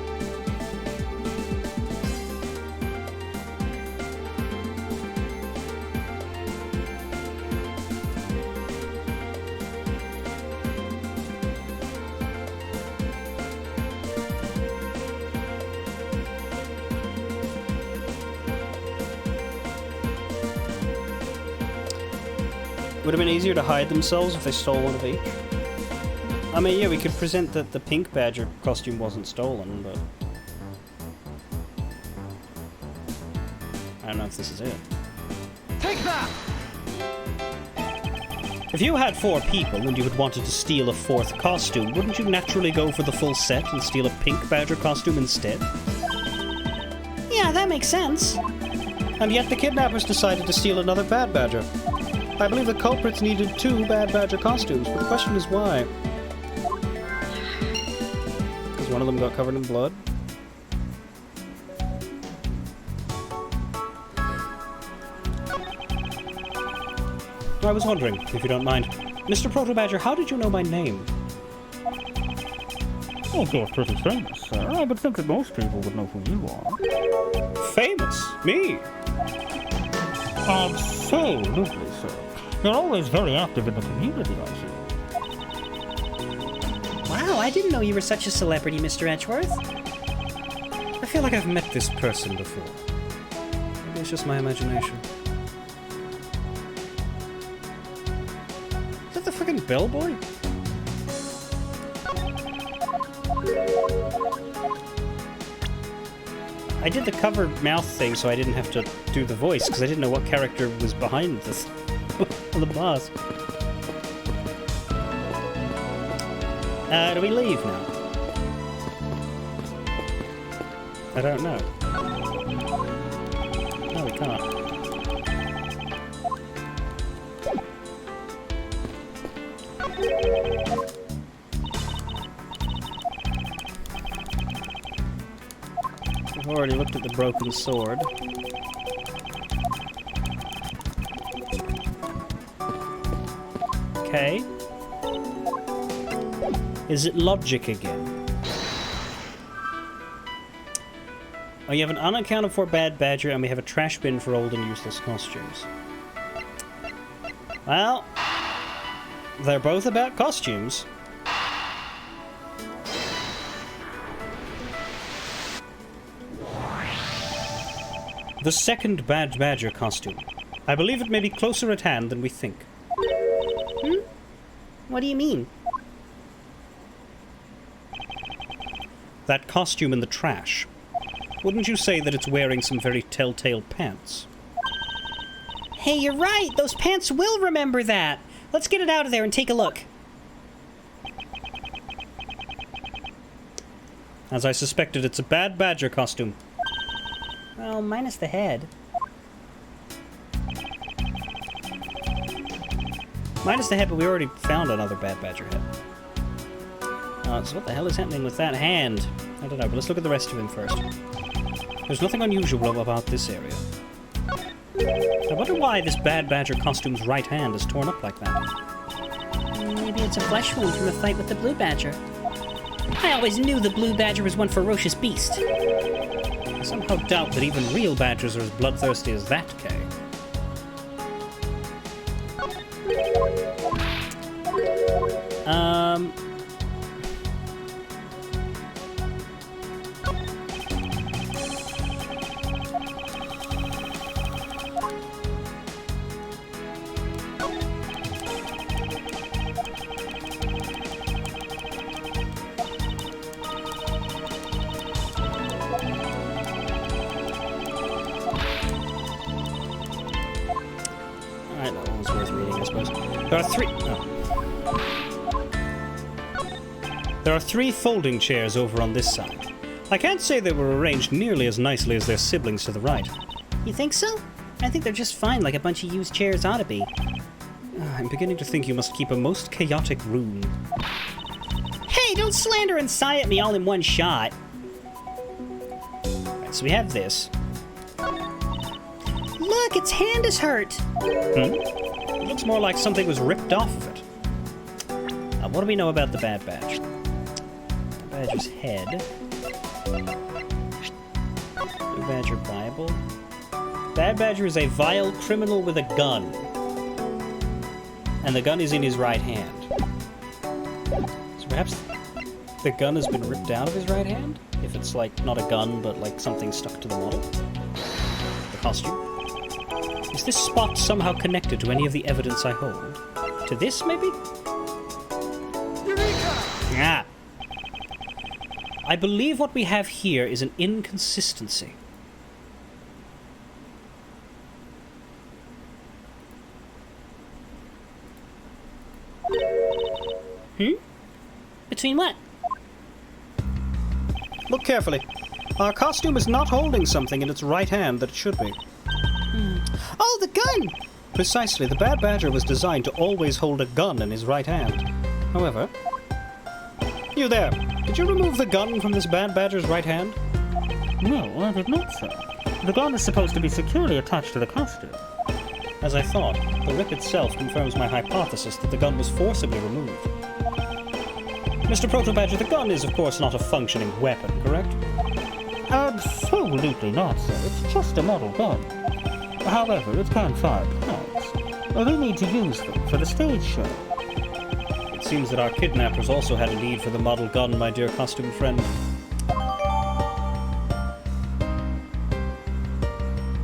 Would have been easier to hide themselves if they stole one of each. I mean, yeah, we could present that the pink badger costume wasn't stolen, but... I don't know if this is it. Take that! If you had 4 people and you had wanted to steal a 4th costume, wouldn't you naturally go for the full set and steal a pink badger costume instead? Yeah, that makes sense. And yet the kidnappers decided to steal another bad badger. I believe the culprits needed 2 bad badger costumes, but the question is why? Because one of them got covered in blood? I was wondering, if you don't mind. Mr. Proto Badger, how did you know my name? Oh, you're pretty famous, sir. I would think that most people would know who you are. Famous? Me? Absolutely, sir. You're always very active in the community, I see. Wow, I didn't know you were such a celebrity, Mr. Edgeworth. I feel like I've met this person before. Maybe it's just my imagination. Is that the fucking bellboy? I did the cover mouth thing so I didn't have to do the voice, because I didn't know what character was behind this. The boss. Do we leave now? I don't know. No, we can't. We've already looked at the broken sword. Okay. Is it logic again? Oh, you have an unaccounted for bad badger, and we have a trash bin for old and useless costumes. Well, they're both about costumes. The second bad badger costume. I believe it may be closer at hand than we think. What do you mean? That costume in the trash. Wouldn't you say that it's wearing some very telltale pants? Hey, you're right! Those pants will remember that! Let's get it out of there and take a look. As I suspected, it's a bad badger costume. Well, minus the head. Minus the head, but we already found another bad badger head. So what the hell is happening with that hand? I don't know, but let's look at the rest of him first. There's nothing unusual about this area. I wonder why this bad badger costume's right hand is torn up like that. Maybe it's a flesh wound from a fight with the blue badger. I always knew the blue badger was one ferocious beast. I somehow doubt that even real badgers are as bloodthirsty as that, Kay. Alright, that one was worth reading, I suppose. There are 3 folding chairs over on this side. I can't say they were arranged nearly as nicely as their siblings to the right. You think so? I think they're just fine, like a bunch of used chairs ought to be. I'm beginning to think you must keep a most chaotic room. Hey, don't slander and sigh at me all in one shot. Right, so we have this. Look, its hand is hurt. It looks more like something was ripped off of it. What do we know about the bad badge? The badger's head. Blue Badger Bible. Bad Badger is a vile criminal with a gun. And the gun is in his right hand. So perhaps the gun has been ripped out of his right hand? If it's like not a gun, but like something stuck to the model. The costume. Is this spot somehow connected to any of the evidence I hold? To this, maybe? Ah. I believe what we have here is an inconsistency. Between what? Look carefully. Our costume is not holding something in its right hand that it should be. Oh, the gun! Precisely, the Bad Badger was designed to always hold a gun in his right hand. However... You there! Did you remove the gun from this Bad Badger's right hand? No, I did not, sir. The gun is supposed to be securely attached to the costume. As I thought, the rip itself confirms my hypothesis that the gun was forcibly removed. Mr. Proto-Badger, the gun is, of course, not a functioning weapon, correct? Absolutely not, sir. It's just a model gun. However, it can fire planks. We need to use them for the stage show. It seems that our kidnappers also had a need for the model gun, my dear costume friend.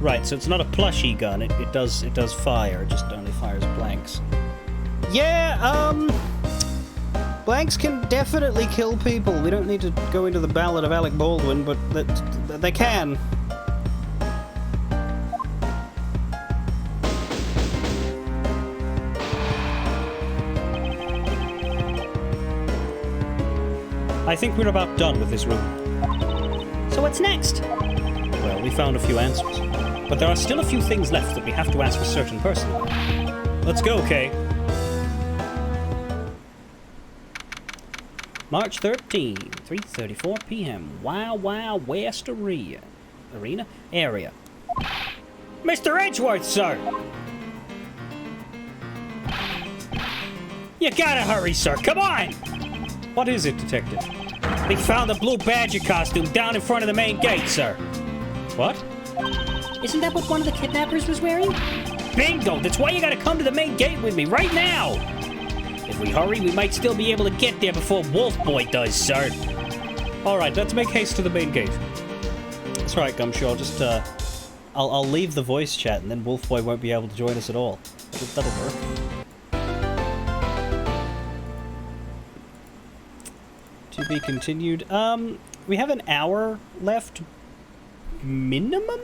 Right, so it's not a plushy gun. It does fire. It just only fires blanks. Yeah, blanks can definitely kill people. We don't need to go into the Ballad of Alec Baldwin, but they can. I think we're about done with this room. So what's next? Well, we found a few answers. But there are still a few things left that we have to ask a certain person about. Let's go, Kay. March 13, 3:34 p.m. Wow Wow West Area. Area. Mr. Edgeworth, sir! You gotta hurry, sir. Come on! What is it, Detective? They found the Blue Badger costume down in front of the main gate, sir. What? Isn't that what one of the kidnappers was wearing? Bingo! That's why you gotta come to the main gate with me right now! If we hurry, we might still be able to get there before Wolf Boy does, sir. Alright, let's make haste to the main gate. That's right, Gumshoe. I'll just, I'll leave the voice chat and then Wolf Boy won't be able to join us at all. That'll work. To be continued. We have an hour left minimum?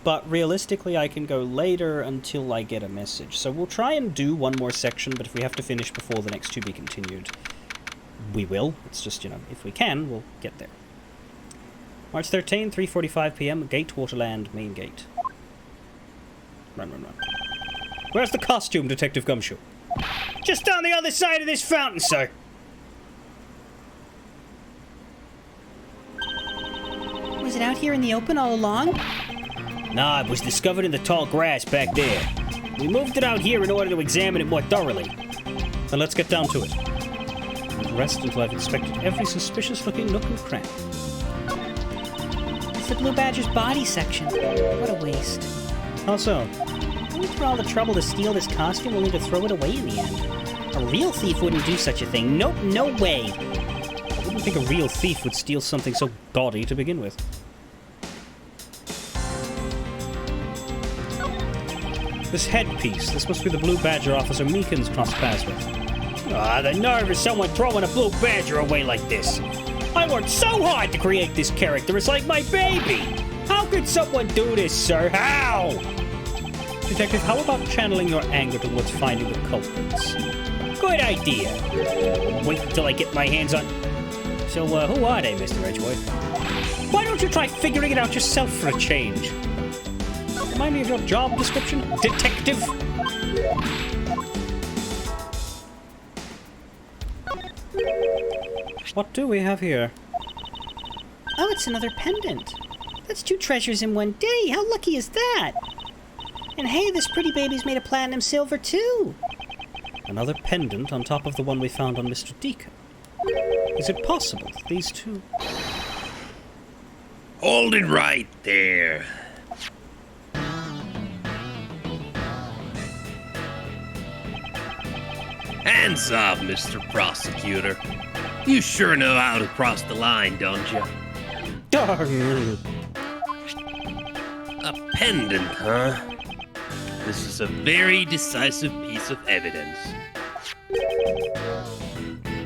But realistically, I can go later until I get a message. So we'll try and do one more section, but if we have to finish before the next to be continued, we will. It's just, you know, if we can, we'll get there. March 13, 3:45 p.m. Gate Waterland, main gate. Run, run, run. Where's the costume, Detective Gumshoe? Just on the other side of this fountain, sir. Was it out here in the open all along? Nah, it was discovered in the tall grass back there. We moved it out here in order to examine it more thoroughly. Then let's get down to it. I'll rest until I've inspected every suspicious-looking nook and cranny. It's the Blue Badger's body section. What a waste. How so? We went through all the trouble to steal this costume only to throw it away in the end. A real thief wouldn't do such a thing. Nope, no way. I wouldn't think a real thief would steal something so gaudy to begin with. This headpiece, this must be the Blue Badger Officer Meekins crossed paths with. Ah, the nerve of someone throwing a Blue Badger away like this. I worked so hard to create this character, it's like my baby. How could someone do this, sir? How? Detective, how about channeling your anger towards finding the culprits? Good idea. Wait until I get my hands on... So, who are they, Mr. Edgeworth? Why don't you try figuring it out yourself for a change? Remind me of your job description, detective. What do we have here? Oh, it's another pendant. That's 2 treasures in one day. How lucky is that? And hey, this pretty baby's made of platinum silver too. Another pendant on top of the one we found on Mr. Deacon. Is it possible that these two... Hold it right there. Hands off, Mr. Prosecutor. You sure know how to cross the line, don't you? Darn! A pendant, huh? This is a very decisive piece of evidence.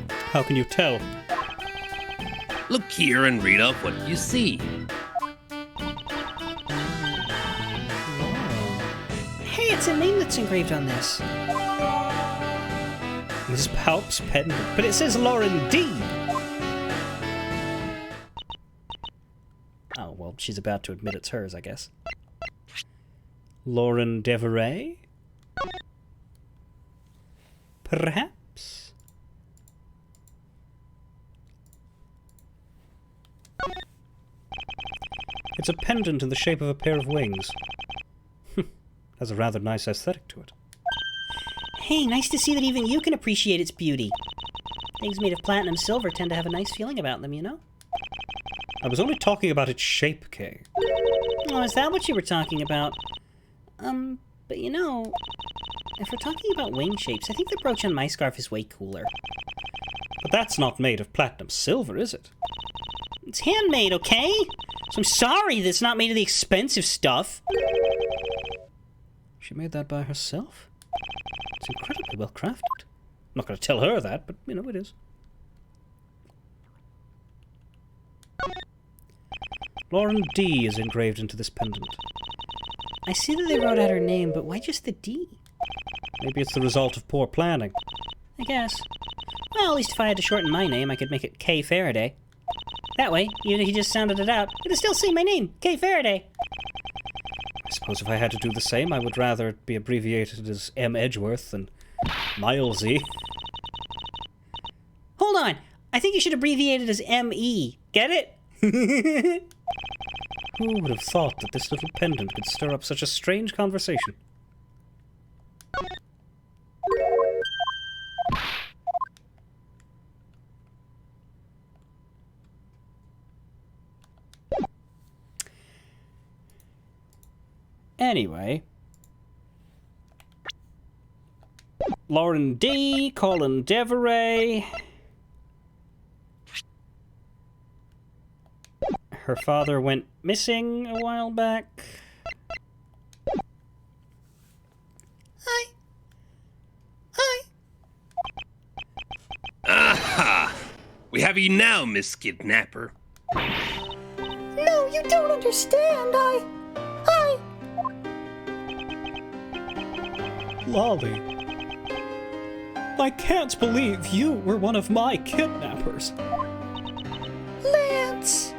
How can you tell? Look here and read off what you see. Hey, it's a name that's engraved on this. Mrs. Palp's pendant. But it says Lauren D. Oh, well, she's about to admit it's hers, I guess. Lauren Deveray? Perhaps? It's a pendant in the shape of a pair of wings. Has a rather nice aesthetic to it. Hey, nice to see that even you can appreciate its beauty. Things made of platinum silver tend to have a nice feeling about them, you know? I was only talking about its shape, Kay. Oh, is that what you were talking about? But you know, if we're talking about wing shapes, I think the brooch on my scarf is way cooler. But that's not made of platinum silver, is it? It's handmade, okay? So I'm sorry that it's not made of the expensive stuff. She made that by herself? It's incredibly well crafted. I'm not going to tell her that, but, you know, it is. Lauren D is engraved into this pendant. I see that they wrote out her name, but why just the D? Maybe it's the result of poor planning. I guess. Well, at least if I had to shorten my name, I could make it K. Faraday. That way, even if he just sounded it out, it'd still say my name, K. Faraday. I suppose if I had to do the same, I would rather it be abbreviated as M. Edgeworth than Milesy. Hold on! I think you should abbreviate it as M.E. Get it? Who would have thought that this little pendant could stir up such a strange conversation? Anyway, Lauren D, Colin Deveray. Her father went missing a while back. Hi. Aha! We have you now, Miss Kidnapper. No, you don't understand. Lolly, I can't believe you were one of my kidnappers. Lance!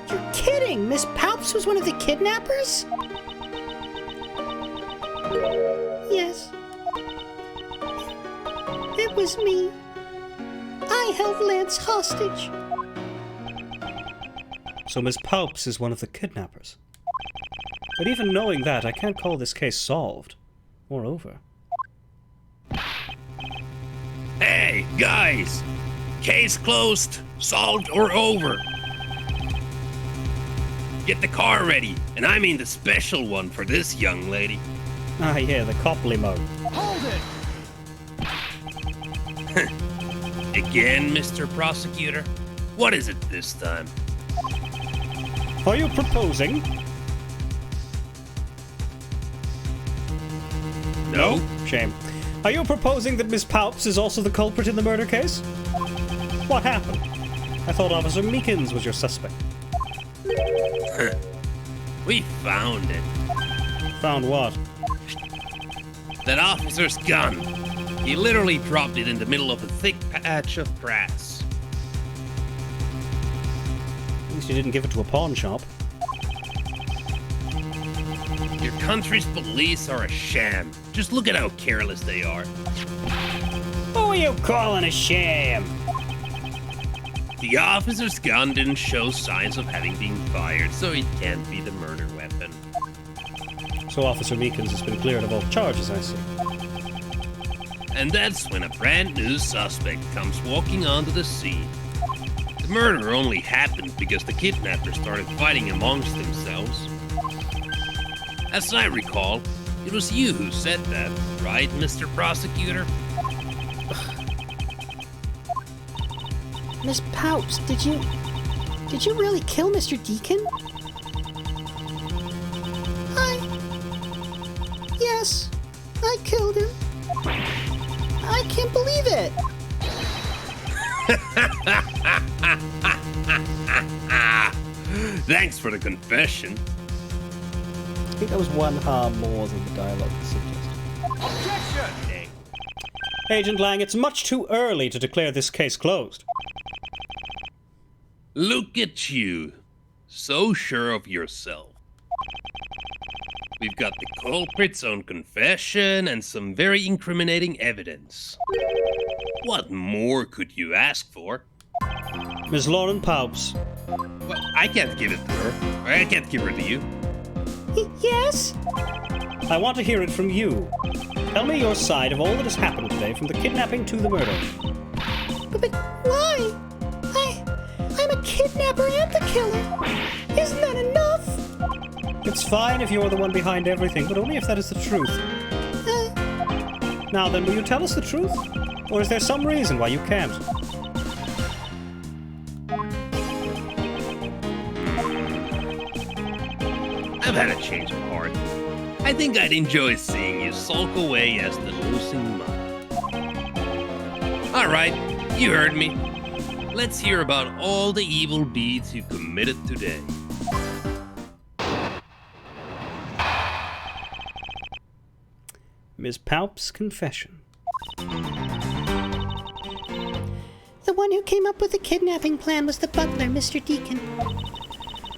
You're kidding! Miss Palps was one of the kidnappers? Yes. It was me. I held Lance hostage. So Miss Palps is one of the kidnappers. But even knowing that, I can't call this case solved or over. Hey, guys! Case closed, solved, or over. Get the car ready, and I mean the special one for this young lady. Ah, yeah, the cop limo. Hold it! Again, Mr. Prosecutor? What is it this time? Are you proposing? No? Shame. Are you proposing that Miss Palps is also the culprit in the murder case? What happened? I thought Officer Meekins was your suspect. We found it. Found what? That officer's gun. He literally dropped it in the middle of a thick patch of grass. At least you didn't give it to a pawn shop. Your country's police are a sham. Just look at how careless they are. Who are you calling a sham? The officer's gun didn't show signs of having been fired, so it can't be the murder weapon. So Officer Meekins has been cleared of all charges, I see. And that's when a brand new suspect comes walking onto the scene. The murder only happened because the kidnappers started fighting amongst themselves. As I recall, it was you who said that, right, Mr. Prosecutor? Miss Paups, did you really kill Mr. Deacon? Yes, I killed him. I can't believe it. Thanks for the confession. I think that was one harm more than the dialogue suggested. Objection! Agent Lang, it's much too early to declare this case closed. Look at you. So sure of yourself. We've got the culprit's own confession and some very incriminating evidence. What more could you ask for? Ms. Lauren Paups, Well, I can't give it to her. Or I can't give her to you. Yes? I want to hear it from you. Tell me your side of all that has happened today, from the kidnapping to the murder. But why? I'm a kidnapper and the killer. Isn't that enough? It's fine if you're the one behind everything, but only if that is the truth. Now then, will you tell us the truth? Or is there some reason why you can't? I've had a change of heart. I think I'd enjoy seeing you sulk away as the losing mother. Alright, you heard me. Let's hear about all the evil deeds you committed today. Ms. Paups' confession. The one who came up with the kidnapping plan was the butler, Mr. Deacon.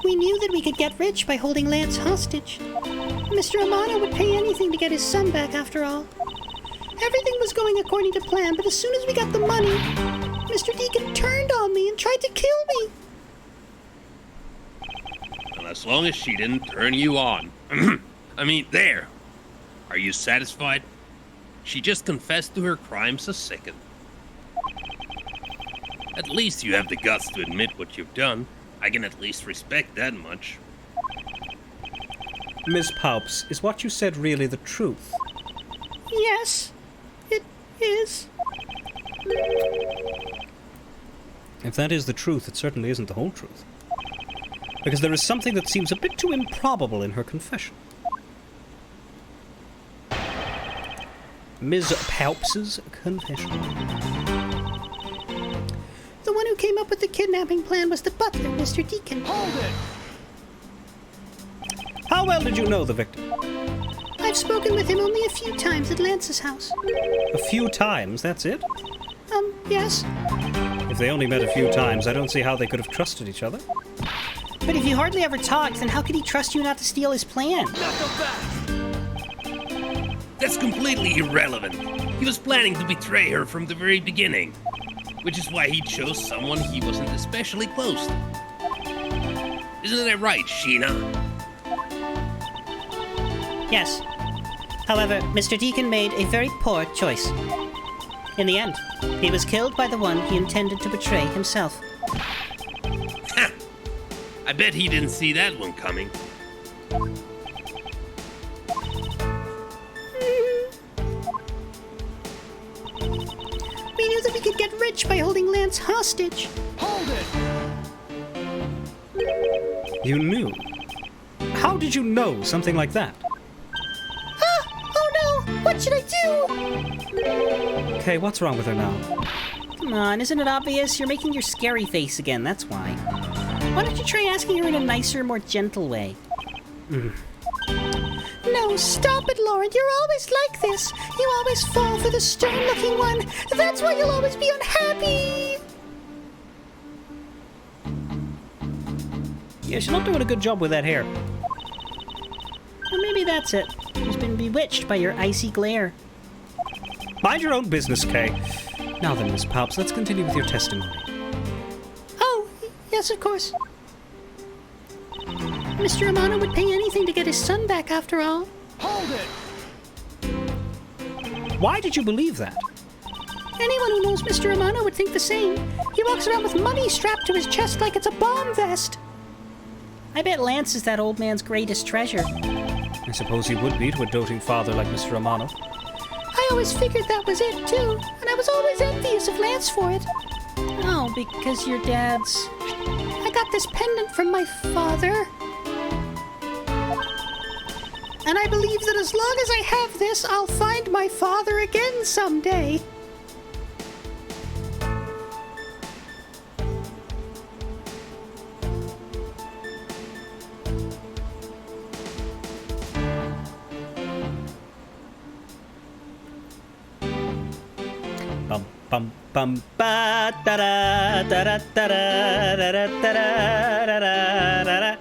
We knew that we could get rich by holding Lance hostage. Mr. Amano would pay anything to get his son back, after all. Everything was going according to plan, but as soon as we got the money, Mr. Deacon turned on me and tried to kill me. And as long as she didn't turn you on. I mean, there. Are you satisfied? She just confessed to her crimes a second. At least you have the guts to admit what you've done. I can at least respect that much. Ms. Paups, is what you said really the truth? Yes, it is. If that is the truth, it certainly isn't the whole truth. Because there is something that seems a bit too improbable in her confession. Ms. Paups' confession. The one who came up with the kidnapping plan was the butler, Mr. Deacon. Hold it! How well did you know the victim? I've spoken with him only a few times at Lance's house. A few times, that's it? Yes. If they only met a few times, I don't see how they could have trusted each other. But if you hardly ever talked, then how could he trust you not to steal his plan? Knuckle back! That's completely irrelevant. He was planning to betray her from the very beginning. Which is why he chose someone he wasn't especially close to. Isn't that right, Sheena? Yes. However, Mr. Deacon made a very poor choice. In the end, he was killed by the one he intended to betray himself. Ha! I bet he didn't see that one coming. We knew that we could get rich by holding Lance hostage. Hold it! You knew? How did you know something like that? Oh no! What should I do? Okay, what's wrong with her now? Come on, isn't it obvious? You're making your scary face again, that's why. Why don't you try asking her in a nicer, more gentle way? No, stop it, Lauren. You're always like this. You always fall for the stern-looking one. That's why you'll always be unhappy. Yeah, she's not doing a good job with that hair. Or maybe that's it. She's been bewitched by your icy glare. Mind your own business, Kay. Now then, Miss Paups, let's continue with your testimony. Oh, yes, of course. Mr. Amano would pay anything to get his son back, after all. Hold it! Why did you believe that? Anyone who knows Mr. Amano would think the same. He walks around with money strapped to his chest like it's a bomb vest. I bet Lance is that old man's greatest treasure. I suppose he would be to a doting father like Mr. Amano. I always figured that was it, too, and I was always envious of Lance for it. Oh, because your dad's... I got this pendant from my father. And I believe that as long as I have this, I'll find my father again someday. Bum bum bum ba da da da da da da da da da da da da.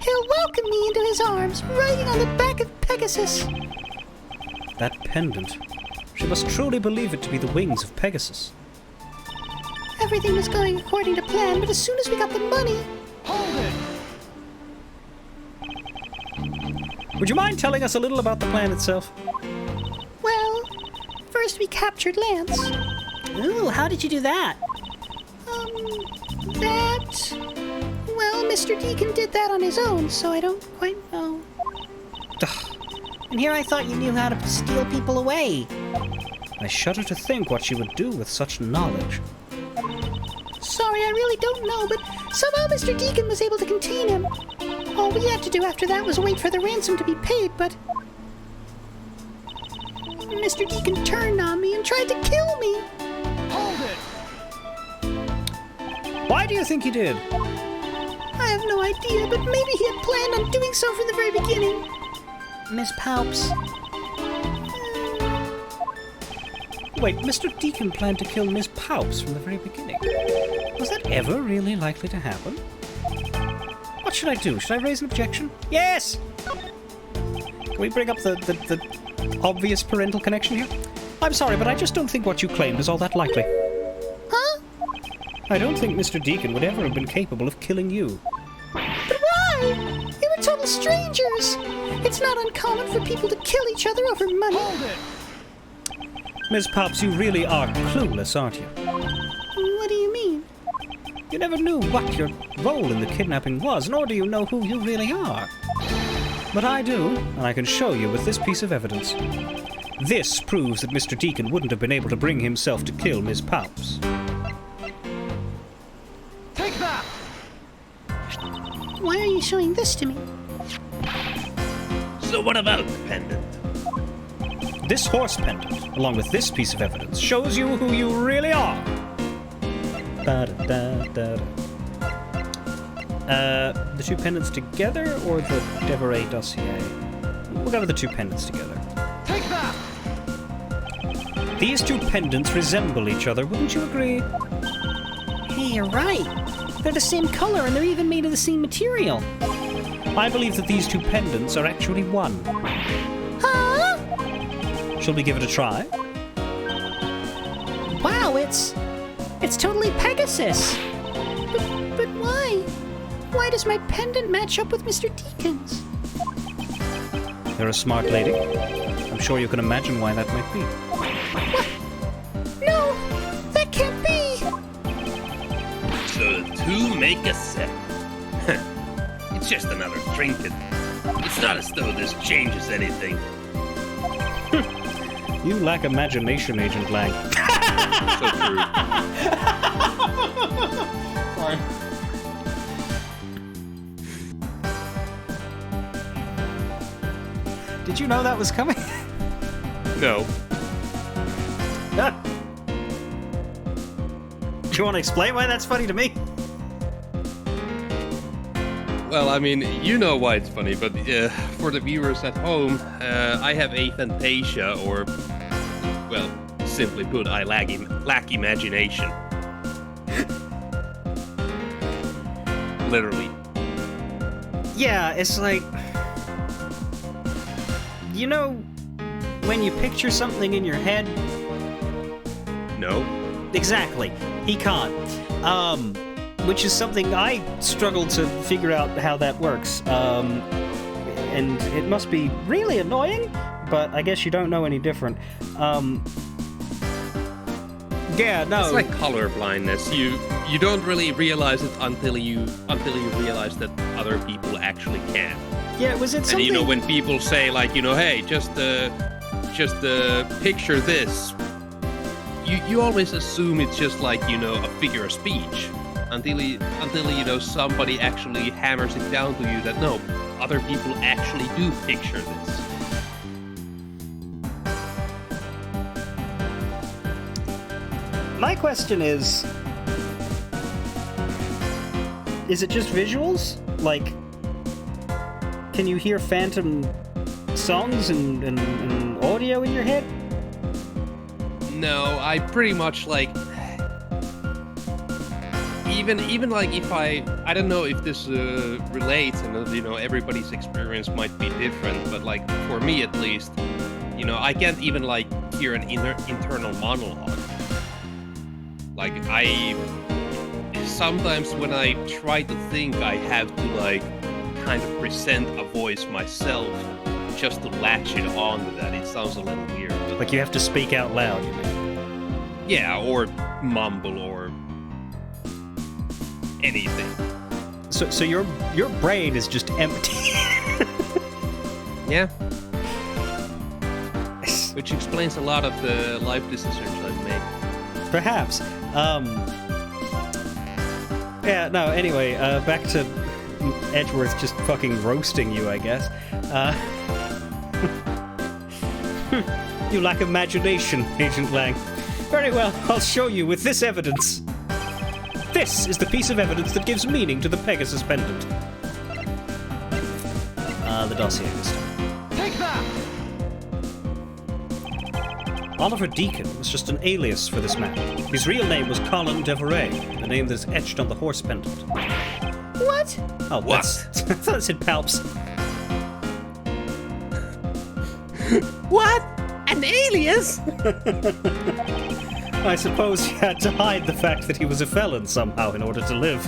He'll welcome me into his arms, riding on the back of Pegasus. That pendant. She must truly believe it to be the wings of Pegasus. Everything was going according to plan, but as soon as we got the money... Hold it! Would you mind telling us a little about the plan itself? Well, first we captured Lance. Ooh, how did you do that? Well, Mr. Deacon did that on his own, so I don't quite know. And here I thought you knew how to steal people away. I shudder to think what she would do with such knowledge. Sorry, I really don't know, but somehow Mr. Deacon was able to contain him. All we had to do after that was wait for the ransom to be paid, but... Mr. Deacon turned on me and tried to kill me. Hold it! Why do you think he did? I have no idea, but maybe he had planned on doing so from the very beginning. Miss Palps. Wait, Mr. Deacon planned to kill Miss Palps from the very beginning. Was that ever really likely to happen? What should I do? Should I raise an objection? Yes! Can we bring up the obvious parental connection here? I'm sorry, but I just don't think what you claimed is all that likely. Huh? I don't think Mr. Deacon would ever have been capable of killing you. But why? We were total strangers. It's not uncommon for people to kill each other over money. Hold it! Ms. Palps, you really are clueless, aren't you? What do you mean? You never knew what your role in the kidnapping was, nor do you know who you really are. But I do, and I can show you with this piece of evidence. This proves that Mr. Deacon wouldn't have been able to bring himself to kill Ms. Palps. Take that! Why are you showing this to me? So what about the pendant? This horse pendant, along with this piece of evidence, shows you who you really are. The two pendants together, or the Deveray dossier? We'll go with the two pendants together. Take that! These two pendants resemble each other, wouldn't you agree? Hey, you're right. They're the same color and they're even made of the same material. I believe that these two pendants are actually one. Huh? Shall we give it a try? Wow, it's totally Pegasus. But why? Why does my pendant match up with Mr. Deacon's? You're a smart lady. I'm sure you can imagine why that might be. No, that can't be. So the two make a set. It's just another trinket. It's not as though this changes anything. You lack imagination, Agent Lang. So true. Did you know that was coming? No. Do you want to explain why that's funny to me? Well, I mean, you know why it's funny, but for the viewers at home, I have aphantasia, or, well, simply put, I lack imagination. Literally. Yeah, it's like... You know, when you picture something in your head? No? Exactly. He can't. Which is something I struggle to figure out how that works. And it must be really annoying, but I guess you don't know any different. Yeah, no. It's like color blindness. You don't really realize it until you realize that other people actually can. Yeah, was it something... And you know, when people say, like, you know, hey, just picture this, you always assume it's just like, you know, a figure of speech until you know, somebody actually hammers it down to you that no, other people actually do picture this. My question is it just visuals? Like, can you hear phantom songs and audio in your head? No, I pretty much like even like if I don't know if this relates, and you know, everybody's experience might be different, but like for me at least, you know, I can't even like hear an internal monologue. Like sometimes when I try to think, I have to like kind of present a voice myself just to latch it on to that. It sounds a little weird. But Like you have to speak out loud, you mean? yeah, or mumble or anything. So your brain is just empty. Yeah. Which explains a lot of the life decisions I've made. Perhaps. Yeah, no, anyway, back to Edgeworth just fucking roasting you, I guess. You lack imagination, Agent Lang. Very well, I'll show you with this evidence. This is the piece of evidence that gives meaning to the Pegasus pendant. The dossier this time. Take that! Oliver Deacon was just an alias for this man. His real name was Colin Devoray, the name that's etched on the horse pendant. What? Oh, What? that's... I thought it said Palps. What? An alias? I suppose he had to hide the fact that he was a felon somehow in order to live.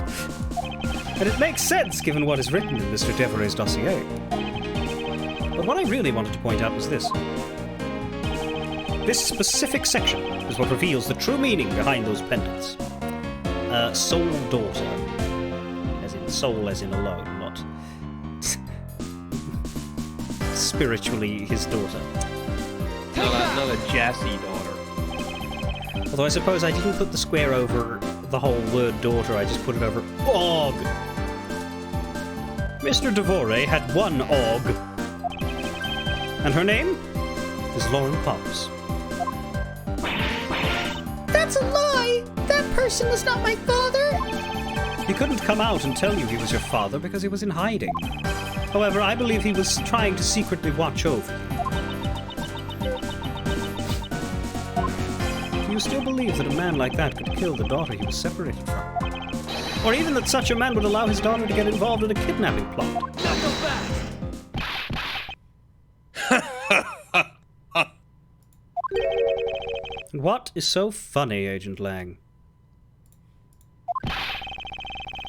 And it makes sense given what is written in Mr. Devoray's dossier. But what I really wanted to point out was this. This specific section is what reveals the true meaning behind those pendants. Soul daughter. As in soul as in alone, not spiritually his daughter. Not a jazzy daughter. Although I suppose I didn't put the square over the whole word daughter, I just put it over Og. Mr. Devoray had one Og. And her name is Lauren Pops. That's a lie! That person was not my father! He couldn't come out and tell you he was your father because he was in hiding. However, I believe he was trying to secretly watch over you. Do you still believe that a man like that could kill the daughter he was separated from? Or even that such a man would allow his daughter to get involved in a kidnapping plot? And what is so funny, Agent Lang?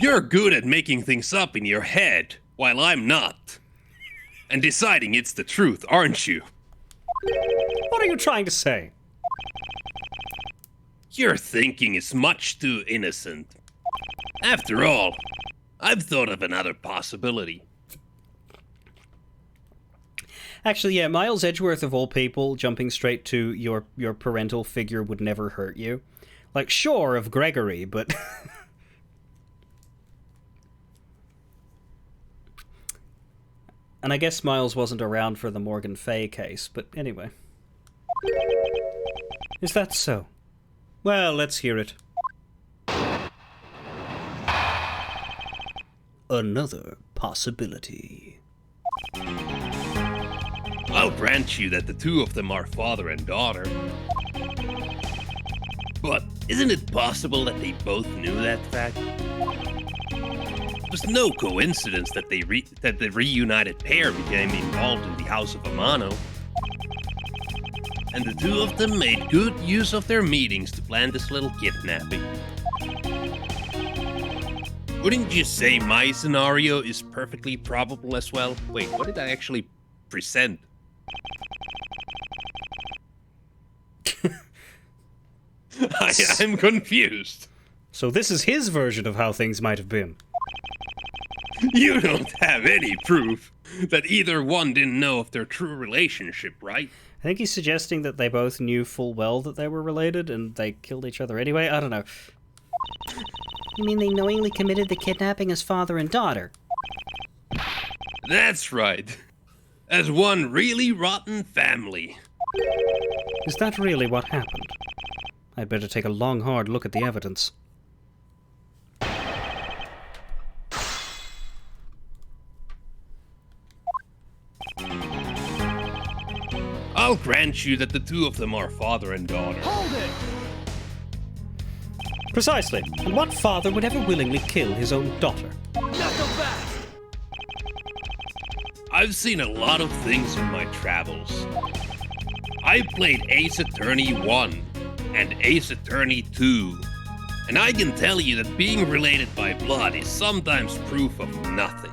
You're good at making things up in your head, while I'm not. And deciding it's the truth, aren't you? What are you trying to say? Your thinking is much too innocent. After all, I've thought of another possibility. Actually, yeah, Miles Edgeworth of all people, jumping straight to your parental figure would never hurt you. Like, sure, of Gregory, but... And I guess Miles wasn't around for the Morgan Fay case, but anyway. Is that so? Well, let's hear it. Another possibility. I'll grant you that the two of them are father and daughter. But isn't it possible that they both knew that fact? It was no coincidence that the reunited pair became involved in the House of Amano. And the two of them made good use of their meetings to plan this little kidnapping. Wouldn't you say my scenario is perfectly probable as well? Wait, what did I actually present? I'm confused. So this is his version of how things might have been. You don't have any proof that either one didn't know of their true relationship, right? I think he's suggesting that they both knew full well that they were related and they killed each other anyway. I don't know. You mean they knowingly committed the kidnapping as father and daughter? That's right. As one really rotten family. Is that really what happened? I'd better take a long, hard look at the evidence. I'll grant you that the two of them are father and daughter. Hold it! Precisely. And what father would ever willingly kill his own daughter? Not so fast! I've seen a lot of things in my travels. I played Ace Attorney 1 and Ace Attorney 2, and I can tell you that being related by blood is sometimes proof of nothing.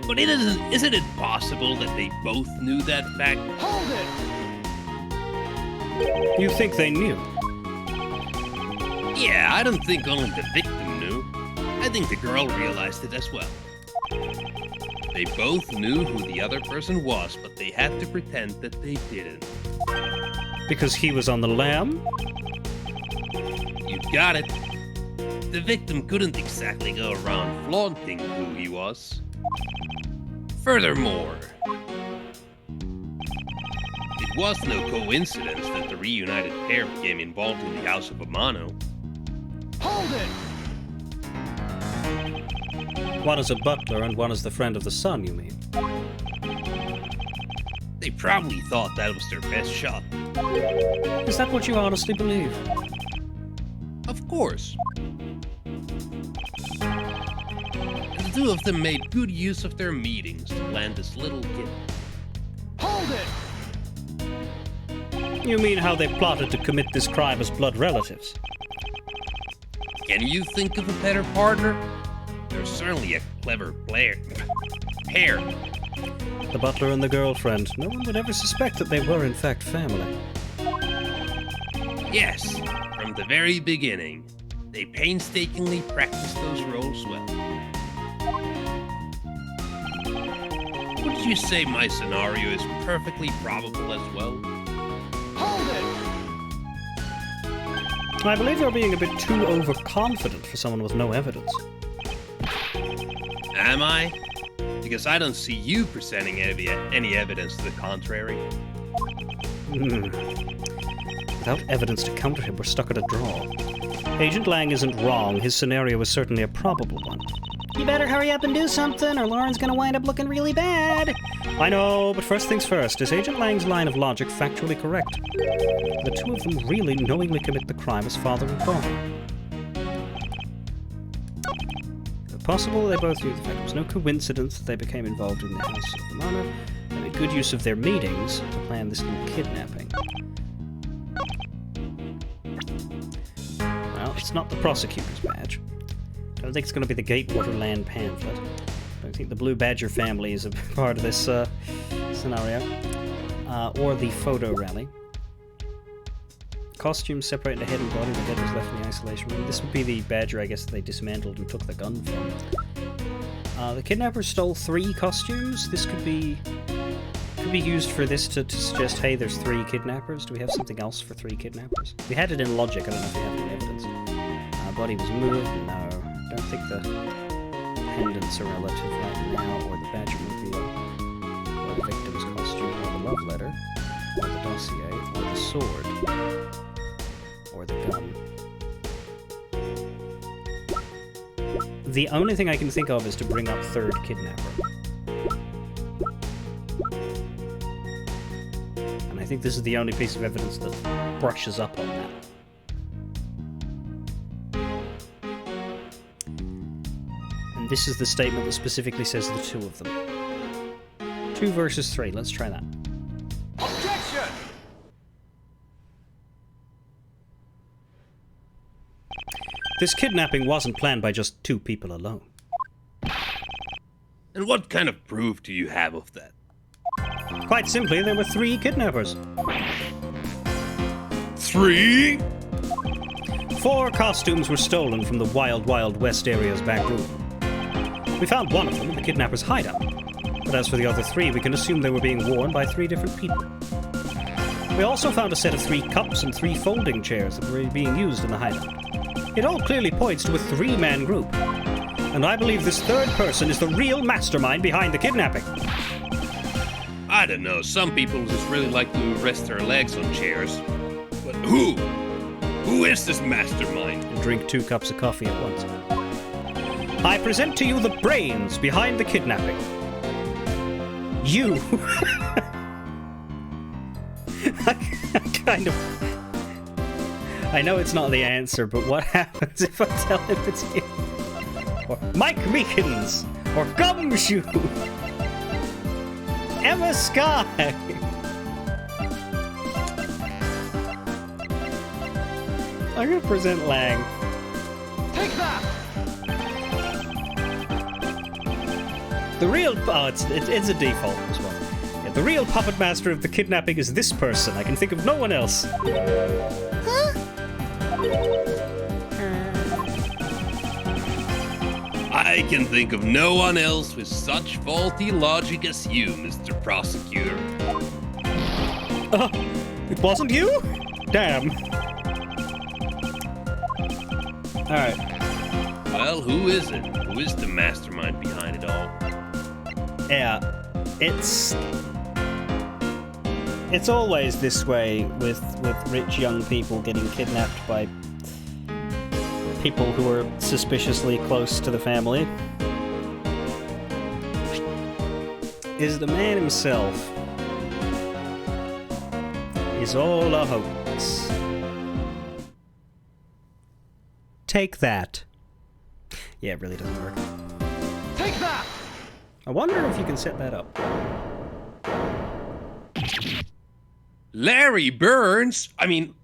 But isn't it possible that they both knew that fact? Hold it! You think they knew? Yeah, I don't think only the victim knew. I think the girl realized it as well. They both knew who the other person was, but they had to pretend that they didn't. Because he was on the lam? You got it. The victim couldn't exactly go around flaunting who he was. Furthermore, it was no coincidence that the reunited pair became involved in the House of Amano. Hold it! One is a butler and one is the friend of the son, you mean? They probably thought that was their best shot. Is that what you honestly believe? Of course. The two of them made good use of their meetings to land this little kid. Hold it! You mean how they plotted to commit this crime as blood relatives? Can you think of a better partner? They're certainly a clever pair. The butler and the girlfriend. No one would ever suspect that they were in fact family. Yes, from the very beginning, they painstakingly practiced those roles well. Would you say my scenario is perfectly probable as well? Hold it! I believe you're being a bit too overconfident for someone with no evidence. Am I? Because I don't see you presenting any evidence to the contrary. Without evidence to counter him, we're stuck at a draw. Agent Lang isn't wrong. His scenario is certainly a probable one. You better hurry up and do something, or Lauren's gonna wind up looking really bad. I know, but first things first, is Agent Lang's line of logic factually correct? The two of them really knowingly commit the crime as father and daughter. Possible they both knew the fact. It was no coincidence that they became involved in the House of Amano. They made good use of their meetings to plan this little kidnapping. Well, it's not the prosecutor's badge. I don't think it's going to be the Gatewater Land pamphlet. I don't think the Blue Badger family is a part of this scenario. Or the photo rally. Costumes separating the head and body. The head was left in the isolation room. This would be the Badger, I guess, that they dismantled and took the gun from. The kidnappers stole 3 costumes. This could be used for this to suggest, hey, there's 3 kidnappers. Do we have something else for 3 kidnappers? We had it in logic. I don't know if we have any evidence. Body was moved. No. Don't think the pendants are relative right now, or the Badger mobile, or the victim's costume, or the love letter, or the dossier, or the sword, or the gun. The only thing I can think of is to bring up third kidnapper. And I think this is the only piece of evidence that brushes up on that. And this is the statement that specifically says the two of them. 2 versus 3. Let's try that. Objection! This kidnapping wasn't planned by just 2 people alone. And what kind of proof do you have of that? Quite simply, there were 3 kidnappers. 3? 4 costumes were stolen from the Wild Wild West area's back room. We found one of them in the kidnapper's hideout. But as for the other 3, we can assume they were being worn by 3 different people. We also found a set of 3 cups and 3 folding chairs that were being used in the hideout. It all clearly points to a 3-man group. And I believe this 3rd person is the real mastermind behind the kidnapping. I don't know, some people just really like to rest their legs on chairs. But who? Who is this mastermind? And drink 2 cups of coffee at once. I present to you the brains behind the kidnapping. You. I know it's not the answer, but what happens if I tell him it's you? Or Mike Meekins, or Gumshoe, Emma Sky. I'm gonna present Lang. Take that! The real it's a default as well. Yeah, the real puppet master of the kidnapping is this person. I can think of no one else. I can think of no one else with such faulty logic as you, Mr. Prosecutor. It wasn't you? Damn. Alright. Well, who is it? Who is the mastermind behind it all? Yeah. It's always this way with rich young people getting kidnapped by people who are suspiciously close to the family. Is the man himself is all a hoax. Take that. Yeah, it really doesn't work. Take that! I wonder if you can set that up. Larry Burns?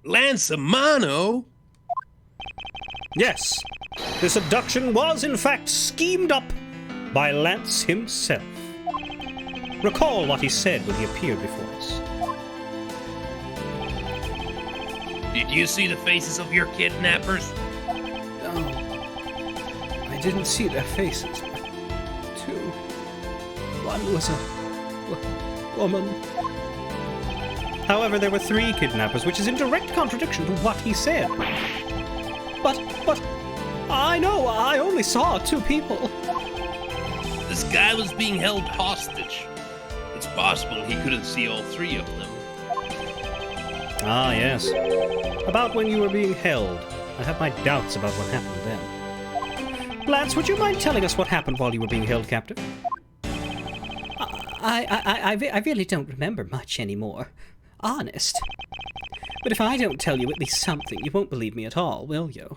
Lance Amano? Yes, this abduction was in fact schemed up by Lance himself. Recall what he said when he appeared before us. Did you see the faces of your kidnappers? No, I didn't see their faces. 2. One was a woman. However, there were 3 kidnappers, which is in direct contradiction to what he said. But, I know, I only saw 2 people. This guy was being held hostage. It's possible he couldn't see all 3 of them. Ah, yes. About when you were being held. I have my doubts about what happened then. Lance, would you mind telling us what happened while you were being held captive? I really don't remember much anymore. Honest. But if I don't tell you at least something, you won't believe me at all, will you?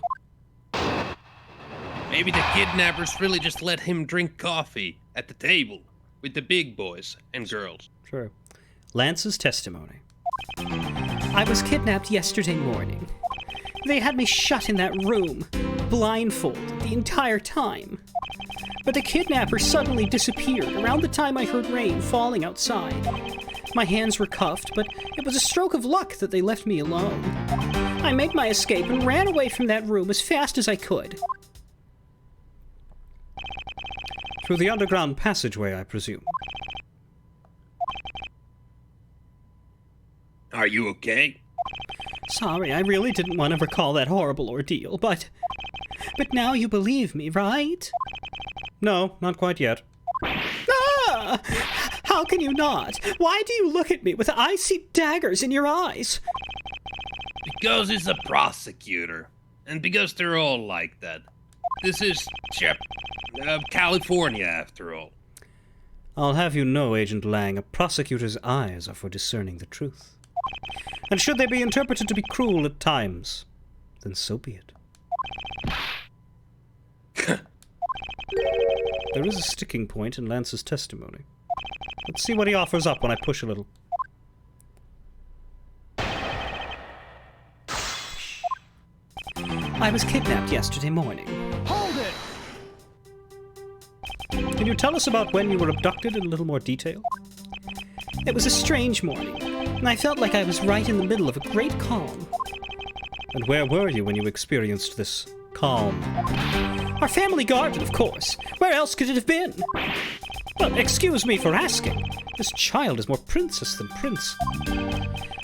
Maybe the kidnappers really just let him drink coffee at the table with the big boys and girls. True. Lance's testimony. I was kidnapped yesterday morning. They had me shut in that room, blindfolded the entire time. But the kidnapper suddenly disappeared around the time I heard rain falling outside. My hands were cuffed, but it was a stroke of luck that they left me alone. I made my escape and ran away from that room as fast as I could. Through the underground passageway, I presume. Are you okay? Sorry, I really didn't want to recall that horrible ordeal, but now you believe me, right? No, not quite yet. Ah! How can you not? Why do you look at me with icy daggers in your eyes? Because he's a prosecutor. And because they're all like that. This is California, after all. I'll have you know, Agent Lang, a prosecutor's eyes are for discerning the truth. And should they be interpreted to be cruel at times, then so be it. There is a sticking point in Lance's testimony. Let's see what he offers up when I push a little. I was kidnapped yesterday morning. Hold it! Can you tell us about when you were abducted in a little more detail? It was a strange morning, and I felt like I was right in the middle of a great calm. And where were you when you experienced this calm? Our family garden, of course. Where else could it have been? Well, excuse me for asking. This child is more princess than prince.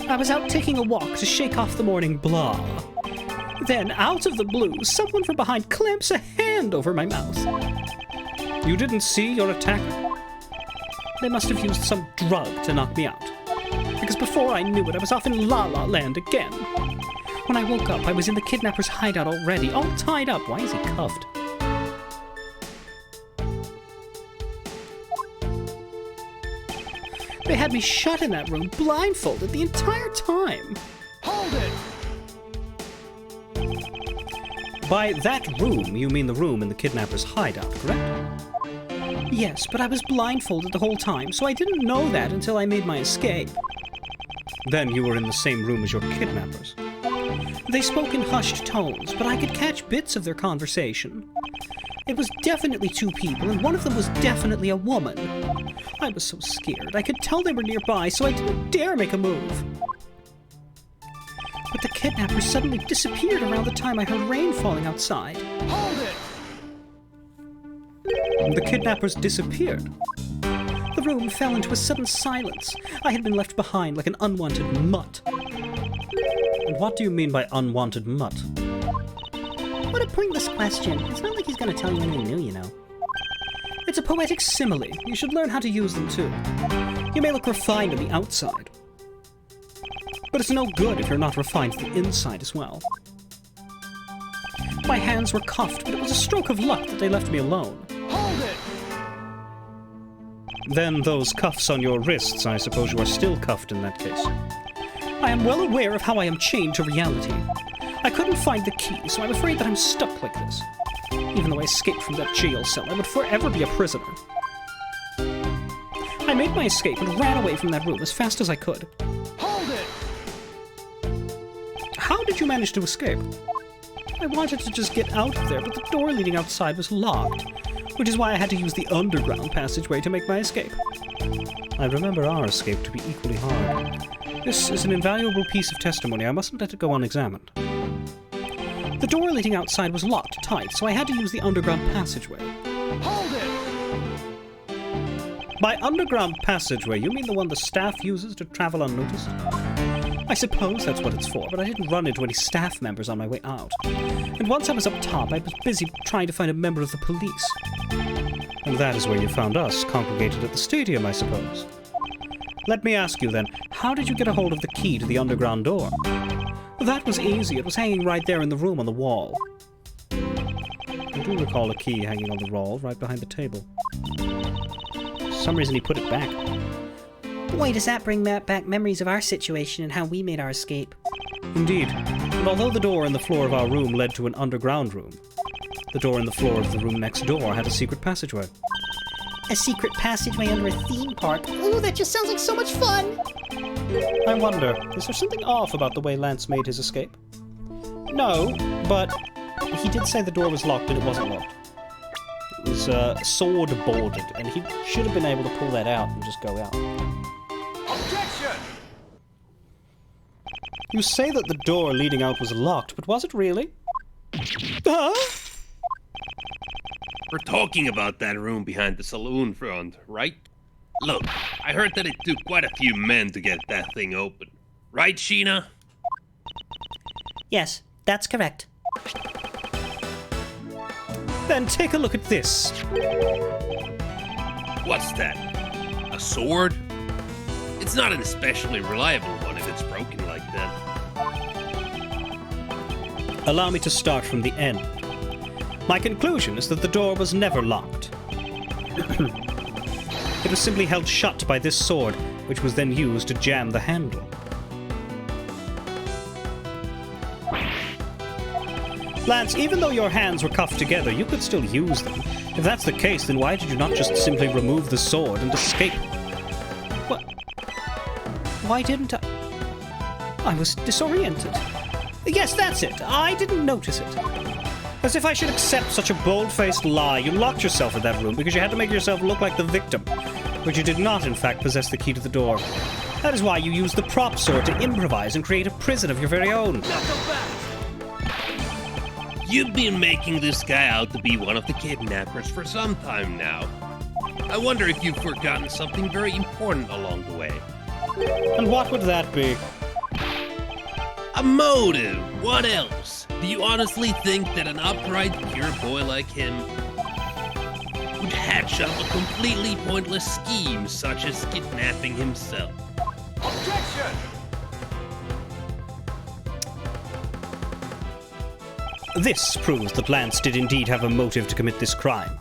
I was out taking a walk to shake off the morning blah. Then, out of the blue, someone from behind clamps a hand over my mouth. You didn't see your attacker? They must have used some drug to knock me out. Because before I knew it, I was off in La La Land again. When I woke up, I was in the kidnapper's hideout already, all tied up. Why is he cuffed? They had me shut in that room, blindfolded, the entire time. Hold it! By that room, you mean the room in the kidnapper's hideout, correct? Yes, but I was blindfolded the whole time, so I didn't know that until I made my escape. Then you were in the same room as your kidnappers. They spoke in hushed tones, but I could catch bits of their conversation. It was definitely two people, and one of them was definitely a woman. I was so scared. I could tell they were nearby, so I didn't dare make a move. But the kidnappers suddenly disappeared around the time I heard rain falling outside. Hold it! The kidnappers disappeared. The room fell into a sudden silence. I had been left behind like an unwanted mutt. And what do you mean by unwanted mutt? What a pointless question. It's not like he's gonna tell you anything new, you know. It's a poetic simile. You should learn how to use them too. You may look refined on the outside, but it's no good if you're not refined to the inside as well. My hands were cuffed, but it was a stroke of luck that they left me alone. Hold it! Then those cuffs on your wrists, I suppose you are still cuffed in that case. I am well aware of how I am chained to reality. I couldn't find the key, so I'm afraid that I'm stuck like this. Even though I escaped from that jail cell, I would forever be a prisoner. I made my escape and ran away from that room as fast as I could. Hold it! How did you manage to escape? I wanted to just get out of there, but the door leading outside was locked, which is why I had to use the underground passageway to make my escape. I remember our escape to be equally hard. This is an invaluable piece of testimony. I mustn't let it go unexamined. The door leading outside was locked tight, so I had to use the underground passageway. Hold it! By underground passageway, you mean the one the staff uses to travel unnoticed? I suppose that's what it's for, but I didn't run into any staff members on my way out. And once I was up top, I was busy trying to find a member of the police. And that is where you found us, congregated at the stadium, I suppose. Let me ask you then, how did you get a hold of the key to the underground door? That was easy. It was hanging right there in the room on the wall. I do recall a key hanging on the wall right behind the table. For some reason he put it back. Boy, does that bring back memories of our situation and how we made our escape. Indeed. And although the door in the floor of our room led to an underground room, the door in the floor of the room next door had a secret passageway. A secret passageway under a theme park. Ooh, that just sounds like so much fun! I wonder, is there something off about the way Lance made his escape? No, but he did say the door was locked and it wasn't locked. It was sword-boarded, and he should have been able to pull that out and just go out. Objection! You say that the door leading out was locked, but was it really? Huh? We're talking about that room behind the saloon front, right? Look, I heard that it took quite a few men to get that thing open. Right, Sheena? Yes, that's correct. Then take a look at this. What's that? A sword? It's not an especially reliable one if it's broken like that. Allow me to start from the end. My conclusion is that the door was never locked. It was simply held shut by this sword, which was then used to jam the handle. Lance, even though your hands were cuffed together, you could still use them. If that's the case, then why did you not just simply remove the sword and escape? What? Why didn't I? I was disoriented. Yes, that's it. I didn't notice it. As if I should accept such a bold-faced lie. You locked yourself in that room because you had to make yourself look like the victim, but you did not, in fact, possess the key to the door. That is why you used the prop sword to improvise and create a prison of your very own. You've been making this guy out to be one of the kidnappers for some time now. I wonder if you've forgotten something very important along the way. And what would that be? A motive! What else? Do you honestly think that an upright, pure boy like him would hatch up a completely pointless scheme such as kidnapping himself? Objection! This proves that Lance did indeed have a motive to commit this crime.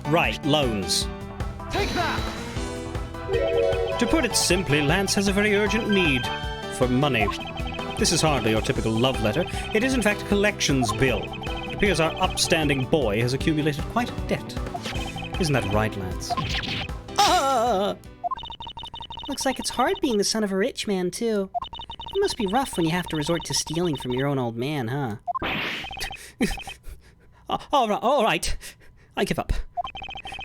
Right, loans. Take that! To put it simply, Lance has a very urgent need for money. This is hardly your typical love letter. It is in fact a collections bill. It appears our upstanding boy has accumulated quite a debt. Isn't that right, Lance? Ah! Looks like it's hard being the son of a rich man, too. It must be rough when you have to resort to stealing from your own old man, huh? All right. I give up.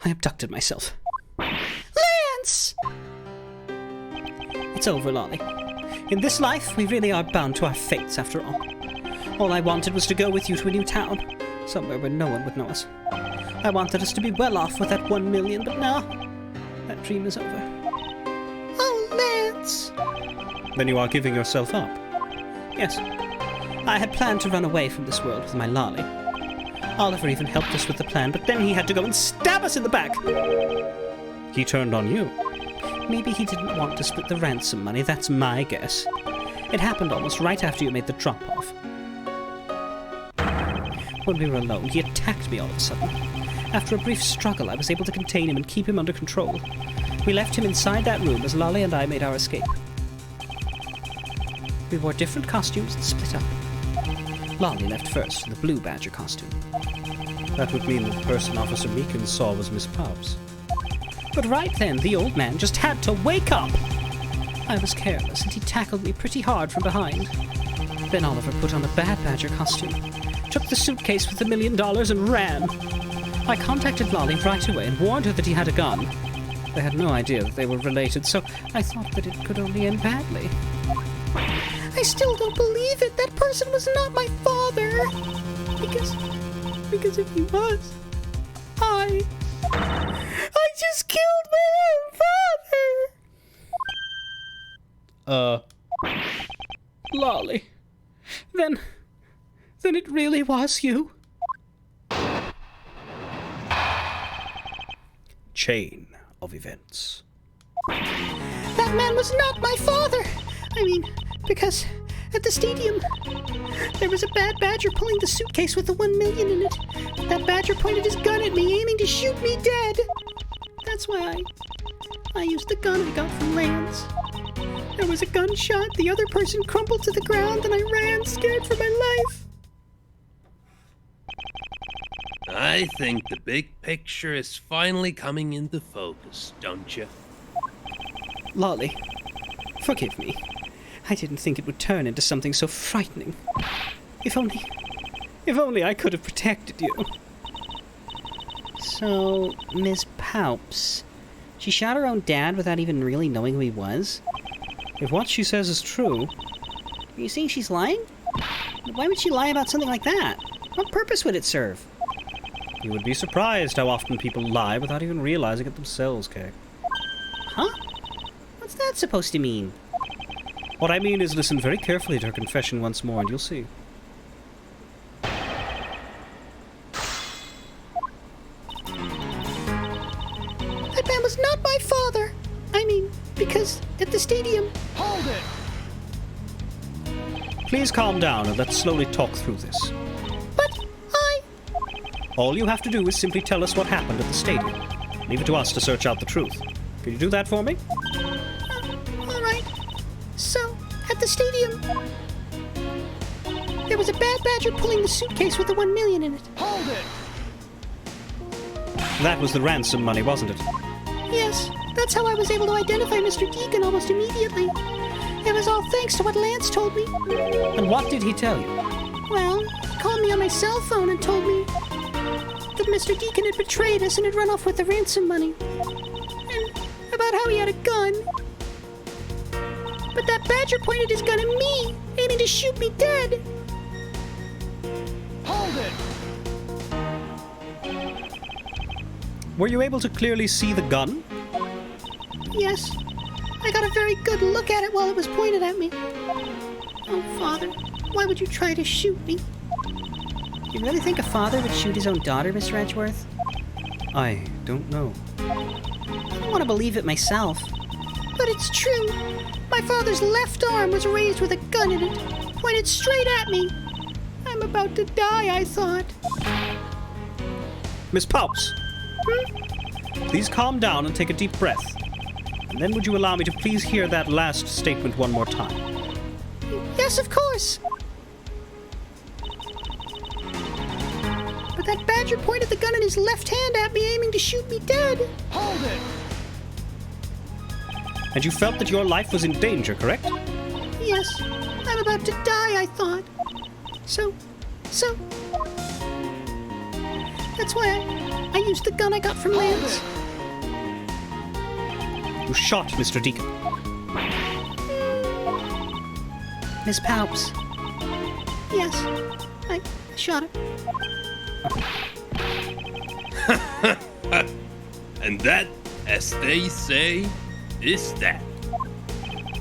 I abducted myself. Lance! It's over, Lolly. In this life, we really are bound to our fates, after all. All I wanted was to go with you to a new town, somewhere where no one would know us. I wanted us to be well off with that 1 million, but now that dream is over. Oh, Lance! Then you are giving yourself up. Yes. I had planned to run away from this world with my Lolly. Oliver even helped us with the plan, but then he had to go and stab us in the back. He turned on you. Maybe he didn't want to split the ransom money, that's my guess. It happened almost right after you made the drop-off. When we were alone, he attacked me all of a sudden. After a brief struggle, I was able to contain him and keep him under control. We left him inside that room as Lolly and I made our escape. We wore different costumes and split up. Lolly left first in the Blue Badger costume. That would mean that the person Officer Meekins saw was Miss Pubbs. But right then, the old man just had to wake up! I was careless, and he tackled me pretty hard from behind. Then Oliver put on a Bad Badger costume, took the suitcase with $1 million and ran. I contacted Lolly right away and warned her that he had a gun. They had no idea that they were related, so I thought that it could only end badly. I still don't believe it. That person was not my father. Because if he was, I just killed my own father. Lolly. Then it really was you. Chain of events. That man was not my father. I mean, because at the stadium, there was a Bad Badger pulling the suitcase with the 1 million in it. That badger pointed his gun at me, aiming to shoot me dead. That's why I used the gun I got from Lance. There was a gunshot, the other person crumpled to the ground, and I ran, scared for my life. I think the big picture is finally coming into focus, don't you? Lolly, forgive me. I didn't think it would turn into something so frightening. If only I could have protected you. So, Miss Palps, she shot her own dad without even really knowing who he was? If what she says is true, Are you saying she's lying? Why would she lie about something like that? What purpose would it serve? you would be surprised how often people lie without even realizing it themselves, Kay. Huh? What's that supposed to mean? What I mean is listen very carefully to her confession once more, and you'll see. That man was not my father. I mean, because at the stadium... Hold it! Please calm down and let's slowly talk through this. But All you have to do is simply tell us what happened at the stadium. Leave it to us to search out the truth. Can you do that for me? all right. So, at the stadium... there was a Bad Badger pulling the suitcase with the 1 million in it. Hold it! That was the ransom money, wasn't it? Yes, that's how I was able to identify Mr. Deacon almost immediately. It was all thanks to what Lance told me. And what did he tell you? Well, he called me on my cell phone and told me that Mr. Deacon had betrayed us and had run off with the ransom money. And about how he had a gun. But that badger pointed his gun at me, aiming to shoot me dead. Hold it! Were you able to clearly see the gun? Yes. I got a very good look at it while it was pointed at me. Oh, Father, why would you try to shoot me? You really think a father would shoot his own daughter, Mr. Edgeworth? I don't know. I don't want to believe it myself. But it's true. My father's left arm was raised with a gun in it, pointed straight at me. I'm about to die, I thought. Miss Palps, please calm down and take a deep breath. And then would you allow me to please hear that last statement one more time? Yes, of course. But that badger pointed the gun in his left hand at me, aiming to shoot me dead. Hold it! And you felt that your life was in danger, correct? Yes, I'm about to die, I thought. So... That's why I used the gun I got from Lance. You shot Mr. Deacon. Miss Palps, Yes, I shot him. And that, as they say, is that.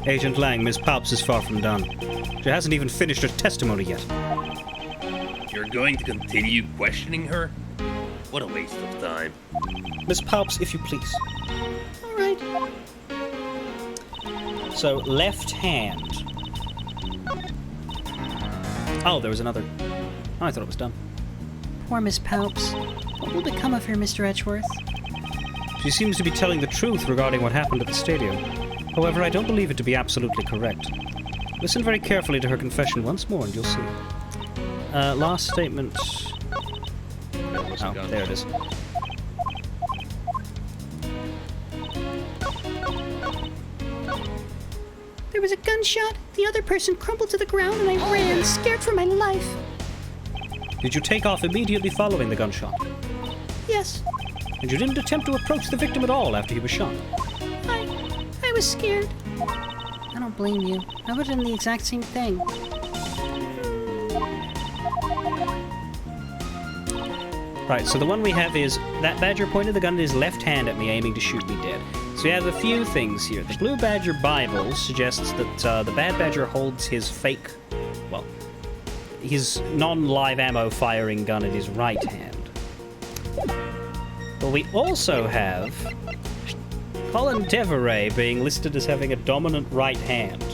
Agent Lang, Miss Palps is far from done. She hasn't even finished her testimony yet. You're going to continue questioning her? What a waste of time. Miss Palps, if you please. All right. So, left hand. Oh, there was another. Oh, I thought it was done. poor Miss Palps. What will become of her, Mr. Edgeworth? She seems to be telling the truth regarding what happened at the stadium. However, I don't believe it to be absolutely correct. Listen very carefully to her confession once more and you'll see. Last statement. Oh, there it is. There was a gunshot, the other person crumpled to the ground, and I ran, scared for my life. Did you take off immediately following the gunshot? Yes, And you didn't attempt to approach the victim at all after he was shot? I was scared. I don't blame you. I would have done the exact same thing. Right, so the one we have is that badger pointed the gun in his left hand at me, aiming to shoot me dead. So we have a few things here. The Blue Badger Bible suggests that the Bad Badger holds his fake, well, his non-live ammo firing gun in his right hand. But we also have Colin Deveray being listed as having a dominant right hand.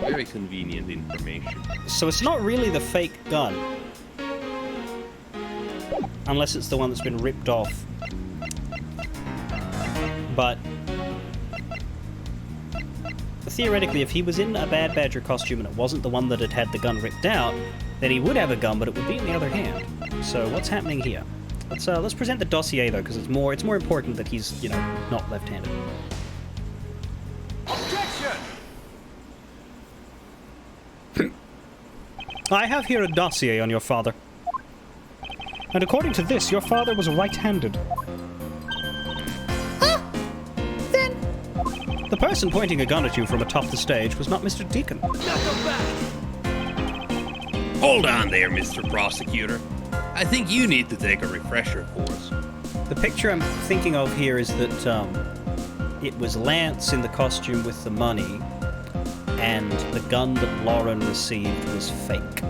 Very convenient information. So it's not really the fake gun. Unless it's the one that's been ripped off. But theoretically, if he was in a Bad Badger costume and it wasn't the one that had the gun ripped out, then he would have a gun, but it would be in the other hand. So what's happening here? Let's present the dossier though, because it's more important that he's, you know, not left-handed. Objection! I have here a dossier on your father. And according to this, your father was right-handed. Then, The person pointing a gun at you from atop the stage was not Mr. Deacon. Knuckle back! Hold on there, Mr. Prosecutor. I think you need to take a refresher course. The picture I'm thinking of here is that it was Lance in the costume with the money, and the gun that Lauren received was fake.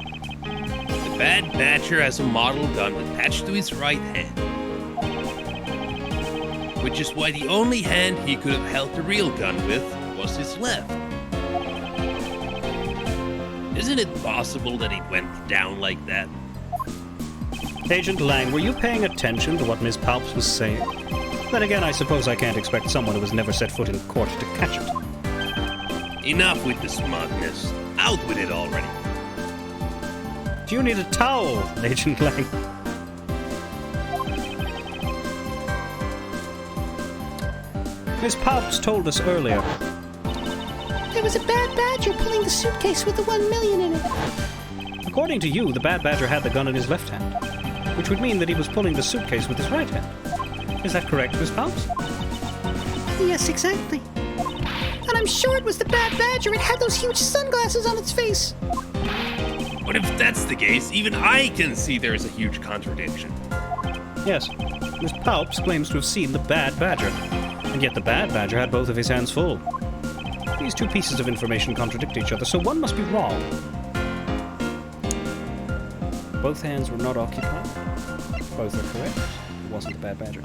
The Bad Badger has a model gun attached to his right hand, which is why the only hand he could have held the real gun with was his left. Isn't it possible that it went down like that? Agent Lang, were you paying attention to what Ms. Palps was saying? Then again, I suppose I can't expect someone who has never set foot in court to catch it. Enough with the smugness. Out with it already. Do you need a towel, Agent Lang? Ms. Palps told us earlier. there was a Bad Badger pulling the suitcase with the 1 million in it. According to you, the Bad Badger had the gun in his left hand, which would mean that he was pulling the suitcase with his right hand. Is that correct, Miss Palps? Yes, exactly. And I'm sure it was the Bad Badger. It had those huge sunglasses on its face. But if that's the case, even I can see there's a huge contradiction. Yes, Miss Palps claims to have seen the Bad Badger, and yet the Bad Badger had both of his hands full. These two pieces of information contradict each other, so one must be wrong. Both hands were not occupied. Both are correct. It wasn't the Bad Badger.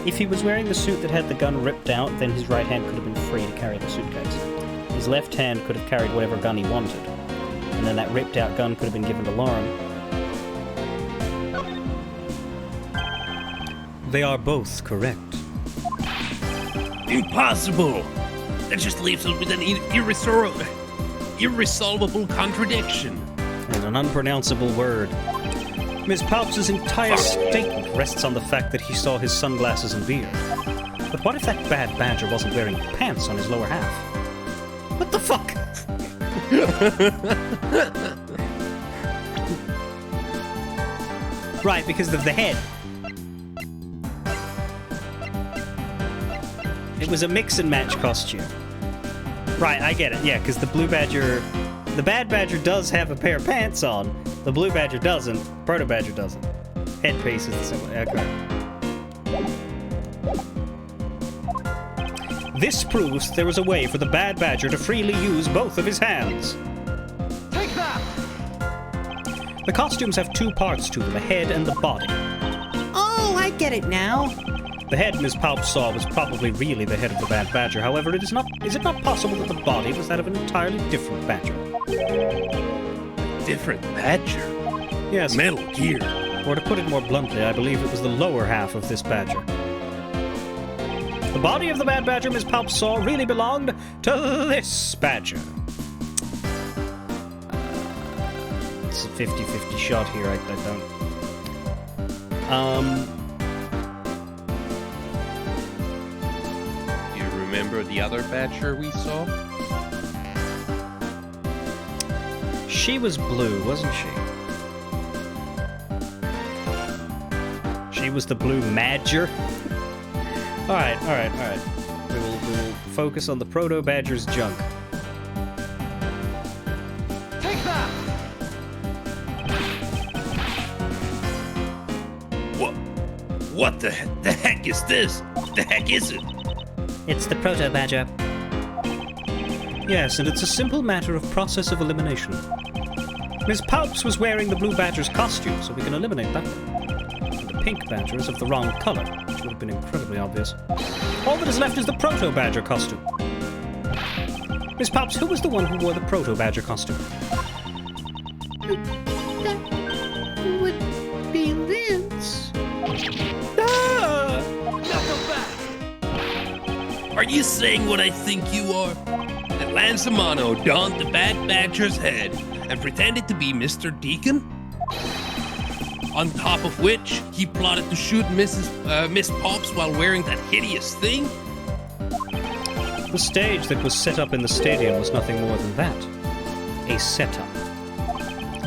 If he was wearing the suit that had the gun ripped out, then his right hand could have been free to carry the suitcase. His left hand could have carried whatever gun he wanted. And then that ripped out gun could have been given to Lauren. They are both correct. Impossible! That just leaves us with an irresolvable contradiction. And an unpronounceable word. Miss Palps's entire statement rests on the fact that he saw his sunglasses and beard. But what if that Bad Badger wasn't wearing pants on his lower half? What the fuck? Right, because of the head. It was a mix and match costume. Right, I get it. Yeah, because the Blue Badger... The Bad Badger does have a pair of pants on. The Blue Badger doesn't. Proto Badger doesn't. Headpiece is the same way. Okay. This proves there was a way for the Bad Badger to freely use both of his hands. Take that! The costumes have two parts to them, the head and the body. Oh, I get it now. The head Miss Palps saw was probably really the head of the Bad Badger. However, is it not possible that the body was that of an entirely different badger? Different badger? Yes. Metal Gear. Or to put it more bluntly, I believe it was the lower half of this badger. The body of the Bad Badger Miss Palps saw really belonged to this badger. It's a 50-50 shot here, I don't... You remember the other badger we saw? She was blue, wasn't she? She was the Blue Madger? Alright. We will focus on the Proto Badger's junk. Take that! What the heck is this? What the heck is it? It's the Proto Badger. Yes, and it's a simple matter of process of elimination. Miss Palps was wearing the Blue Badger's costume, so we can eliminate that one. And the Pink Badger is of the wrong color, which would have been incredibly obvious. All that is left is the Proto Badger costume. Miss Palps, who was the one who wore the Proto Badger costume? That would be Lance. Are you saying what I think you are? That Lance Amano donned the Bad Badger's head and pretended to be Mr. Deacon? On top of which, he plotted to shoot Miss Palps while wearing that hideous thing? The stage that was set up in the stadium was nothing more than that. A setup.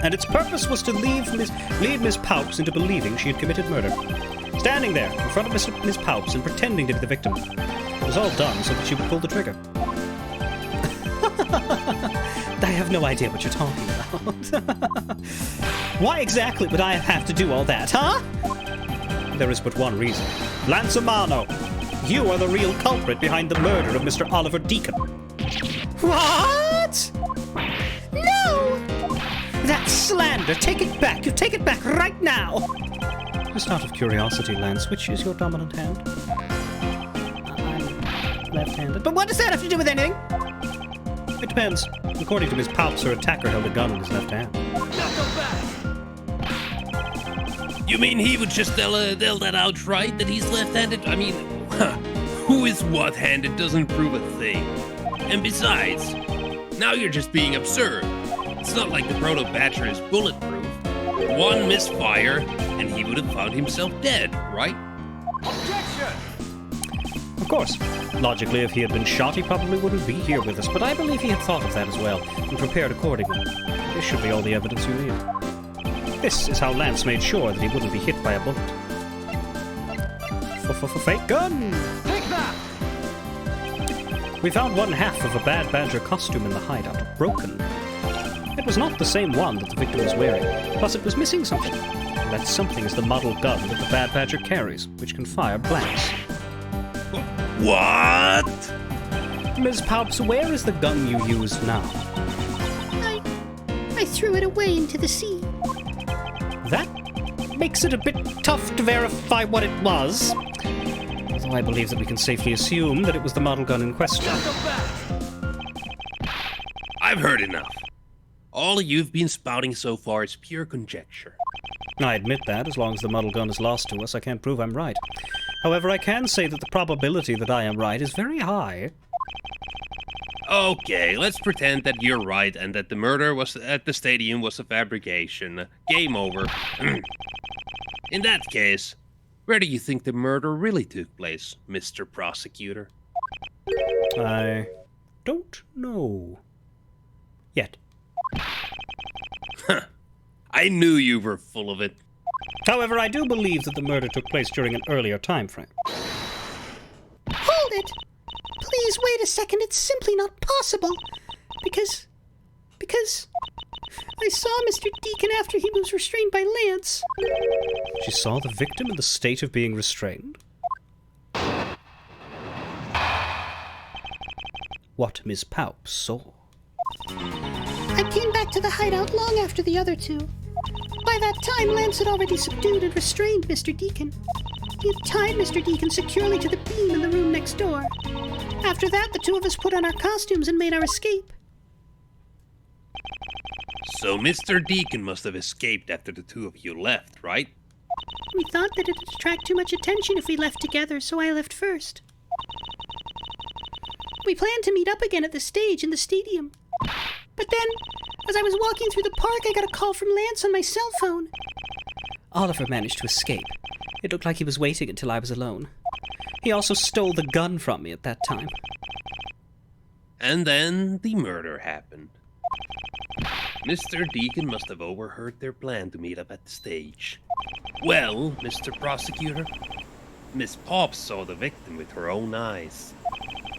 And its purpose was to lead Miss Palps into believing she had committed murder. Standing there, in front of Miss Palps and pretending to be the victim. It was all done so that she would pull the trigger. I have no idea what you're talking about. Why exactly would I have to do all that, huh? There is but one reason. Lance Amano, you are the real culprit behind the murder of Mr. Oliver Deacon. What? No! That's slander. Take it back. You take it back right now. Just out of curiosity, Lance, which is your dominant hand? I'm left-handed. But what does that have to do with anything? It depends. According to Miss Palps, her attacker held a gun in his left hand. You mean he would just tell that outright that he's left-handed? I mean, who is what-handed doesn't prove a thing. And besides, now you're just being absurd. It's not like the Proto Badger is bulletproof. One misfire, and he would have found himself dead, right? Objection! Of course. Logically, if he had been shot, he probably wouldn't be here with us, but I believe he had thought of that as well, and prepared accordingly. This should be all the evidence you need. This is how Lance made sure that he wouldn't be hit by a bullet. Fake gun! Take that! We found one half of a Bad Badger costume in the hideout, broken. It was not the same one that the victim was wearing, plus it was missing something. And that something is the model gun that the Bad Badger carries, which can fire blanks. What? Ms. Palps, where is the gun you used now? I threw it away into the sea. That makes it a bit tough to verify what it was. Although I believe that we can safely assume that it was the model gun in question. I've heard enough. All you've been spouting so far is pure conjecture. I admit that, as long as the model gun is lost to us, I can't prove I'm right. However, I can say that the probability that I am right is very high. Okay, let's pretend that you're right and that the murder was at the stadium was a fabrication. Game over. In that case, where do you think the murder really took place, Mr. Prosecutor? I don't know. Yet. I knew you were full of it. However, I do believe that the murder took place during an earlier time frame. Hold it! Please wait a second, it's simply not possible. Because I saw Mr. Deacon after he was restrained by Lance. She saw the victim in the state of being restrained? What Ms. Palps saw. I came back to the hideout long after the other two. By that time, Lance had already subdued and restrained Mr. Deacon. He had tied Mr. Deacon securely to the beam in the room next door. After that, the two of us put on our costumes and made our escape. So Mr. Deacon must have escaped after the two of you left, right? We thought that it would attract too much attention if we left together, so I left first. We planned to meet up again at the stage in the stadium. But then, as I was walking through the park, I got a call from Lance on my cell phone. Oliver managed to escape. It looked like he was waiting until I was alone. He also stole the gun from me at that time. And then the murder happened. Mr. Deacon must have overheard their plan to meet up at the stage. Well, Mr. Prosecutor, Miss Palps saw the victim with her own eyes.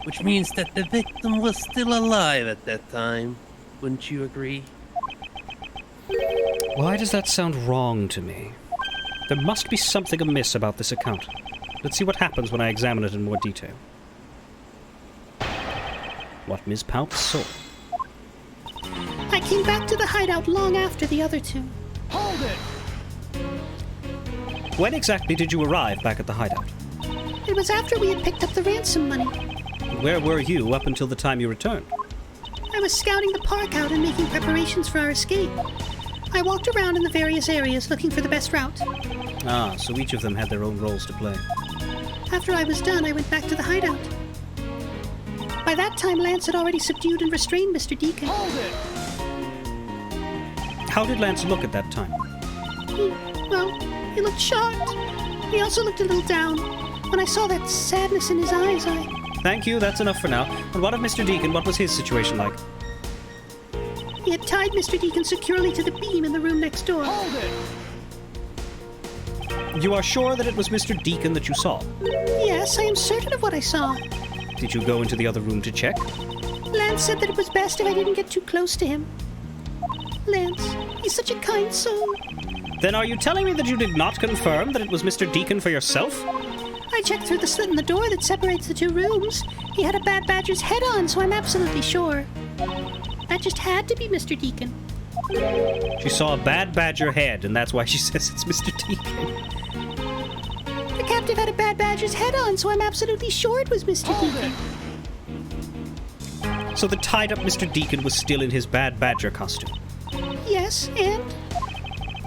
Which means that the victim was still alive at that time. Wouldn't you agree? Why does that sound wrong to me? There must be something amiss about this account. Let's see what happens when I examine it in more detail. What Ms. Palps saw. I came back to the hideout long after the other two. Hold it! When exactly did you arrive back at the hideout? It was after we had picked up the ransom money. Where were you up until the time you returned? I was scouting the park out and making preparations for our escape. I walked around in the various areas looking for the best route. Ah, so each of them had their own roles to play. After I was done, I went back to the hideout. By that time, Lance had already subdued and restrained Mr. Deacon. Hold it! How did Lance look at that time? He looked shocked. He also looked a little down. When I saw that sadness in his eyes, Thank you, that's enough for now. And what of Mr. Deacon? What was his situation like? He had tied Mr. Deacon securely to the beam in the room next door. Hold it! You are sure that it was Mr. Deacon that you saw? Yes, I am certain of what I saw. Did you go into the other room to check? Lance said that it was best if I didn't get too close to him. Lance, he's such a kind soul. Then are you telling me that you did not confirm that it was Mr. Deacon for yourself? I checked through the slit in the door that separates the two rooms. He had a Bad Badger's head on, so I'm absolutely sure. That just had to be Mr. Deacon. She saw a Bad Badger head, and that's why she says it's Mr. Deacon. The captive had a Bad Badger's head on, so I'm absolutely sure it was Mr. Deacon. So the tied-up Mr. Deacon was still in his Bad Badger costume. Yes, and?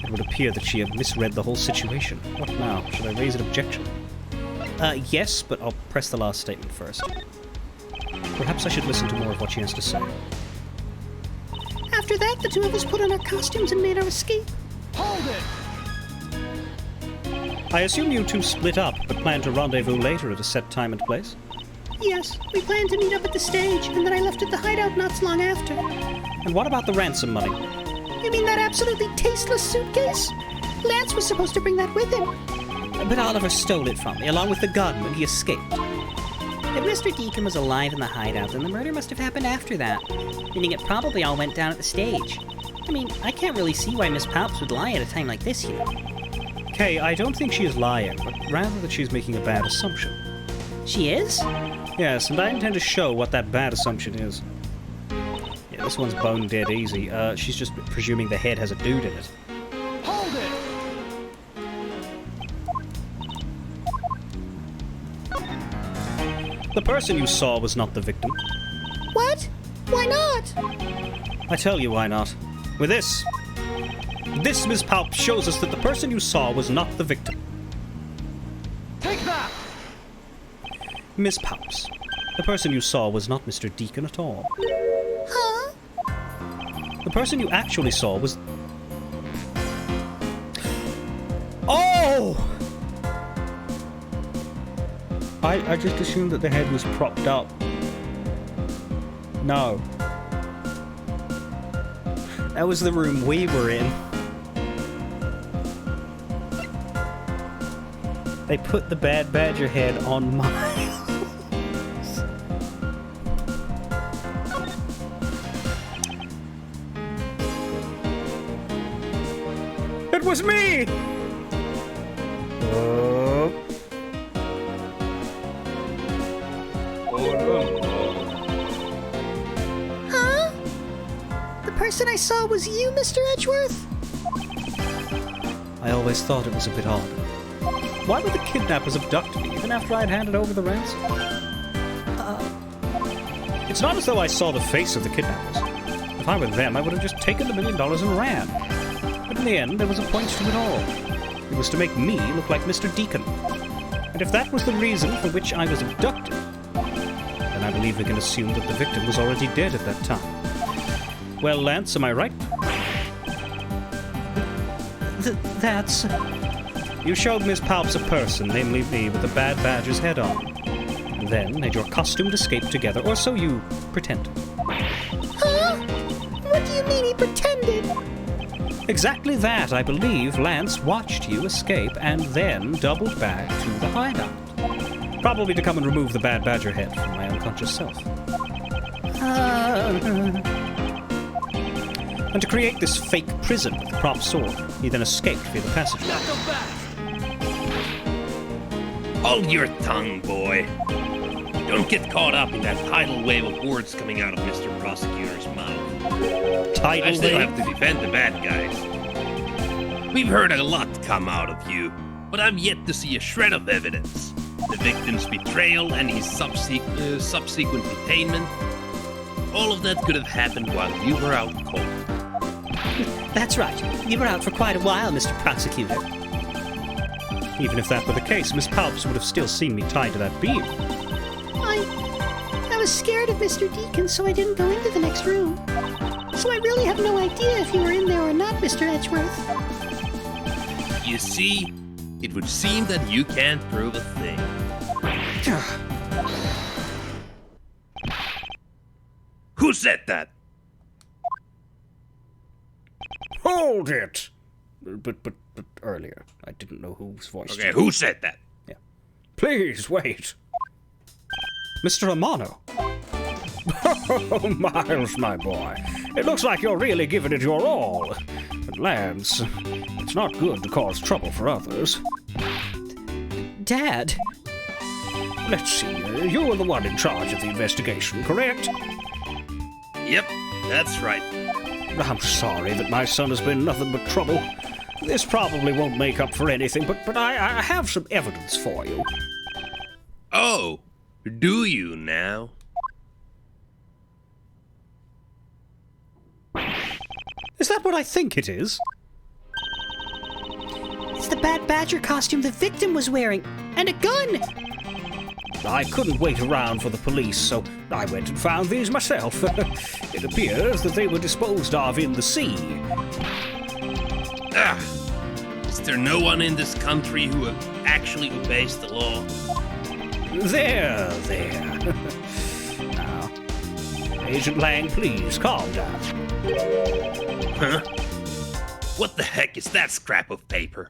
It would appear that she had misread the whole situation. What now? Should I raise an objection? Yes, but I'll press the last statement first. Perhaps I should listen to more of what she has to say. After that, the two of us put on our costumes and made our escape. Hold it! I assume you two split up, but plan to rendezvous later at a set time and place? Yes, we planned to meet up at the stage, and then I left at the hideout not so long after. And what about the ransom money? You mean that absolutely tasteless suitcase? Lance was supposed to bring that with him. But Oliver stole it from me, along with the gun, when he escaped. If Mr. Deacon was alive in the hideout, then the murder must have happened after that, meaning it probably all went down at the stage. I mean, I can't really see why Miss Palps would lie at a time like this, you know. Kay, I don't think she is lying, but rather that she's making a bad assumption. She is? Yes, and I intend to show what that bad assumption is. Yeah, this one's bone dead easy. She's just presuming the head has a dude in it. Hold it! The person you saw was not the victim. What? Why not? I tell you why not. With this, Miss Palp shows us that the person you saw was not the victim. Take that! Miss Palps, the person you saw was not Mr. Deacon at all. Huh? The person you actually saw was... Oh! I just assumed that the head was propped up. No. That was the room we were in. They put the Bad Badger head on Miles. It was me! Huh? The person I saw was you, Mr. Edgeworth? I always thought it was a bit odd. Why would the kidnappers abduct me even after I'd handed over the ransom? It's not as though I saw the face of the kidnappers. If I were them, I would have just taken the $1 million and ran. But in the end, there was a point to it all. It was to make me look like Mr. Deacon. And if that was the reason for which I was abducted, then I believe we can assume that the victim was already dead at that time. Well, Lance, am I right? That's... You showed Miss Palps a person, namely me, with the Bad Badger's head on. And then made your costumed escape together, or so you pretended. Huh? What do you mean he pretended? Exactly that. I believe Lance watched you escape and then doubled back to the hideout. Probably to come and remove the Bad Badger head from my unconscious self. And to create this fake prison with the prop sword, he then escaped via the passage. Hold your tongue, boy. Don't get caught up in that tidal wave of words coming out of Mr. Prosecutor's mouth. I Tidal still wave? have to defend the bad guys. We've heard a lot come out of you, but I'm yet to see a shred of evidence. The victim's betrayal and his subsequent detainment. All of that could have happened while you were out cold. That's right. You were out for quite a while, Mr. Prosecutor. Even if that were the case, Miss Palps would have still seen me tied to that beam. I was scared of Mr. Deacon, so I didn't go into the next room. So I really have no idea if you were in there or not, Mr. Edgeworth. You see, it would seem that you can't prove a thing. Who said that? Hold it! But earlier, I didn't know whose voice. Okay, who said that? Yeah. Please, wait. Mr. Amano. Oh, Miles, my boy. It looks like you're really giving it your all. But Lance, it's not good to cause trouble for others. Dad? Let's see, you were the one in charge of the investigation, correct? Yep, that's right. I'm sorry that my son has been nothing but trouble. This probably won't make up for anything, but I have some evidence for you. Oh, do you now? Is that what I think it is? It's the Bad Badger costume the victim was wearing, and a gun! I couldn't wait around for the police, so I went and found these myself. It appears that they were disposed of in the sea. Ah, is there no one in this country who actually obeys the law? There. Now, Agent Lang, please calm down. Huh? What the heck is that scrap of paper?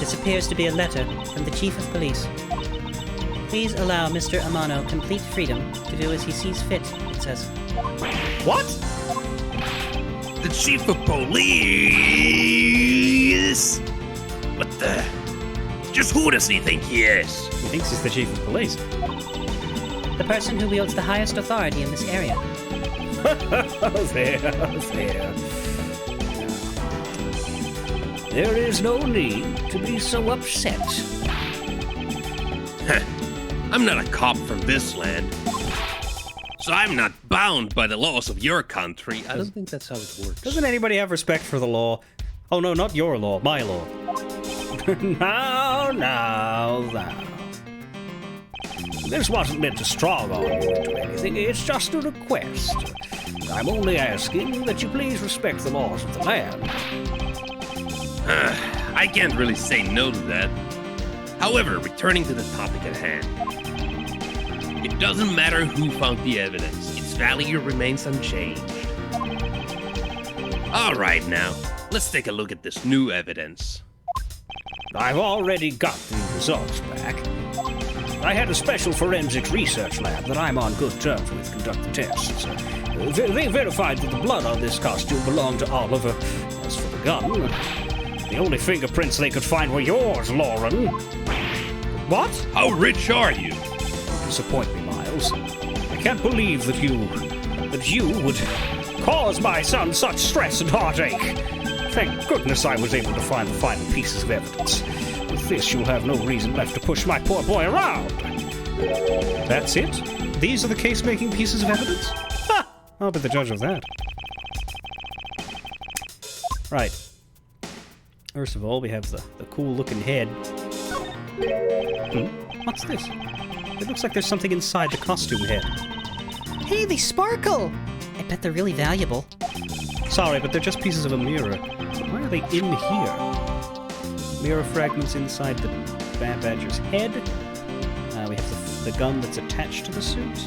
This appears to be a letter from the Chief of Police. Please allow Mr. Amano complete freedom to do as he sees fit, it says. What? The chief of police? What the? Just who does he think he is? He thinks he's the chief of police. The person who wields the highest authority in this area. There. There is no need to be so upset. I'm not a cop from this land. So I'm not bound by the laws of your country. I don't think that's how it works. Doesn't anybody have respect for the law? Oh no, not your law, my law. Now. This wasn't meant to strong arm you into anything, it's just a request. I'm only asking that you please respect the laws of the land. I can't really say no to that. However, returning to the topic at hand. It doesn't matter who found the evidence, its value remains unchanged. Alright now, let's take a look at this new evidence. I've already got the results back. I had a special forensics research lab that I'm on good terms with conduct the tests. They verified that the blood on this costume belonged to Oliver. As for the gun, the only fingerprints they could find were yours, Lauren. What? How rich are you? Disappoint me, Miles. I can't believe that you would cause my son such stress and heartache. Thank goodness I was able to find the final pieces of evidence. With this, you'll have no reason left to push my poor boy around. That's it? These are the case-making pieces of evidence? Ha! I'll be the judge of that. Right. First of all, we have the cool-looking head. What's this? It looks like there's something inside the costume head. Hey, they sparkle! I bet they're really valuable. Sorry, but they're just pieces of a mirror. Why are they in here? Mirror fragments inside the Bad Badger's head. We have the gun that's attached to the suit.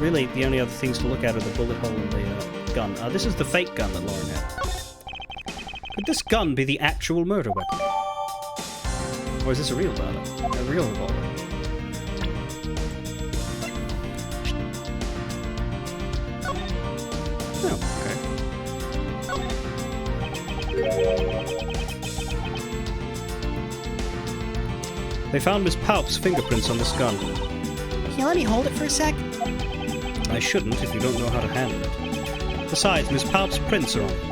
Really, the only other things to look at are the bullet hole in the gun. This is the fake gun that Lauren had. Could this gun be the actual murder weapon? Or is this a real gun? A real revolver? Oh, okay. They found Miss Paup's fingerprints on this gun. Can you let me hold it for a sec? I shouldn't if you don't know how to handle it. Besides, Miss Paup's prints are on it.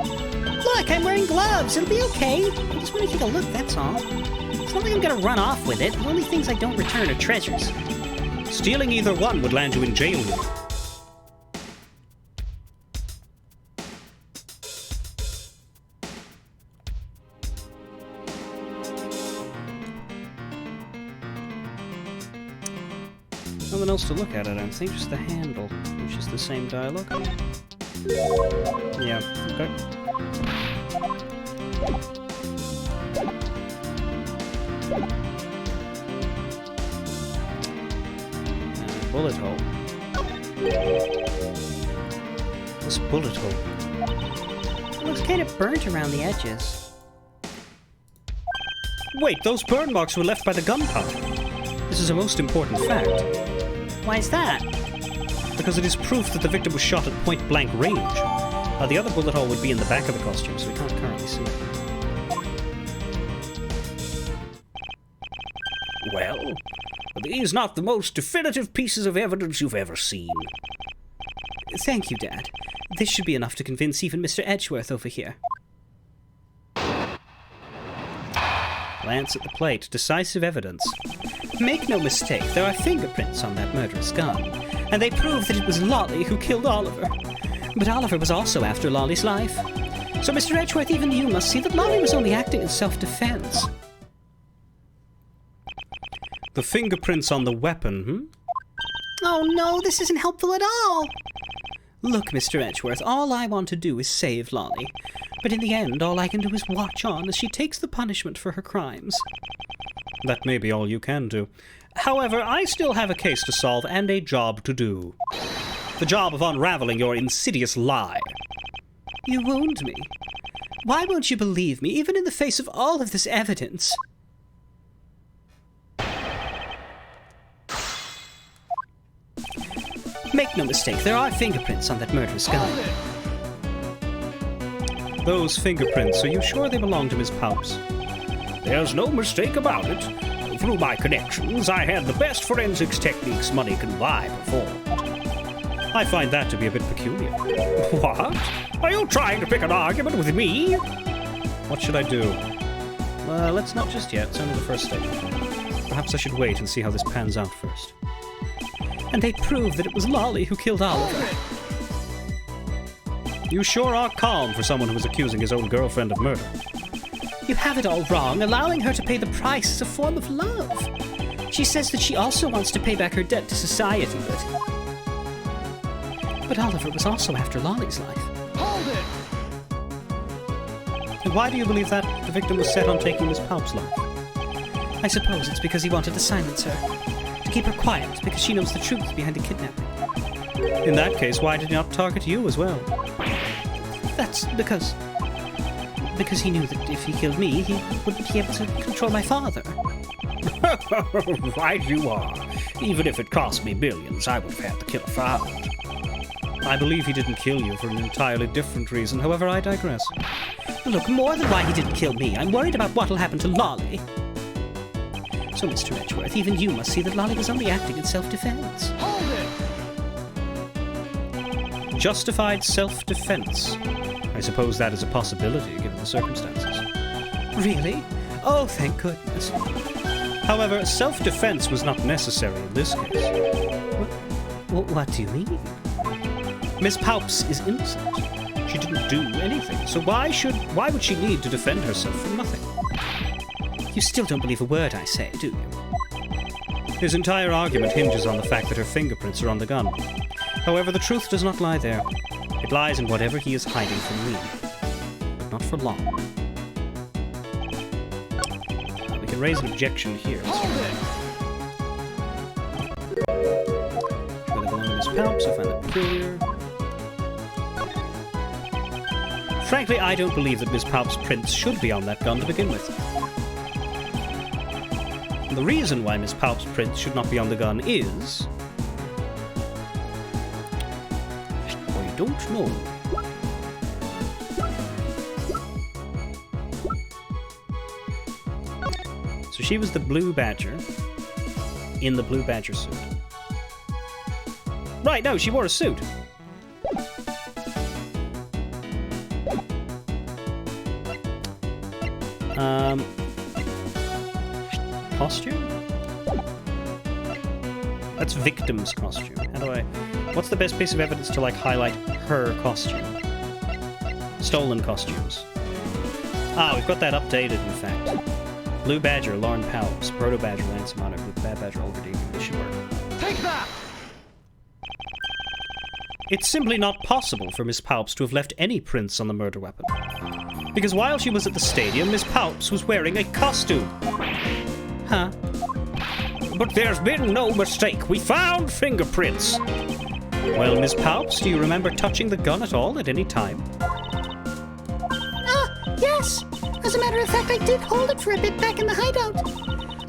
Look, I'm wearing gloves. It'll be okay. I just want to take a look, that's all. It's not like I'm gonna run off with it. The only things I don't return are treasures. Stealing either one would land you in jail. Nothing else to look at, I don't think, just the handle, which is the same dialogue. Yeah, okay. Bullet hole. This bullet hole. It looks kind of burnt around the edges. Wait, those burn marks were left by the gunpowder. This is a most important fact. Why is that? Because it is proof that the victim was shot at point-blank range. The other bullet hole would be in the back of the costume, so we can't currently see it. Well, are these not the most definitive pieces of evidence you've ever seen? Thank you, Dad. This should be enough to convince even Mr. Edgeworth over here. Glance at the plate. Decisive evidence. Make no mistake, there are fingerprints on that murderous gun, and they prove that it was Lolly who killed Oliver. But Oliver was also after Lolly's life. So, Mr. Edgeworth, even you must see that Lolly was only acting in self-defense. The fingerprints on the weapon, Oh no, this isn't helpful at all. Look, Mr. Edgeworth, all I want to do is save Lolly. But in the end, all I can do is watch on as she takes the punishment for her crimes. That may be all you can do. However, I still have a case to solve and a job to do. The job of unraveling your insidious lie. You wound me. Why won't you believe me, even in the face of all of this evidence? Make no mistake, there are fingerprints on that murderous gun. Hold it! Those fingerprints, are you sure they belong to Miss Palps? There's no mistake about it. Through my connections, I had the best forensics techniques money can buy before. I find that to be a bit peculiar. What? Are you trying to pick an argument with me? What should I do? Let's not just yet. It's only the first step. Perhaps I should wait and see how this pans out first. And they prove that it was Lolly who killed Oliver. You sure are calm for someone who was accusing his own girlfriend of murder. You have it all wrong. Allowing her to pay the price is a form of love. She says that she also wants to pay back her debt to society, but Oliver was also after Lolly's life. Hold it! And why do you believe that the victim was set on taking Miss Palp's life? I suppose it's because he wanted to silence her. To keep her quiet, because she knows the truth behind the kidnapping. In that case, why did he not target you as well? That's because he knew that if he killed me, he wouldn't be able to control my father. Right you are. Even if it cost me millions, I would have had the killer found. I believe he didn't kill you for an entirely different reason. However, I digress. Look, more than why he didn't kill me, I'm worried about what'll happen to Lolly. So, Mr. Edgeworth, even you must see that Lolly was only acting in self-defense. Hold it! Justified self-defense. I suppose that is a possibility, given the circumstances. Really? Oh, thank goodness. However, self-defense was not necessary in this case. What do you mean? Miss Palps is innocent. She didn't do anything, so why would she need to defend herself from nothing? You still don't believe a word I say, do you? His entire argument hinges on the fact that her fingerprints are on the gun. However, the truth does not lie there. It lies in whatever he is hiding from me. But not for long. We can raise an objection here. Hold it! Where they belong to Miss Palps, I find that peculiar. Frankly, I don't believe that Miss Palps' prints should be on that gun to begin with. And the reason why Miss Palps' prints should not be on the gun is... I don't know. So she was the Blue Badger in the Blue Badger suit. Right, no, she wore a suit. Costume? That's victim's costume. What's the best piece of evidence to, like, highlight her costume? Stolen costumes. We've got that updated, in fact. Blue Badger, Lauren Palps. Proto Badger, Lance Monarch. With Bad Badger, Oliver Deacon. This should work. Take that! It's simply not possible for Miss Palps to have left any prints on the murder weapon. Because while she was at the stadium, Miss Palps was wearing a costume. Huh? But there's been no mistake. We found fingerprints. Well, Miss Palps, do you remember touching the gun at all at any time? Yes. As a matter of fact, I did hold it for a bit back in the hideout.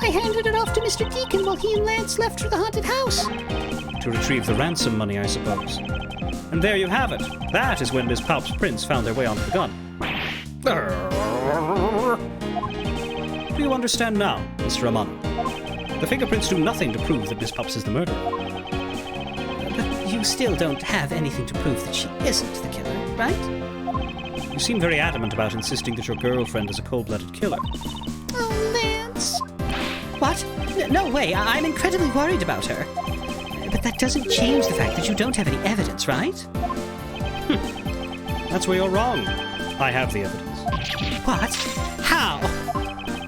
I handed it off to Mr. Deacon while he and Lance left for the haunted house. To retrieve the ransom money, I suppose. And there you have it. That is when Miss Palps' prints found their way onto the gun. Do you understand now, Mr. Amano? The fingerprints do nothing to prove that Miss Palps is the murderer. But you still don't have anything to prove that she isn't the killer, right? You seem very adamant about insisting that your girlfriend is a cold-blooded killer. Oh, Lance. What? No way. I'm incredibly worried about her. But that doesn't change the fact that you don't have any evidence, right? That's where you're wrong. I have the evidence. What? How?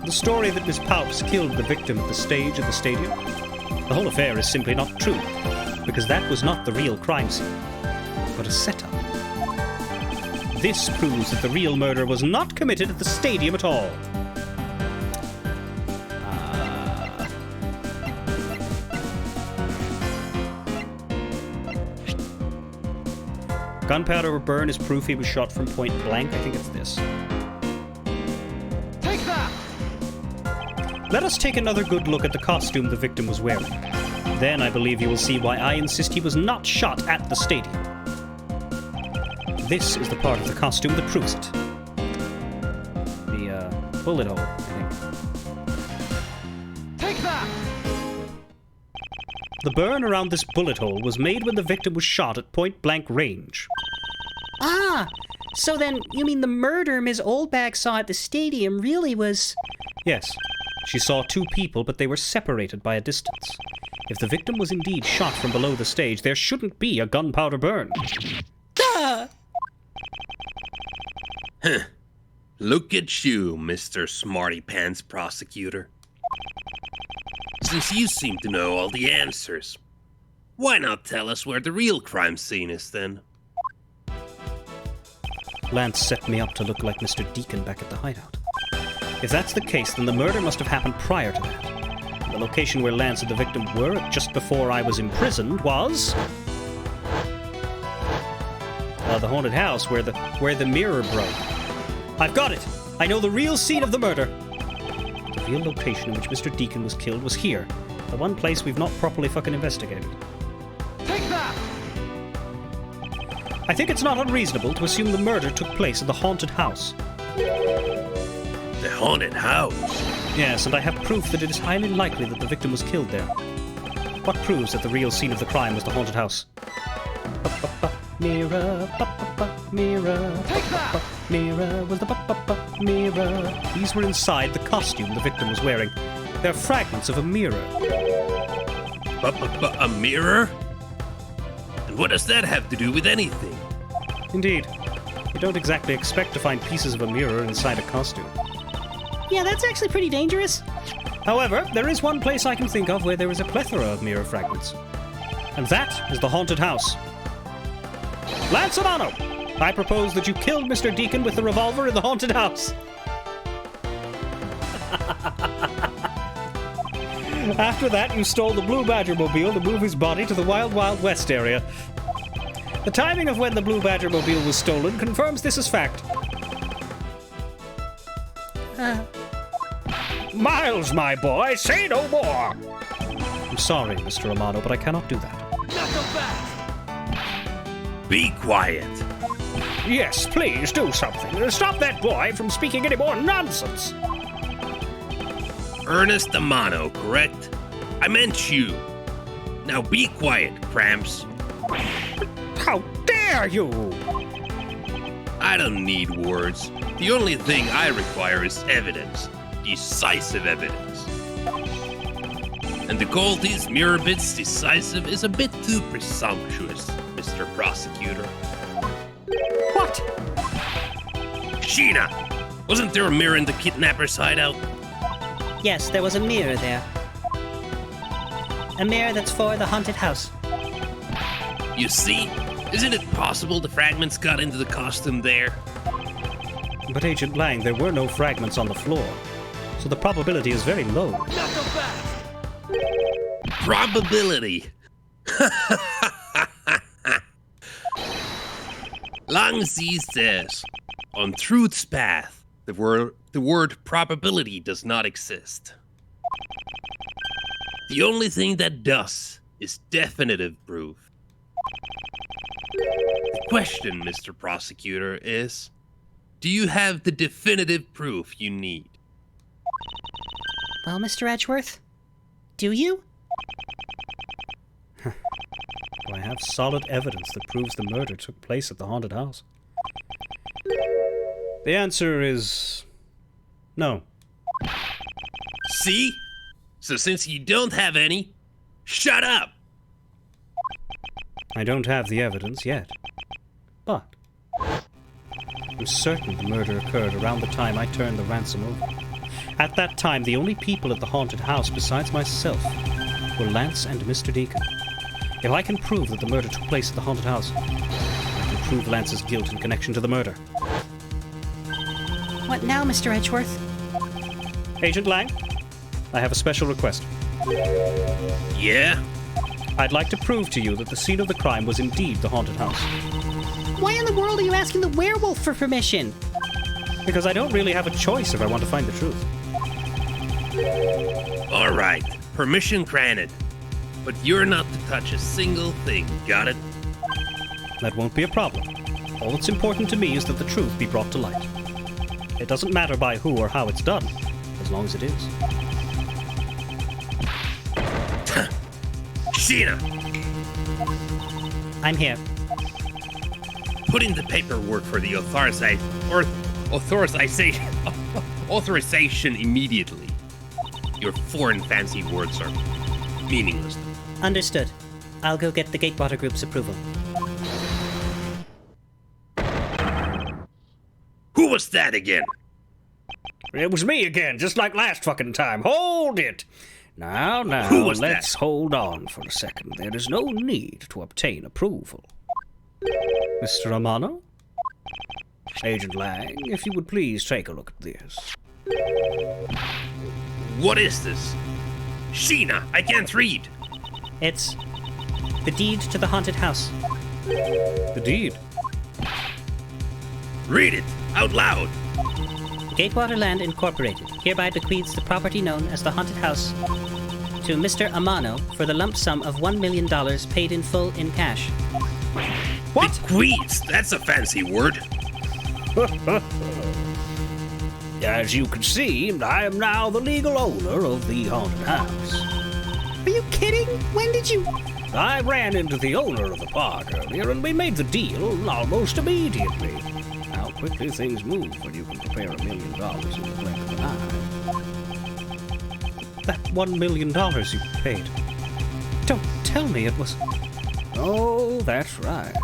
The story that Miss Palps killed the victim at the stage of the stadium. The whole affair is simply not true, because that was not the real crime scene, but a setup. This proves that the real murder was not committed at the stadium at all. Gunpowder or burn is proof he was shot from point blank. I think it's this. Take that! Let us take another good look at the costume the victim was wearing. Then I believe you will see why I insist he was not shot at the stadium. This is the part of the costume that proves it. The, bullet hole, I think. Take that! The burn around this bullet hole was made when the victim was shot at point-blank range. Ah! So then, you mean the murder Ms. Oldbag saw at the stadium really was... Yes, she saw two people, but they were separated by a distance. If the victim was indeed shot from below the stage, there shouldn't be a gunpowder burn. Ah! Look at you, Mr. Smarty Pants Prosecutor. Since you seem to know all the answers, why not tell us where the real crime scene is then? Lance set me up to look like Mr. Deacon back at the hideout. If that's the case, then the murder must have happened prior to that. The location where Lance and the victim were just before I was imprisoned was... the haunted house where the mirror broke. I've got it! I know the real scene of the murder! The real location in which Mr. Deacon was killed was here. The one place we've not properly fucking investigated. Take that! I think it's not unreasonable to assume the murder took place at the haunted house. The haunted house? Yes, and I have proof that it is highly likely that the victim was killed there. What proves that the real scene of the crime was the haunted house? Mirror, mirror, mirror was the mirror. These were inside the costume the victim was wearing. They're fragments of a mirror. A mirror? And what does that have to do with anything? Indeed. You don't exactly expect to find pieces of a mirror inside a costume. Yeah, that's actually pretty dangerous. However, there is one place I can think of where there is a plethora of mirror fragments. And that is the haunted house. Lance Amano, I propose that you killed Mr. Deacon with the revolver in the haunted house. After that, you stole the Blue Badger mobile to move his body to the Wild Wild West area. The timing of when the Blue Badger mobile was stolen confirms this as fact. Miles, my boy, say no more! I'm sorry, Mr. Amano, but I cannot do that. Knuckle back! Be quiet. Yes, please do something. Stop that boy from speaking any more nonsense. Ernest Amano, correct? I meant you. Now be quiet, Cramps. How dare you! I don't need words. The only thing I require is evidence. Decisive evidence. And to call these mirror bits decisive is a bit too presumptuous, Mr. Prosecutor. What? Sheena! Wasn't there a mirror in the kidnapper's hideout? Yes, there was a mirror there. A mirror that's for the haunted house. You see? Isn't it possible the fragments got into the costume there? But Agent Lang, there were no fragments on the floor, so the probability is very low. Knuckle back! Probability. Lang Zi says, on truth's path, the word probability does not exist. The only thing that does is definitive proof. The question, Mr. Prosecutor, is, do you have the definitive proof you need? Well, Mr. Edgeworth, do you? I have solid evidence that proves the murder took place at the haunted house. The answer is... no. See? So since you don't have any, shut up! I don't have the evidence yet. But I'm certain the murder occurred around the time I turned the ransom over. At that time, the only people at the haunted house besides myself were Lance and Mr. Deacon. If I can prove that the murder took place at the haunted house, I can prove Lance's guilt in connection to the murder. What now, Mr. Edgeworth? Agent Lang, I have a special request. Yeah? I'd like to prove to you that the scene of the crime was indeed the haunted house. Why in the world are you asking the werewolf for permission? Because I don't really have a choice if I want to find the truth. Alright, permission granted. but you're not to touch a single thing, got it? That won't be a problem. All that's important to me is that the truth be brought to light. It doesn't matter by who or how it's done, as long as it is. Sheena, I'm here. put in the paperwork for the authorization immediately. Your foreign fancy words are meaningless. Understood. I'll go get the Gatewater Group's approval. Who was that again? It was me again, just like last fucking time. Hold it! Now, Who was let's that? hold on for a second. There is no need to obtain approval. Mr. Amano? Agent Lang, if you would please take a look at this. What is this? Sheena, I can't read. It's the deed to the haunted house. The deed. Read it out loud. Gatewater Land Incorporated hereby bequeaths the property known as the haunted house to Mr. Amano for the lump sum of $1 million paid in full in cash. What? Bequeaths, that's a fancy word. As you can see, I am now the legal owner of the haunted house. Are you kidding? When did you... I ran into the owner of the park earlier, and we made the deal almost immediately. How quickly things move when you can prepare $1 million in the blink of an eye. That $1 million you paid. Don't tell me it was... Oh, that's right.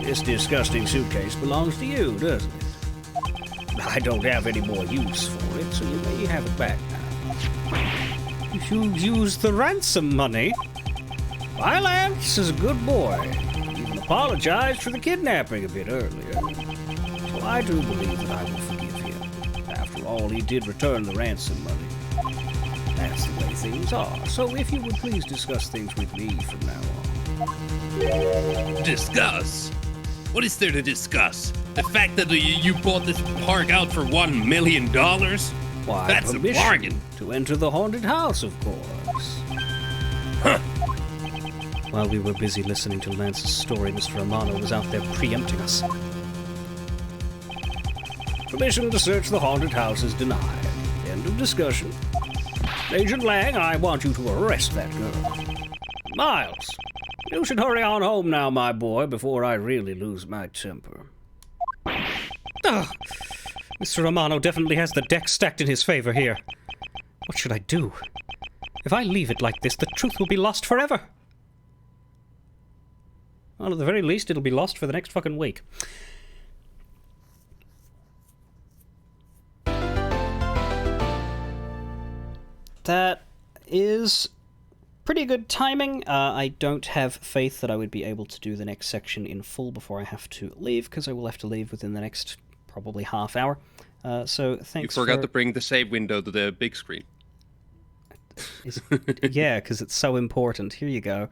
This disgusting suitcase belongs to you, doesn't it? I don't have any more use for it, so you may have it back now. You used the ransom money? My Lance is a good boy. Even apologized for the kidnapping a bit earlier. So I do believe that I will forgive him. After all, he did return the ransom money. That's the way things are. So if you would please discuss things with me from now on. Discuss? What is there to discuss? The fact that you bought this park out for $1 million? Why, That's a permission bargain. to enter the haunted house, of course. While we were busy listening to Lance's story, Mr. Amano was out there preempting us. Permission to search the haunted house is denied. End of discussion. Agent Lang, I want you to arrest that girl. Miles, you should hurry on home now, my boy, before I really lose my temper. Mr. Amano definitely has the deck stacked in his favor here. What should I do? If I leave it like this, the truth will be lost forever. Well, at the very least, it'll be lost for the next fucking week. That is pretty good timing. I don't have faith that I would be able to do the next section in full before I have to leave, because I will have to leave within the next probably half hour. So thanks. You forgot to bring the save window to the big screen. Yeah, because it's so important. Here you go.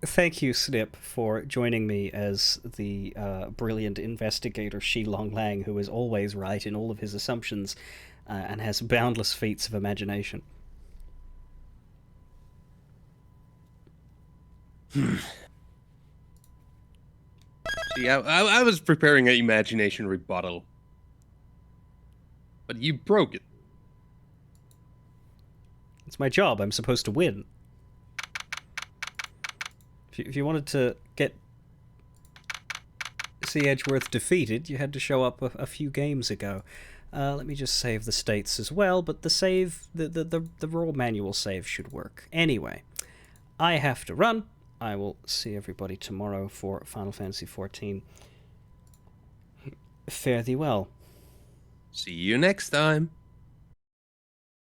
Thank you, Snip, for joining me as the brilliant investigator Shilong Lang, who is always right in all of his assumptions and has boundless feats of imagination. See, I was preparing an imagination rebuttal, but you broke it. It's my job. I'm supposed to win. If you wanted to get C. Edgeworth defeated, you had to show up a few games ago. Let me just save the states as well, but the save, the raw manual save should work. Anyway, I have to run. I will see everybody tomorrow for Final Fantasy XIV. Fare thee well. See you next time.